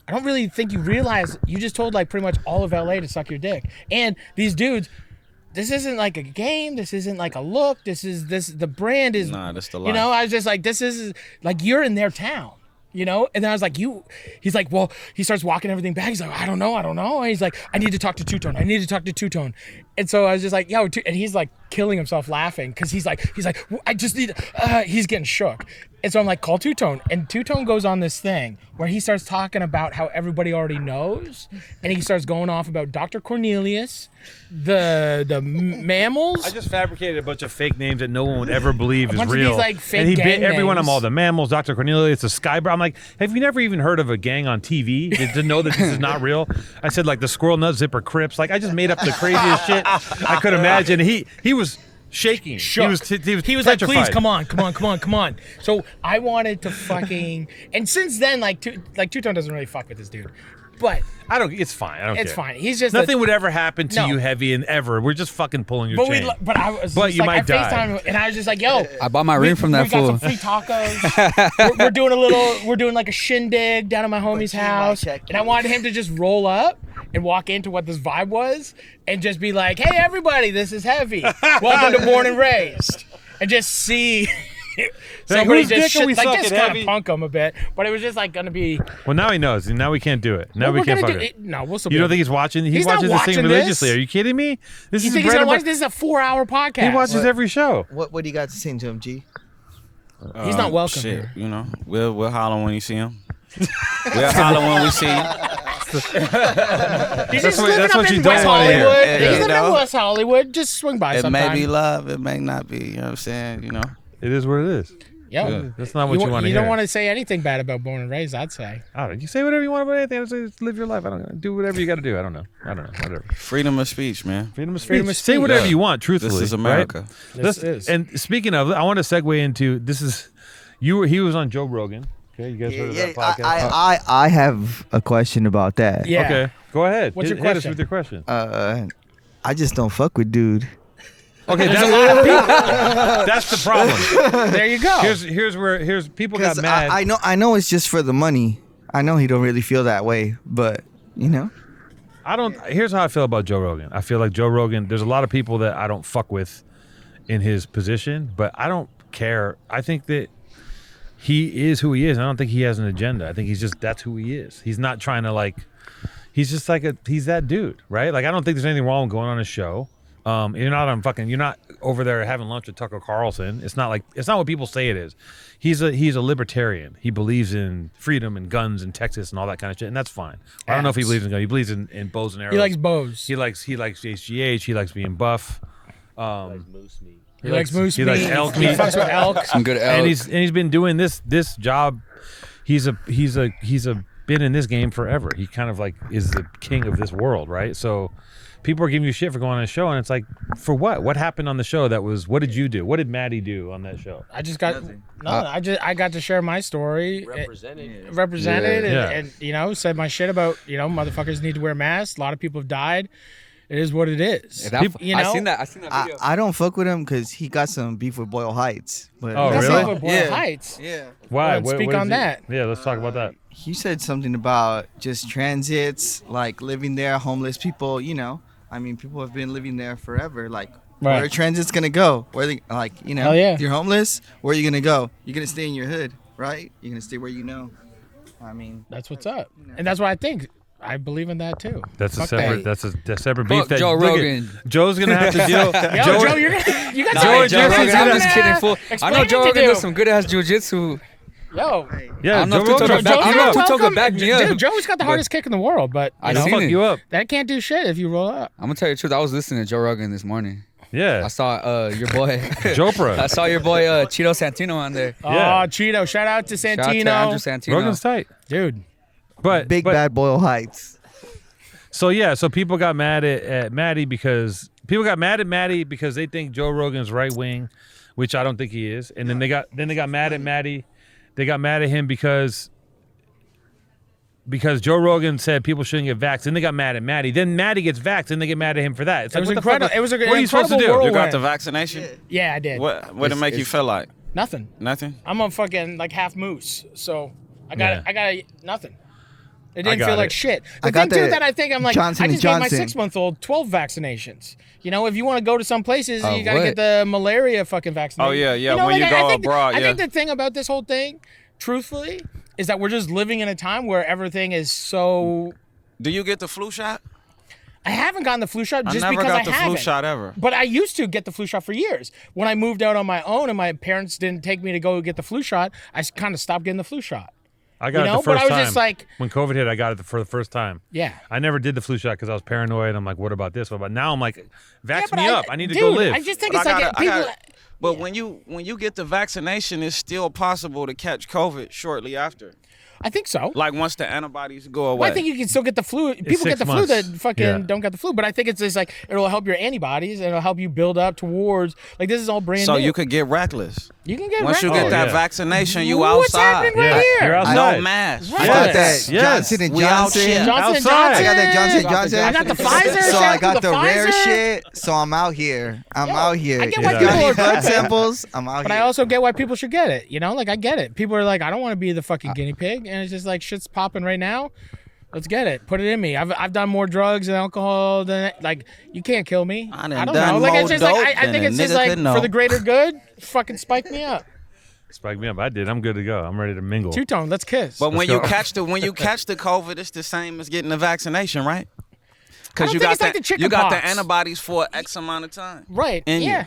I don't really think you realize you just told like pretty much all of LA to suck your dick. And these dudes, this isn't like a game. This isn't like a look. The brand is, Nah, that's the life. I was just like, this is like, you're in their town. And then I was like, he's like, well, he starts walking everything back. He's like, I don't know. And he's like, I need to talk to Two-Tone. And so I was just like, yo, and he's like killing himself laughing because he's like, I just need, he's getting shook. And so I'm like, call Two-Tone. And Two-Tone goes on this thing where he starts talking about how everybody already knows. And he starts going off about Dr. Cornelius, the mammals. I just fabricated a bunch of fake names that no one would ever believe is bunch of real. these, like, fake and he gang bit every one of them, names. all the mammals, Dr. Cornelius, the Skybro. I'm like, have you never even heard of a gang on TV to know that this is not real? I said like the Squirrel Nut Zipper Crips. Like I just made up the craziest shit I could imagine. He was shaking. Shook. He was like, petrified. please, come on. So I wanted to fucking, and since then, Two-Tone doesn't really fuck with this dude, but It's fine. I don't care. it's fine. He's just Nothing would ever happen to No. you, Heavy, and ever. We're just fucking pulling your But chain. I was But just you like, might die. I FaceTimed him, and I was just like, yo, I bought my ring from that we got fool. some free tacos. we're doing like a shindig down at my homie's house, and I wanted him to just roll up and walk into what this vibe was and just be like, hey, everybody, this is Heavy. Welcome to Born and Raised. And just see somebody whose just dick are we like sucking, just kind Heavy? of punk him a bit. But it was just like going to be. Well, now he knows. Now we can't do it. Now Well, we we're can't gonna fuck do it. it. No, we'll still You be don't able- think he's watching? He He's not watches this thing watching religiously. this. Are you kidding me? This You is think he's bread going and to watch butter. this? Is a 4-hour podcast. He watches every show. What do you got to sing to him, G? He's not welcome Shit, here. We'll holler when you see him. We'll holler when we see him. He's That's just what- living that's up what in you don't West wanna hear. Hollywood. Yeah, He's you living in know? West Hollywood. Just swing by It sometime. may be love. It may not be. You know what I'm saying? It is what it is. Yo, That's not what you want to You hear. don't want to say anything bad about Born and Raised, I'd say. I don't know. You say whatever you want about anything. Just live your life. I don't know. Do whatever you got to do. I don't know. Whatever. Freedom of speech, man. Freedom of speech. Say whatever you want, truthfully. This is America. Right? This is. And speaking of, I want to segue into this is he was on Joe Rogan. Okay, you guys heard of that podcast? I have a question about that. Yeah. Okay, go ahead. What's your Hit us question? with your question. I just don't fuck with dude. Okay, that's the problem. There you go. Here's people got 'Cause mad. I know it's just for the money. I know he don't really feel that way, but you know. Here's how I feel about Joe Rogan. I feel like Joe Rogan, there's a lot of people that I don't fuck with in his position, but I don't care. I think that he is who he is. I don't think he has an agenda. I think that's who he is. He's not trying to he's just he's that dude, right? Like, I don't think there's anything wrong with going on a show. You're not over there having lunch with Tucker Carlson. It's not what people say it is. He's a libertarian. He believes in freedom and guns and Texas and all that kind of shit, and that's fine. I don't know if he believes in guns. He believes in bows and arrows. He likes bows. He likes HGH. He likes being buff. He likes moose meat. He likes elk meat. He fucks with elk. Some good elk. And he's been doing this job. He's been in this game forever. He kind of is the king of this world, right? So people are giving you shit for going on a show, and it's like, for what? What happened on the show? What did you do? What did Maddie do on that show? I just got I got to share my story. Represented and said my shit about motherfuckers need to wear masks. A lot of people have died. It is what it is. I seen that video. I don't fuck with him because he got some beef with Boyle Heights. But Oh, That's really? not what Boyle Heights. Yeah. Why? Well, speak on that. Yeah, let's talk about that. He said something about just transits, like living there, homeless people. I mean, people have been living there forever. Where are transit's gonna go? Where they Hell yeah. if you're homeless, where are you gonna go? You're gonna stay in your hood, right? You're gonna stay where you know. I mean, that's what's up, and that's what I think. I believe in that too. That's Fuck a separate. that. That's a separate beef. Fuck Joe Rogan. Joe's gonna have to deal. Yo, Joe, you got Joe some Rogan, I'm just kidding, fool. I know explaining Joe to Rogan do. does some good ass jujitsu. Yo, Yeah, I don't know Joe if Tuchel Rogan. could back me up. Dude, Joe's got the hardest kick in the world, but I you know, seen fuck it. you up. that can't do shit if you roll up. I'm gonna tell you the truth. I was listening to Joe Rogan this morning. Yeah, I saw your boy Jopra. I saw your boy Cheeto Santino on there. Yeah. Oh, Cheeto! Shout out to Shout out Santino. to Andrew Santino. Rogan's tight, Dude. but big bad Boyle Heights. So people got mad at Maddie because they think Joe Rogan's right wing, which I don't think he is. And then they got mad at Maddie. They got mad at him because Joe Rogan said people shouldn't get vaxxed. Then they got mad at Maddie. Then Maddie gets vaxxed, and they get mad at him for that. It's It was incredible. It was an what are you supposed to do? incredible You got whirlwind. the vaccination? Yeah, I did. What did it make you feel like? Nothing. Nothing? I'm a fucking half moose, so I got nothing. It I didn't got feel like it. shit. I The got thing too the that I think I'm like, Johnson I and just gave my Johnson. 6-month-old 12 vaccinations. If you want to go to some places, Oh, you gotta what? get the malaria fucking vaccination. Oh, yeah. When you go I think, abroad, I yeah. think the thing about this whole thing, truthfully, is that we're just living in a time where everything is so. Do you get the flu shot? I haven't gotten the flu shot I just never because got I the haven't. flu shot ever. But I used to get the flu shot for years. When I moved out on my own and my parents didn't take me to go get the flu shot, I kind of stopped getting the flu shot. I got it the first but I was time. just like, when COVID hit, I got it for the first time. Yeah. I never did the flu shot because I was paranoid. I'm like, what about this? What about now? I'm like, vax but me up. I need to dude, go live. I just think But it's like people. But when you get the vaccination, it's still possible to catch COVID shortly after. I think so. Like once the antibodies go away. Well, I think you can still get the flu. People get 6 the flu that months. fucking Yeah. don't get the flu. But I think it's just like it'll help your antibodies and it'll help you build up towards this is all brand so new. you could get reckless. You can get Once you reckless. get that yeah. vaccination, you What's outside. happening right here? You're outside. No mask. Right. I got Yes, that yes. Johnson and We out Johnson. here. Johnson and Outside. Johnson. I got that Johnson and Johnson. I got the Pfizer. So Shout I out got to the rare Pfizer. shit. So I'm out here. I'm out here. I get If why you people got are any blood tripping. samples, I'm out But here. I also get why people should get it. I get it. People are like, I don't want to be the fucking guinea pig, and it's just like shit's popping right now. Let's get it. Put it in me. I've done more drugs and alcohol than you can't kill me. I done don't done know. more It's just dope I than think a it's just nigga like could know. for the greater good. Fucking spike me up. Spike me up. I did. I'm good to go. I'm ready to mingle. Two-tone. Let's kiss. But when go. you catch the COVID, it's the same as getting the vaccination, right? I Because don't you think got it's like the chicken you got the pox. antibodies for X amount of time. right. in you. Yeah.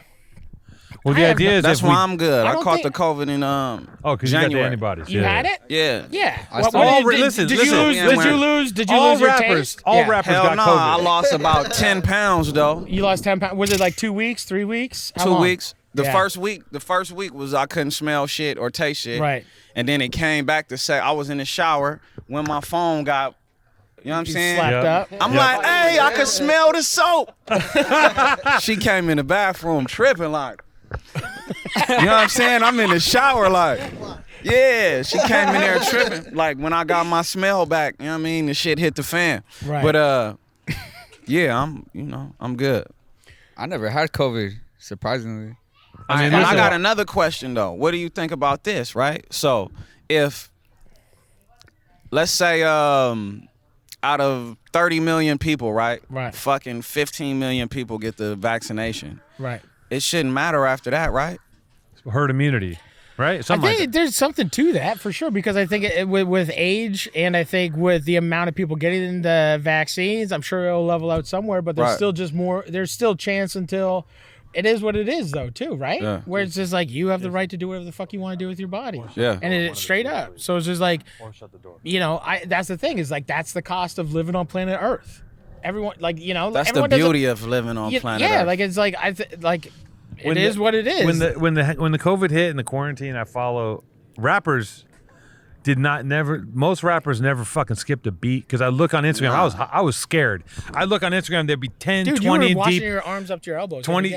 Well, the I have idea is That's if why we, I'm good. I I don't caught think- the COVID in because you got the January. antibodies. You yeah. had it? Yeah. Yeah. I still- All did, listen, did listen. you lose? Yeah, Did man. you lose? Did you all lose your rappers, taste? all Yeah. rappers Hell got no, COVID. I lost about 10 pounds though. You lost 10 pounds. Was it like 2 weeks? 3 weeks? How 2 long? weeks. The first week was I couldn't smell shit or taste shit. Right. And then it came back to say I was in the shower when my phone got, you know what I'm saying? Slapped up. I'm like, hey, I can smell the soap. She came in the bathroom tripping like, you know what I'm saying? I'm in the shower like, yeah. She came in there tripping like when I got my smell back. You know what I mean? The shit hit the fan. Right. But yeah, I'm good. I never had COVID, surprisingly. I got another question though. What do you think about this, right? So if, let's say out of 30 million people, right? Fucking 15 million people get the vaccination. Right. It shouldn't matter after that, right? Herd immunity, right? I think there's something to that for sure, because I think with age, and I think with the amount of people getting the vaccines, I'm sure it'll level out somewhere, but there's still just more, there's still chance until it is what it is though too, right? Yeah. Where it's just like you have the right to do whatever the fuck you want to do with your body. Yeah. And it's straight up. So it's just like, that's the thing, is like, that's the cost of living on planet Earth. Everyone, like, that's the everyone beauty of living on planet Earth. Yeah, like it's like it is what it is. When the COVID hit and the quarantine, I follow rappers. Most rappers never fucking skipped a beat, because I look on Instagram. I was scared. I look on Instagram, there'd be 10, Dude, 20 you were washing deep. your arms up to your elbows. 20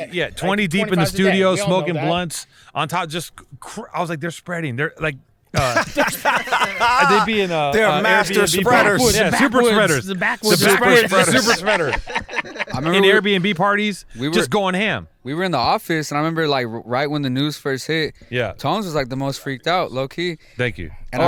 deep in the studio, smoking blunts on top. I was like, they're spreading. They're like, they'd be in they're master Airbnb spreaders. Yeah, super spreaders. The backwoods Super spreaders. I remember in Airbnb parties, just going ham. We were in the office, and I remember like right when the news first hit. Yeah, Tones was like the most freaked out, low key. Thank you. And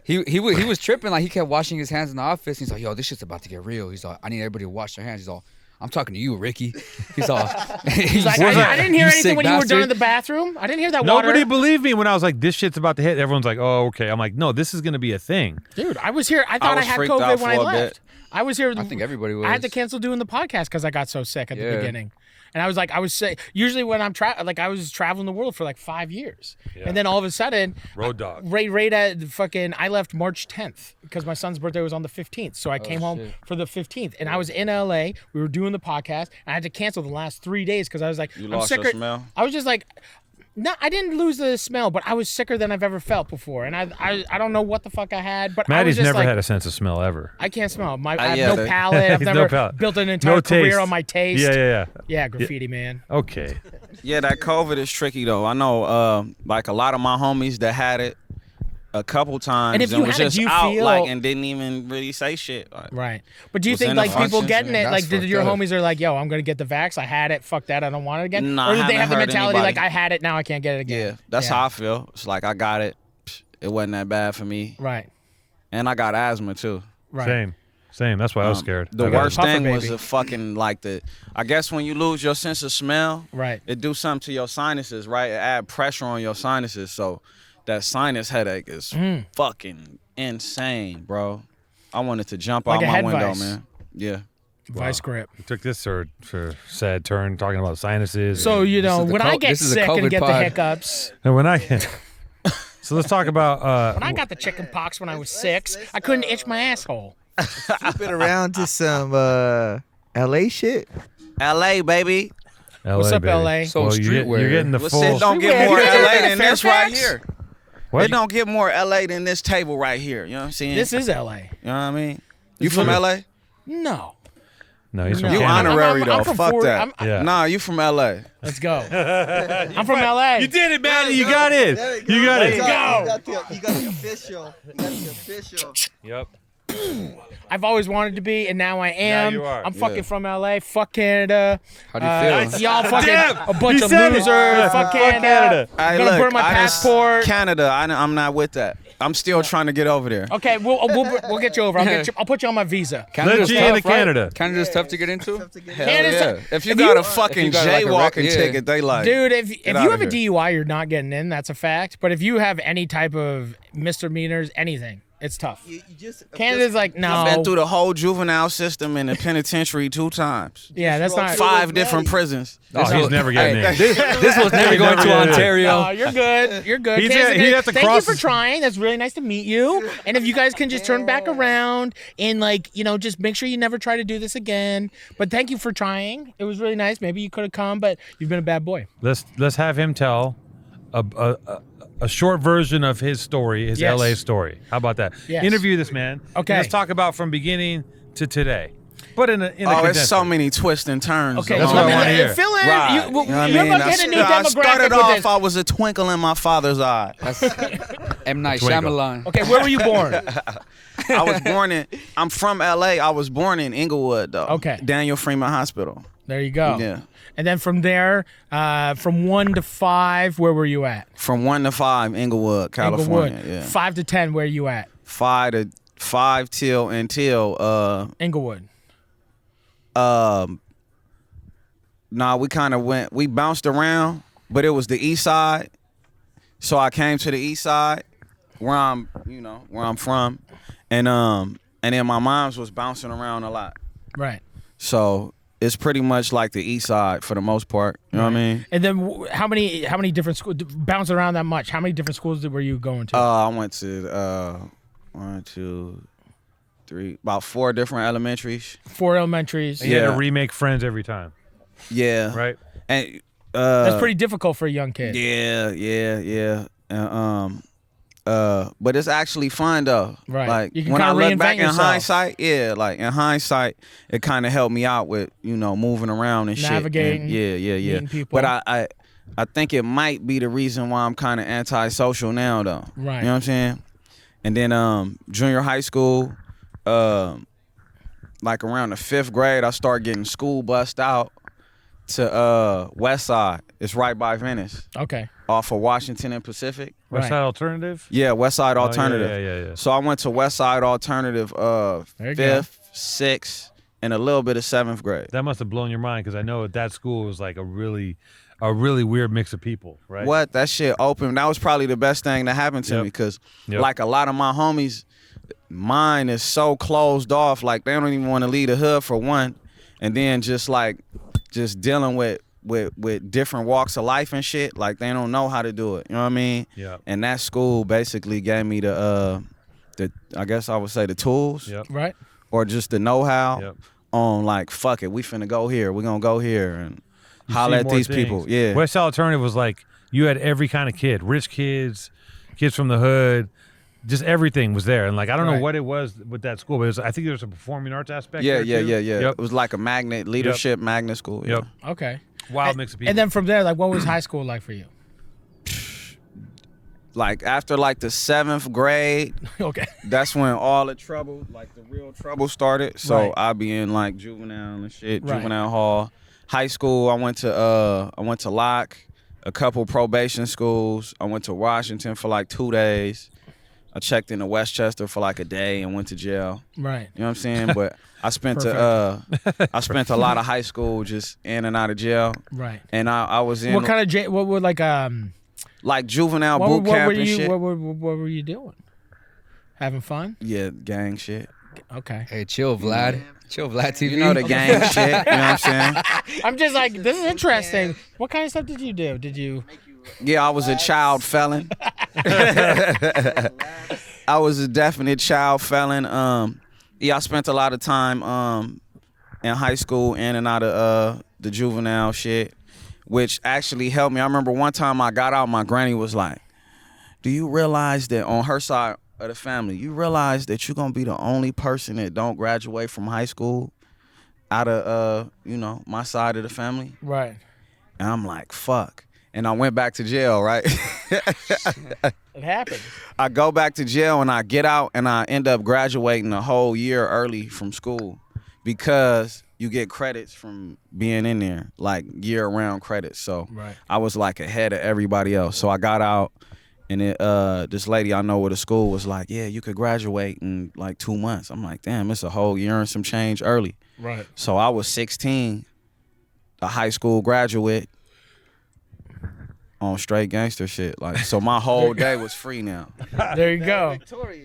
he was tripping, like he kept washing his hands in the office. He's like, "Yo, this shit's about to get real." He's like, "I need everybody to wash their hands." He's all, "I'm talking to you, Ricky." He's all, he's like, I didn't hear anything when you were done in the bathroom. I didn't hear that water. Nobody believed me when I was like, this shit's about to hit. Everyone's like, oh, okay. I'm like, no, this is going to be a thing. Dude, I was here. I thought I had COVID when I left. I was here. I think everybody was. I had to cancel doing the podcast because I got so sick at the beginning. And I was sick. Usually when I'm I was traveling the world for like 5 years. Yeah. And then all of a sudden, road dog. Right at I left March 10th because my son's birthday was on the 15th. So I came home for the 15th. And I was in LA. We were doing the podcast. And I had to cancel the last 3 days because I was like, I'm lost your smell? I was just like, no, I didn't lose the smell, but I was sicker than I've ever felt before. And I don't know what the fuck I had, but Maddie's I was just never like, had a sense of smell ever. I can't smell. I have no palate. I've never built an entire career on my taste. Yeah, graffiti, man. Okay. Yeah, that COVID is tricky though. I know like a lot of my homies that had it a couple times and if you was had just it, out feel like and didn't even really say shit. Like, right. But do you think like people getting it, like did your homies are like, yo, I'm gonna get the vax, I had it, fuck that, I don't want it again? Nah, or did they have the heard mentality anybody. like I had it, now I can't get it again? Yeah, that's how I feel. It's like I got it. It wasn't that bad for me. Right. And I got asthma too. Right. Same. That's why I was scared. The worst thing was the fucking I guess when you lose your sense of smell, right, it do something to your sinuses, right? It add pressure on your sinuses, so that sinus headache is fucking insane, bro. I wanted to jump like out my window, vice. man. Yeah. Vice grip. We took this for sad turn talking about sinuses. So when I get sick and get the hiccups, and when I get so let's talk about when I got the chicken pox when I was 6, I couldn't itch my asshole. Flip it around to some LA shit. LA, baby. LA, What's up, baby. LA? So streetwear. You're getting the full. It don't get more LA than this right here. What? It don't get more LA than this table right here. You know what I'm saying? This is LA. You know what I mean? You from LA? No. No, he's from You Canada. honorary I'm though. from Fuck Fort- that. Yeah. Nah, you from LA. Let's go. I'm from LA. You did it, Maddie. You got it. You got it. You got the official. Yep. I've always wanted to be, and now I am. Now you are. I'm fucking from LA. Fuck Canada. How do you feel? Y'all fucking Damn, a bunch he of said it. losers. Yeah, Fuck fuck Canada. Canada. I'm gonna burn my passport. Canada. I'm not with that. I'm still trying to get over there. Okay, we'll get you over. I'll put you on my visa. Canada's Let you tough, into right? Canada. Canada's tough to get into. Hell Canada's yeah. tough. If you If got you- a fucking if you got, like, a jaywalking record, yeah. ticket, they like. Dude, if you outta have a here. DUI, you're not getting in. That's a fact. But if you have any type of misdemeanors, anything, It's tough. Canada's like, no. I've been through the whole juvenile system in the penitentiary 2 times. Yeah, that's not 5 different prisons. Oh, he's never getting in. This was never going to Ontario. No, you're good. You're good. He's Canada's he good. has to Thank cross you for trying. That's really nice to meet you. And if you guys can just turn back around and just make sure you never try to do this again. But thank you for trying. It was really nice. Maybe you could have come, but you've been a bad boy. Let's have him tell a short version of his story, his Yes. LA story. How about that? Yes. Interview this man. Okay. And let's talk about from beginning to today. But in a Oh, condensed it's so way. many twists and turns. Okay, That's along what I the wanna way. hear. Fill in. Right. You, You know what I you're mean? gonna get a new I demographic started with off, this. I was a twinkle in my father's eye. That's M. Night Twinkle. Shyamalan. Okay, where were you born? I was born in, I'm from LA. I was born in Inglewood, though. Okay. Daniel Freeman Hospital. There you go. Yeah. And then from there, from 1 to 5, where were you at? From 1 to 5, Inglewood, California. Inglewood. Yeah. 5 to 10, where you at? 5 till Inglewood. We bounced around, but it was the east side. So I came to the east side where I'm from. And then my mom's was bouncing around a lot. Right. So it's pretty much like the east side for the most part. You know what I mean? And then how many different schools, bouncing around that much, how many different schools were you going to? I went to 1, 2, 3, about 4 different elementaries. 4 elementaries. And you had to remake friends every time. Yeah. Right. And That's pretty difficult for a young kid. Yeah. But it's actually fun though. Right. Like You can when I kinda look back reinvent in yourself. hindsight, in hindsight, it kind of helped me out with moving around and Navigating, shit. And meeting people. But I think it might be the reason why I'm kind of antisocial now though. Right. You know what I'm saying? And then junior high school, like around the 5th grade, I started getting school bussed out to West Side. It's right by Venice. Okay. Off of Washington and Pacific. West Side Alternative? Yeah, West Side Oh, yeah, Alternative. yeah. So I went to West Side Alternative There you go. 5th, 6th, and a little bit of 7th grade. That must have blown your mind because I know at that school was like a really weird mix of people, right? What? That shit opened. That was probably the best thing that happened to me because like a lot of my homies, mine is so closed off. Like they don't even want to leave the hood for one. And then just dealing with different walks of life and shit. Like they don't know how to do it. You know what I mean? Yeah. And that school basically gave me the I guess I would say the tools. Yep. Right. Or just the know-how Yep. on like, fuck it, we finna go here. We gonna go here and You holler see at more these things. people. Yeah. West Side Alternative was like you had every kind of kid, rich kids, kids from the hood, just everything was there. And like I don't know Right. what it was with that school, but I think there was a performing arts aspect. Yeah. there, too. It was like a magnet, leadership magnet school. Yeah. Yep. Okay. Wild mix of people. And then from there, like, what was high school like for you? Like after like the 7th grade, Okay. that's when all the trouble, like the real trouble started. So Right. I be in like juvenile and shit, Right. juvenile hall. High school, I went to Locke, a couple probation schools. I went to Washington for like 2 days. I checked into Westchester for like a day and went to jail. Right. You know what I'm saying? But I spent a lot of high school just in and out of jail. Right. And I was in What kind of what would like juvenile what, boot what camp were and you shit. what were you doing? Having fun? Yeah, gang shit. Okay. Hey, chill, Vlad. Chill, Vlad TV. You know the gang shit. You know what I'm saying? I'm just like, this is interesting. What kind of stuff did you do? Did you? Yeah, I was a child felon. I was a definite child felon. I spent a lot of time in high school in and out of the juvenile shit, which actually helped me. I remember one time I got out, my granny was like, do you realize that on her side of the family, you realize that you're gonna be the only person that don't graduate from high school out of my side of the family? Right. And I'm like, fuck. And I went back to jail, right? It happened. I go back to jail and I get out and I end up graduating a whole year early from school because you get credits from being in there, like year-round credits. So Right. I was like ahead of everybody else. So I got out and this lady I know with the school was like, yeah, you could graduate in like 2 months. I'm like, damn, it's a whole year and some change early. Right. So I was 16, a high school graduate. on straight gangster shit. Like, so my whole day was free now. There you go.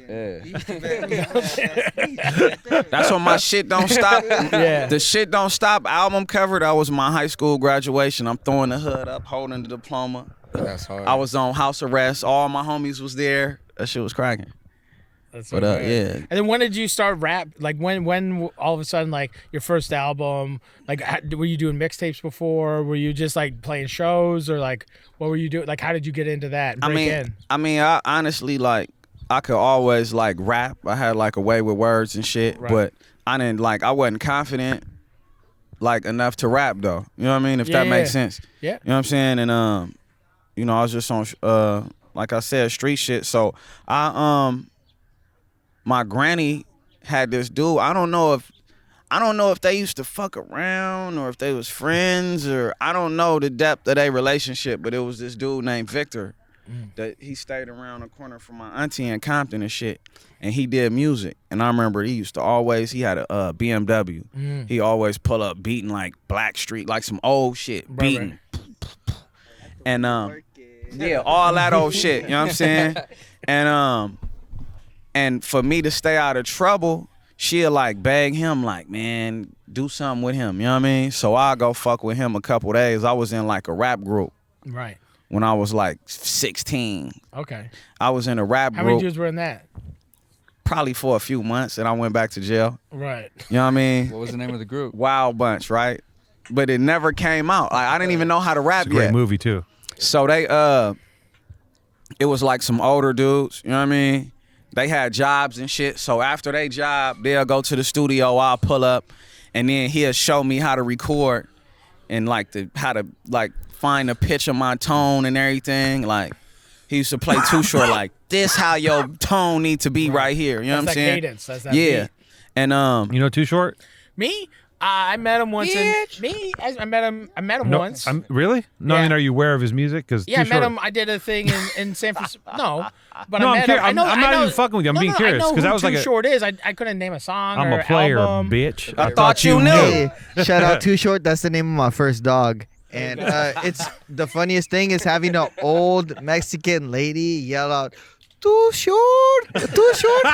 Yeah. That's when my shit don't stop. Yeah. The shit don't stop album cover. That was my high school graduation. I'm throwing the hood up, holding the diploma. That's hard. I was on house arrest. All my homies was there. That shit was cracking. That's But so good. yeah. And then when did you start rap? Like when all of a sudden, like your first album, like were you doing mixtapes before? Were you just like playing shows, or like what were you doing? Like how did you get into that? And break in? I honestly, like, I could always like rap. I had like a way with words and shit, Right. but I wasn't confident like enough to rap though. You know what I mean? If Yeah, that makes yeah. sense. Yeah. You know what I'm saying? And I was just on like I said, street shit. So my granny had this dude. I don't know if they used to fuck around or if they was friends, or I don't know the depth of their relationship, but it was this dude named Victor that he stayed around the corner from my auntie in Compton and shit, and he did music. And I remember he had a BMW. He always pull up beating like Blackstreet, like some old shit, beating. And yeah, all that old shit, you know what I'm saying? And for me to stay out of trouble, she'll like beg him, like, man, do something with him, you know what I mean? So I go fuck with him a couple days. I was in like a rap group Right. when I was like 16. Okay. I was in a rap How group many years were in that? probably for a few months, and I went back to jail. Right. You know what I mean? What was the name of the group? Wild Bunch, right? But it never came out. Like, I didn't even know how to rap It's a great yet. movie too. So they it was like some older dudes, you know what I mean? They had jobs and shit. So after they job, they'll go to the studio, I'll pull up, and then he'll show me how to record and like how to like find a pitch of my tone and everything. Like, he used to play Too Short, like, this how your tone need to be right here. You know That's what I'm that saying? cadence. That's that yeah. beat. And You know Too Short? Me? I met him once. I met him No, once. really? No, I Yeah. mean, are you aware of his music? Because Yeah, I met him. I did a thing in San Francisco. No, but No, I I'm met curious. him. I know, I'm I not know, even fucking with you. I'm being curious, I know 'cause who that was like Too a- Short is. I couldn't name a song. I'm or a player, album. bitch. I thought you knew. Hey, shout out Too Short. That's the name of my first dog. And it's the funniest thing is having an old Mexican lady yell out, "Too short, too short."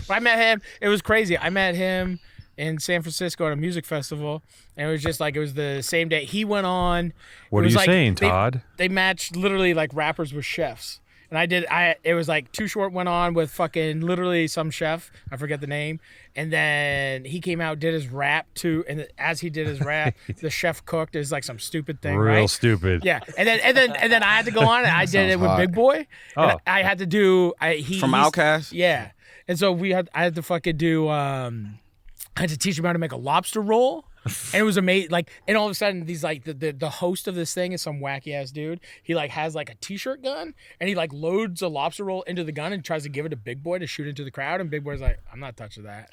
But I met him. It was crazy. I met him in San Francisco at a music festival, and it was just like it was the same day. He went on. What it are was you like saying, they- Todd? They matched literally like rappers with chefs. And it was like Too Short went on with fucking literally some chef. I forget the name. And then he came out, did his rap too. And as he did his rap, the chef cooked is like some stupid thing, Real right? stupid. Yeah. And then I had to go on and I did it with hot. Big Boy. And Oh. I had to do, From Outkast? Yeah. And so I had to fucking do, I had to teach him how to make a lobster roll. And it was amazing. Like, and all of a sudden, these like the host of this thing is some wacky ass dude. He like has like a t-shirt gun, and he like loads a lobster roll into the gun and tries to give it to Big Boy to shoot into the crowd. And Big Boy's like, "I'm not touching that."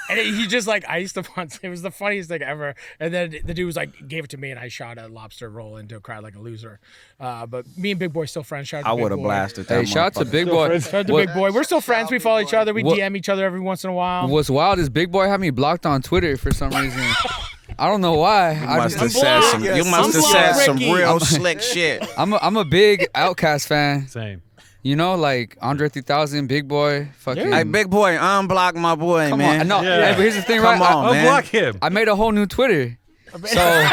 And he just like iced the once. It was the funniest thing ever. And then the dude was like, gave it to me, and I shot a lobster roll into a crowd like a loser. But me and Big Boy still friends. Shout out to I Big would have Boy. blasted that. Hey, shout out to motherfucker. Big Boy. Shout out to What- Big Boy. We're still friends. We follow each other. We What- DM each other every once in a while. What's wild is Big Boy had me blocked on Twitter for some reason. I don't know why. You must have said some real slick shit. I'm a big Outkast fan. Same. You know, like Andre 3000, Big Boy, fucking. Hey, Big Boy, unblock my boy, Come man. on, no. Hey, but here's the thing, Come right? on, man. Unblock him. I made a whole new Twitter. So,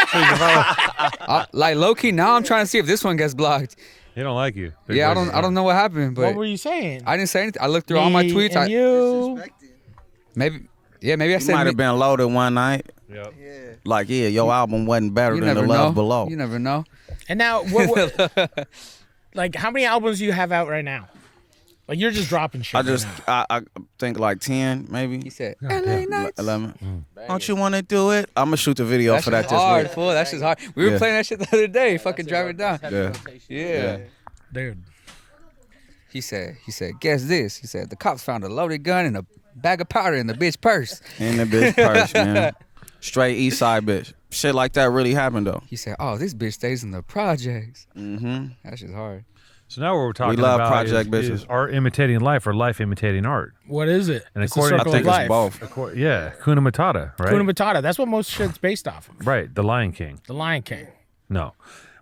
like low key, now I'm trying to see if this one gets blocked. They don't like you. Big Yeah, Boy's I don't know what happened, but What were you saying? I didn't say anything. I looked through all my Me tweets. and you. Maybe I You said might have been loaded one night. Yep. Like, yeah, your album wasn't better You than The never Love know. Below. You never know. And now, like, how many albums do you have out right now? Like, you're just dropping shit. I think like 10, maybe. He said, LA Nights. 11. Don't you want to do it? I'm going to shoot the video That for that shit's this hard, week. fool. That shit's hard. We were Yeah. playing that shit the other day. Fucking driving down. Yeah. Dude. He said, guess this. He said, the cops found a loaded gun and a bag of powder in the bitch purse. In the bitch purse, man. Straight east side bitch. Shit like that really happened, though. He said, oh, this bitch stays in the projects. Mm-hmm. That shit's hard. So now what we're talking love about project is bitches. art imitating life or life imitating art. What is it? And It's the according, circle I think of it's life. both. Yeah, Kuna Matata, right? Kuna Matata. That's what most shit's based off of. Right, The Lion King. The Lion King. No.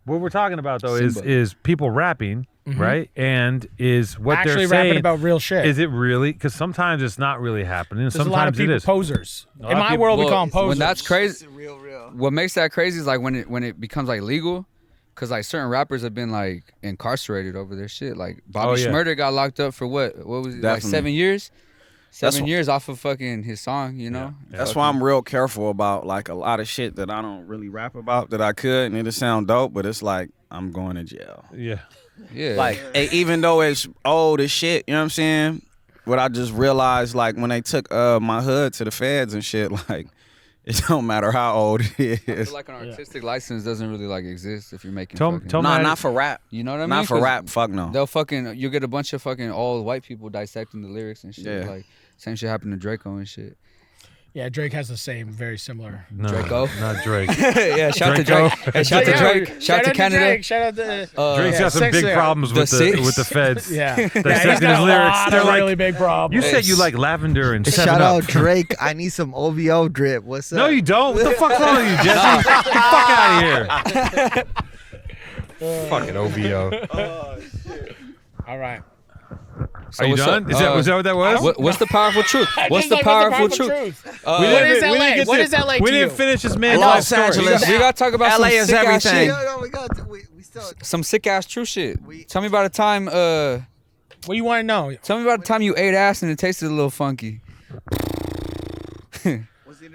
What we're talking about though Simba. is people rapping, right? And is what Actually they're saying rapping about real shit. Is it really? Because sometimes it's not really happening. There's Sometimes a lot of people it is. posers. A lot In of my people- world, we call them posers. When that's crazy, what makes that crazy is like when it becomes like legal, because like certain rappers have been like incarcerated over their shit. Like Bobby yeah. Shmurda got locked up for what was it, like Definitely. 7 years? That's 7 wh- years off of fucking his song, you know. That's why I'm real careful about like a lot of shit that I don't really rap about that I could, and it'll sound dope, but it's like I'm going to jail. Yeah. Yeah. Like even though it's old as shit, you know what I'm saying? But I just realized like when they took my hood to the feds and shit, like it don't matter how old it I is. feel like an artistic license doesn't really like exist if you're making. Tell fucking, Nah, not for rap. You know what I mean? Not for 'Cause rap. Fuck no. They'll fucking you get a bunch of fucking old white people dissecting the lyrics and shit. Yeah. Like same shit happened to Draco and shit. Yeah, Drake has the same, very similar. No, Draco? not Drake. Yeah, shout out to Draco. Drake. Hey, shout out to Drake. Shout out to Canada. Drake, shout out to Drake's got some big problems with the feds. Yeah, he's Dissecting got his a lyrics. lot They're of like, really big problems. you said you like lavender and Shout 7 out Up. Drake. I need some OVO drip. What's up? No, you don't. What the fuck's wrong with you, Jesse? Get the fuck out of here. Fucking OVO. All right. Are you what's done? up? Is that what that was? What's the powerful truth? What's the powerful truth? What is LA? What is LA We to didn't you? finish this man's Los life story. Angeles. We gotta talk about LA some is sick ass everything. shit. No, we got. We still. Some sick ass true shit. Tell me about a time. What do you want to know? Tell me about the time you ate ass and it tasted a little funky.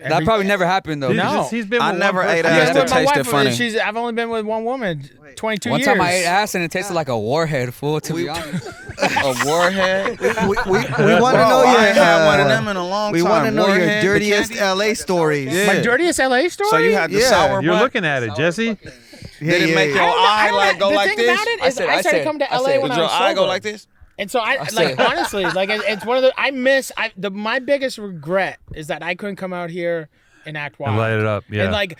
That probably never happened though. No. He's been I with never one ate person. ass Yeah, that with my tasted wife, funny. I've only been with one woman, 22 One years. time I ate ass and it tasted like a warhead, fool. To be honest, A warhead. We want to Bro, know I your. ain't had one of them in a long we time. want to know your Warhead, the dirtiest candy? LA stories. Yeah. My dirtiest LA story? So you had the Yeah. sour You're butt? looking at it, Jesse. Did it make your I eye don't like go the like thing this? about it is I started coming to LA when Did I your was eye go sober. like this? And so I said- like honestly, like it's one of the my biggest regret is that I couldn't come out here and act wild. And light it up, yeah. And like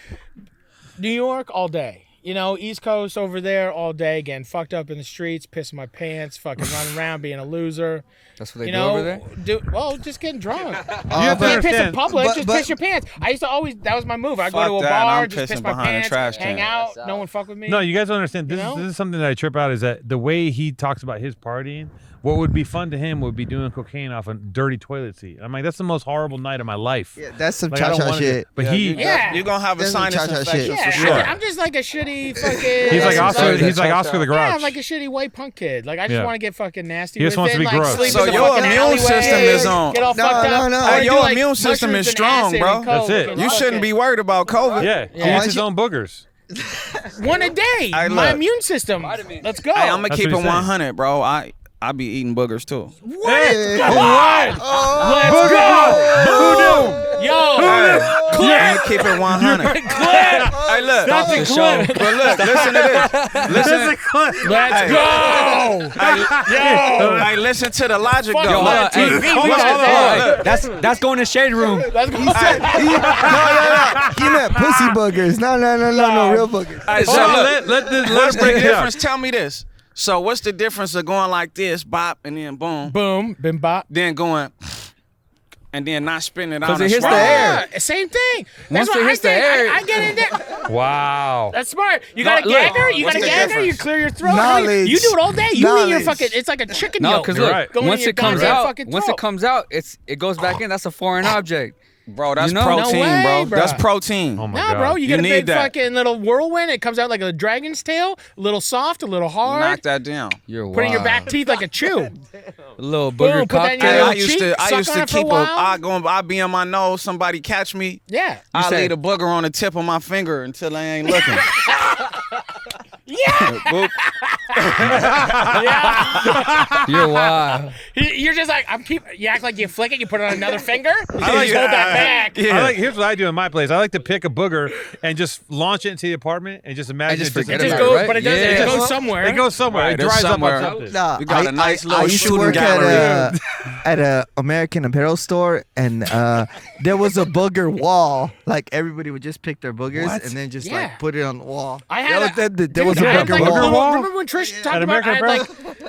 New York all day. You know, East Coast over there all day, getting fucked up in the streets, pissing my pants, fucking running around, being a loser. that's what they You do know, over there. well, just getting drunk. You have to Can't piss in understand. public, but- just but- piss your pants. I used to always, that was my move. I'd go Fuck to a that, bar, I'm just piss pissing my behind a pants, trash hang can. out, no one fuck with me. No, you guys don't understand. This, You know? this is something that I trip out is that the way he talks about his partying, what would be fun to him would be doing cocaine off a dirty toilet seat. I'm like, that's the most horrible night of my life. Yeah, that's some Like, I don't cha-cha wanna do- shit. But he, Yeah. You're gonna have a That's some sinus cha-cha infection shit. for Yeah, sure. I'm just like a shitty fucking. he's like Yeah, Oscar. that's He's like cha-cha. Oscar the Yeah, Grouch. I'm like a shitty white punk kid. Like I just Yeah. want to get fucking nasty. He just with wants it, to be like, gross. sleep So in the your fucking immune alleyway, system is on. Get all No, fucked no, up. no. Or Hey, do, your like, immune system mushrooms is and strong, acid bro. and coke That's it. and You shouldn't fucking- be worried about COVID. Yeah, he Yeah. eats his own boogers. one a day. Hey, My look. immune system. Let's go. Hey, I'm gonna That's keep what it he's saying. 100, bro. I be eating boogers too. What? Come What? on. Let's go. Yo, I'm gonna keep it 100. Hey, look. That's a clip. But look, listen to this. Listen. That's a clip. let's go. Hey, listen to the logic Fuck though. yo, on, hey, TV. hold We on, got hold on, that. hold on. That's going to shade room. Let's go. No. He meant pussy boogers. No, real boogers. Hey, so Hold on, look, let what's him break the it down. difference? Tell me this. So what's the difference of going like this, bop, and then boom, Boom, bim bop. then going, and then not spinning it 'Cause out? it and hits the swallow? air. Yeah, same thing. Once That's what it I hits the think. air- I get in there. Wow. That's smart. You got a look, gagger. You got a what's the gagger. You difference? clear your throat. Knowledge. You do it all day. You eat your Knowledge. fucking. It's like a chicken No, yolk. because You're look, right. Going in once your it comes goddamn out, fucking once throat. it comes out, it goes back in. That's a foreign object. Bro, that's You know? protein, No way, bro. bro. That's protein. Oh my Nah, god. bro, you get You a need big that. fucking little whirlwind. It comes out like a dragon's tail, a little soft, a little hard. Knock that down. You're Put it in your wild. back teeth like a chew. A little Boom, booger put that in your cocktail. little I used cheek, to, I suck used on to it for a keep while. I be on my nose. Somebody catch me. Yeah. I said- leave a booger on the tip of my finger until they ain't looking. Yeah. Boop. Yeah. You're wild. You're just like, you act like you flick it, you put it on another finger. You I like just hold that back. Here's what I do in my place. I like to pick a booger and just launch it into the apartment and just imagine just it forget It just about goes, right? but it doesn't. Yeah. It goes somewhere. It goes somewhere. Right, it it's dries somewhere. up on something. Nah, We got a nice little I used to shooting work gallery. at a American Apparel store, and there was a booger wall. Like everybody would just pick their boogers What? and then just Yeah. like put it on the wall. I had there was a Dude, I booger had, like, wall. Remember when Trish talked At about? I American had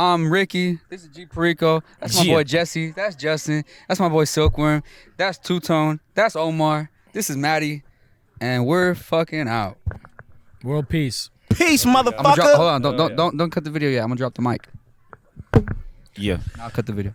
I'm Ricky. This is G Perico. That's my boy Jesse. That's Justin. That's my boy Silkworm. That's Two Tone. That's Omar. This is Maddie, and we're fucking out. World peace. Peace, motherfucker. Hold on, don't cut the video yet. I'm gonna drop the mic. Yeah. I'll cut the video.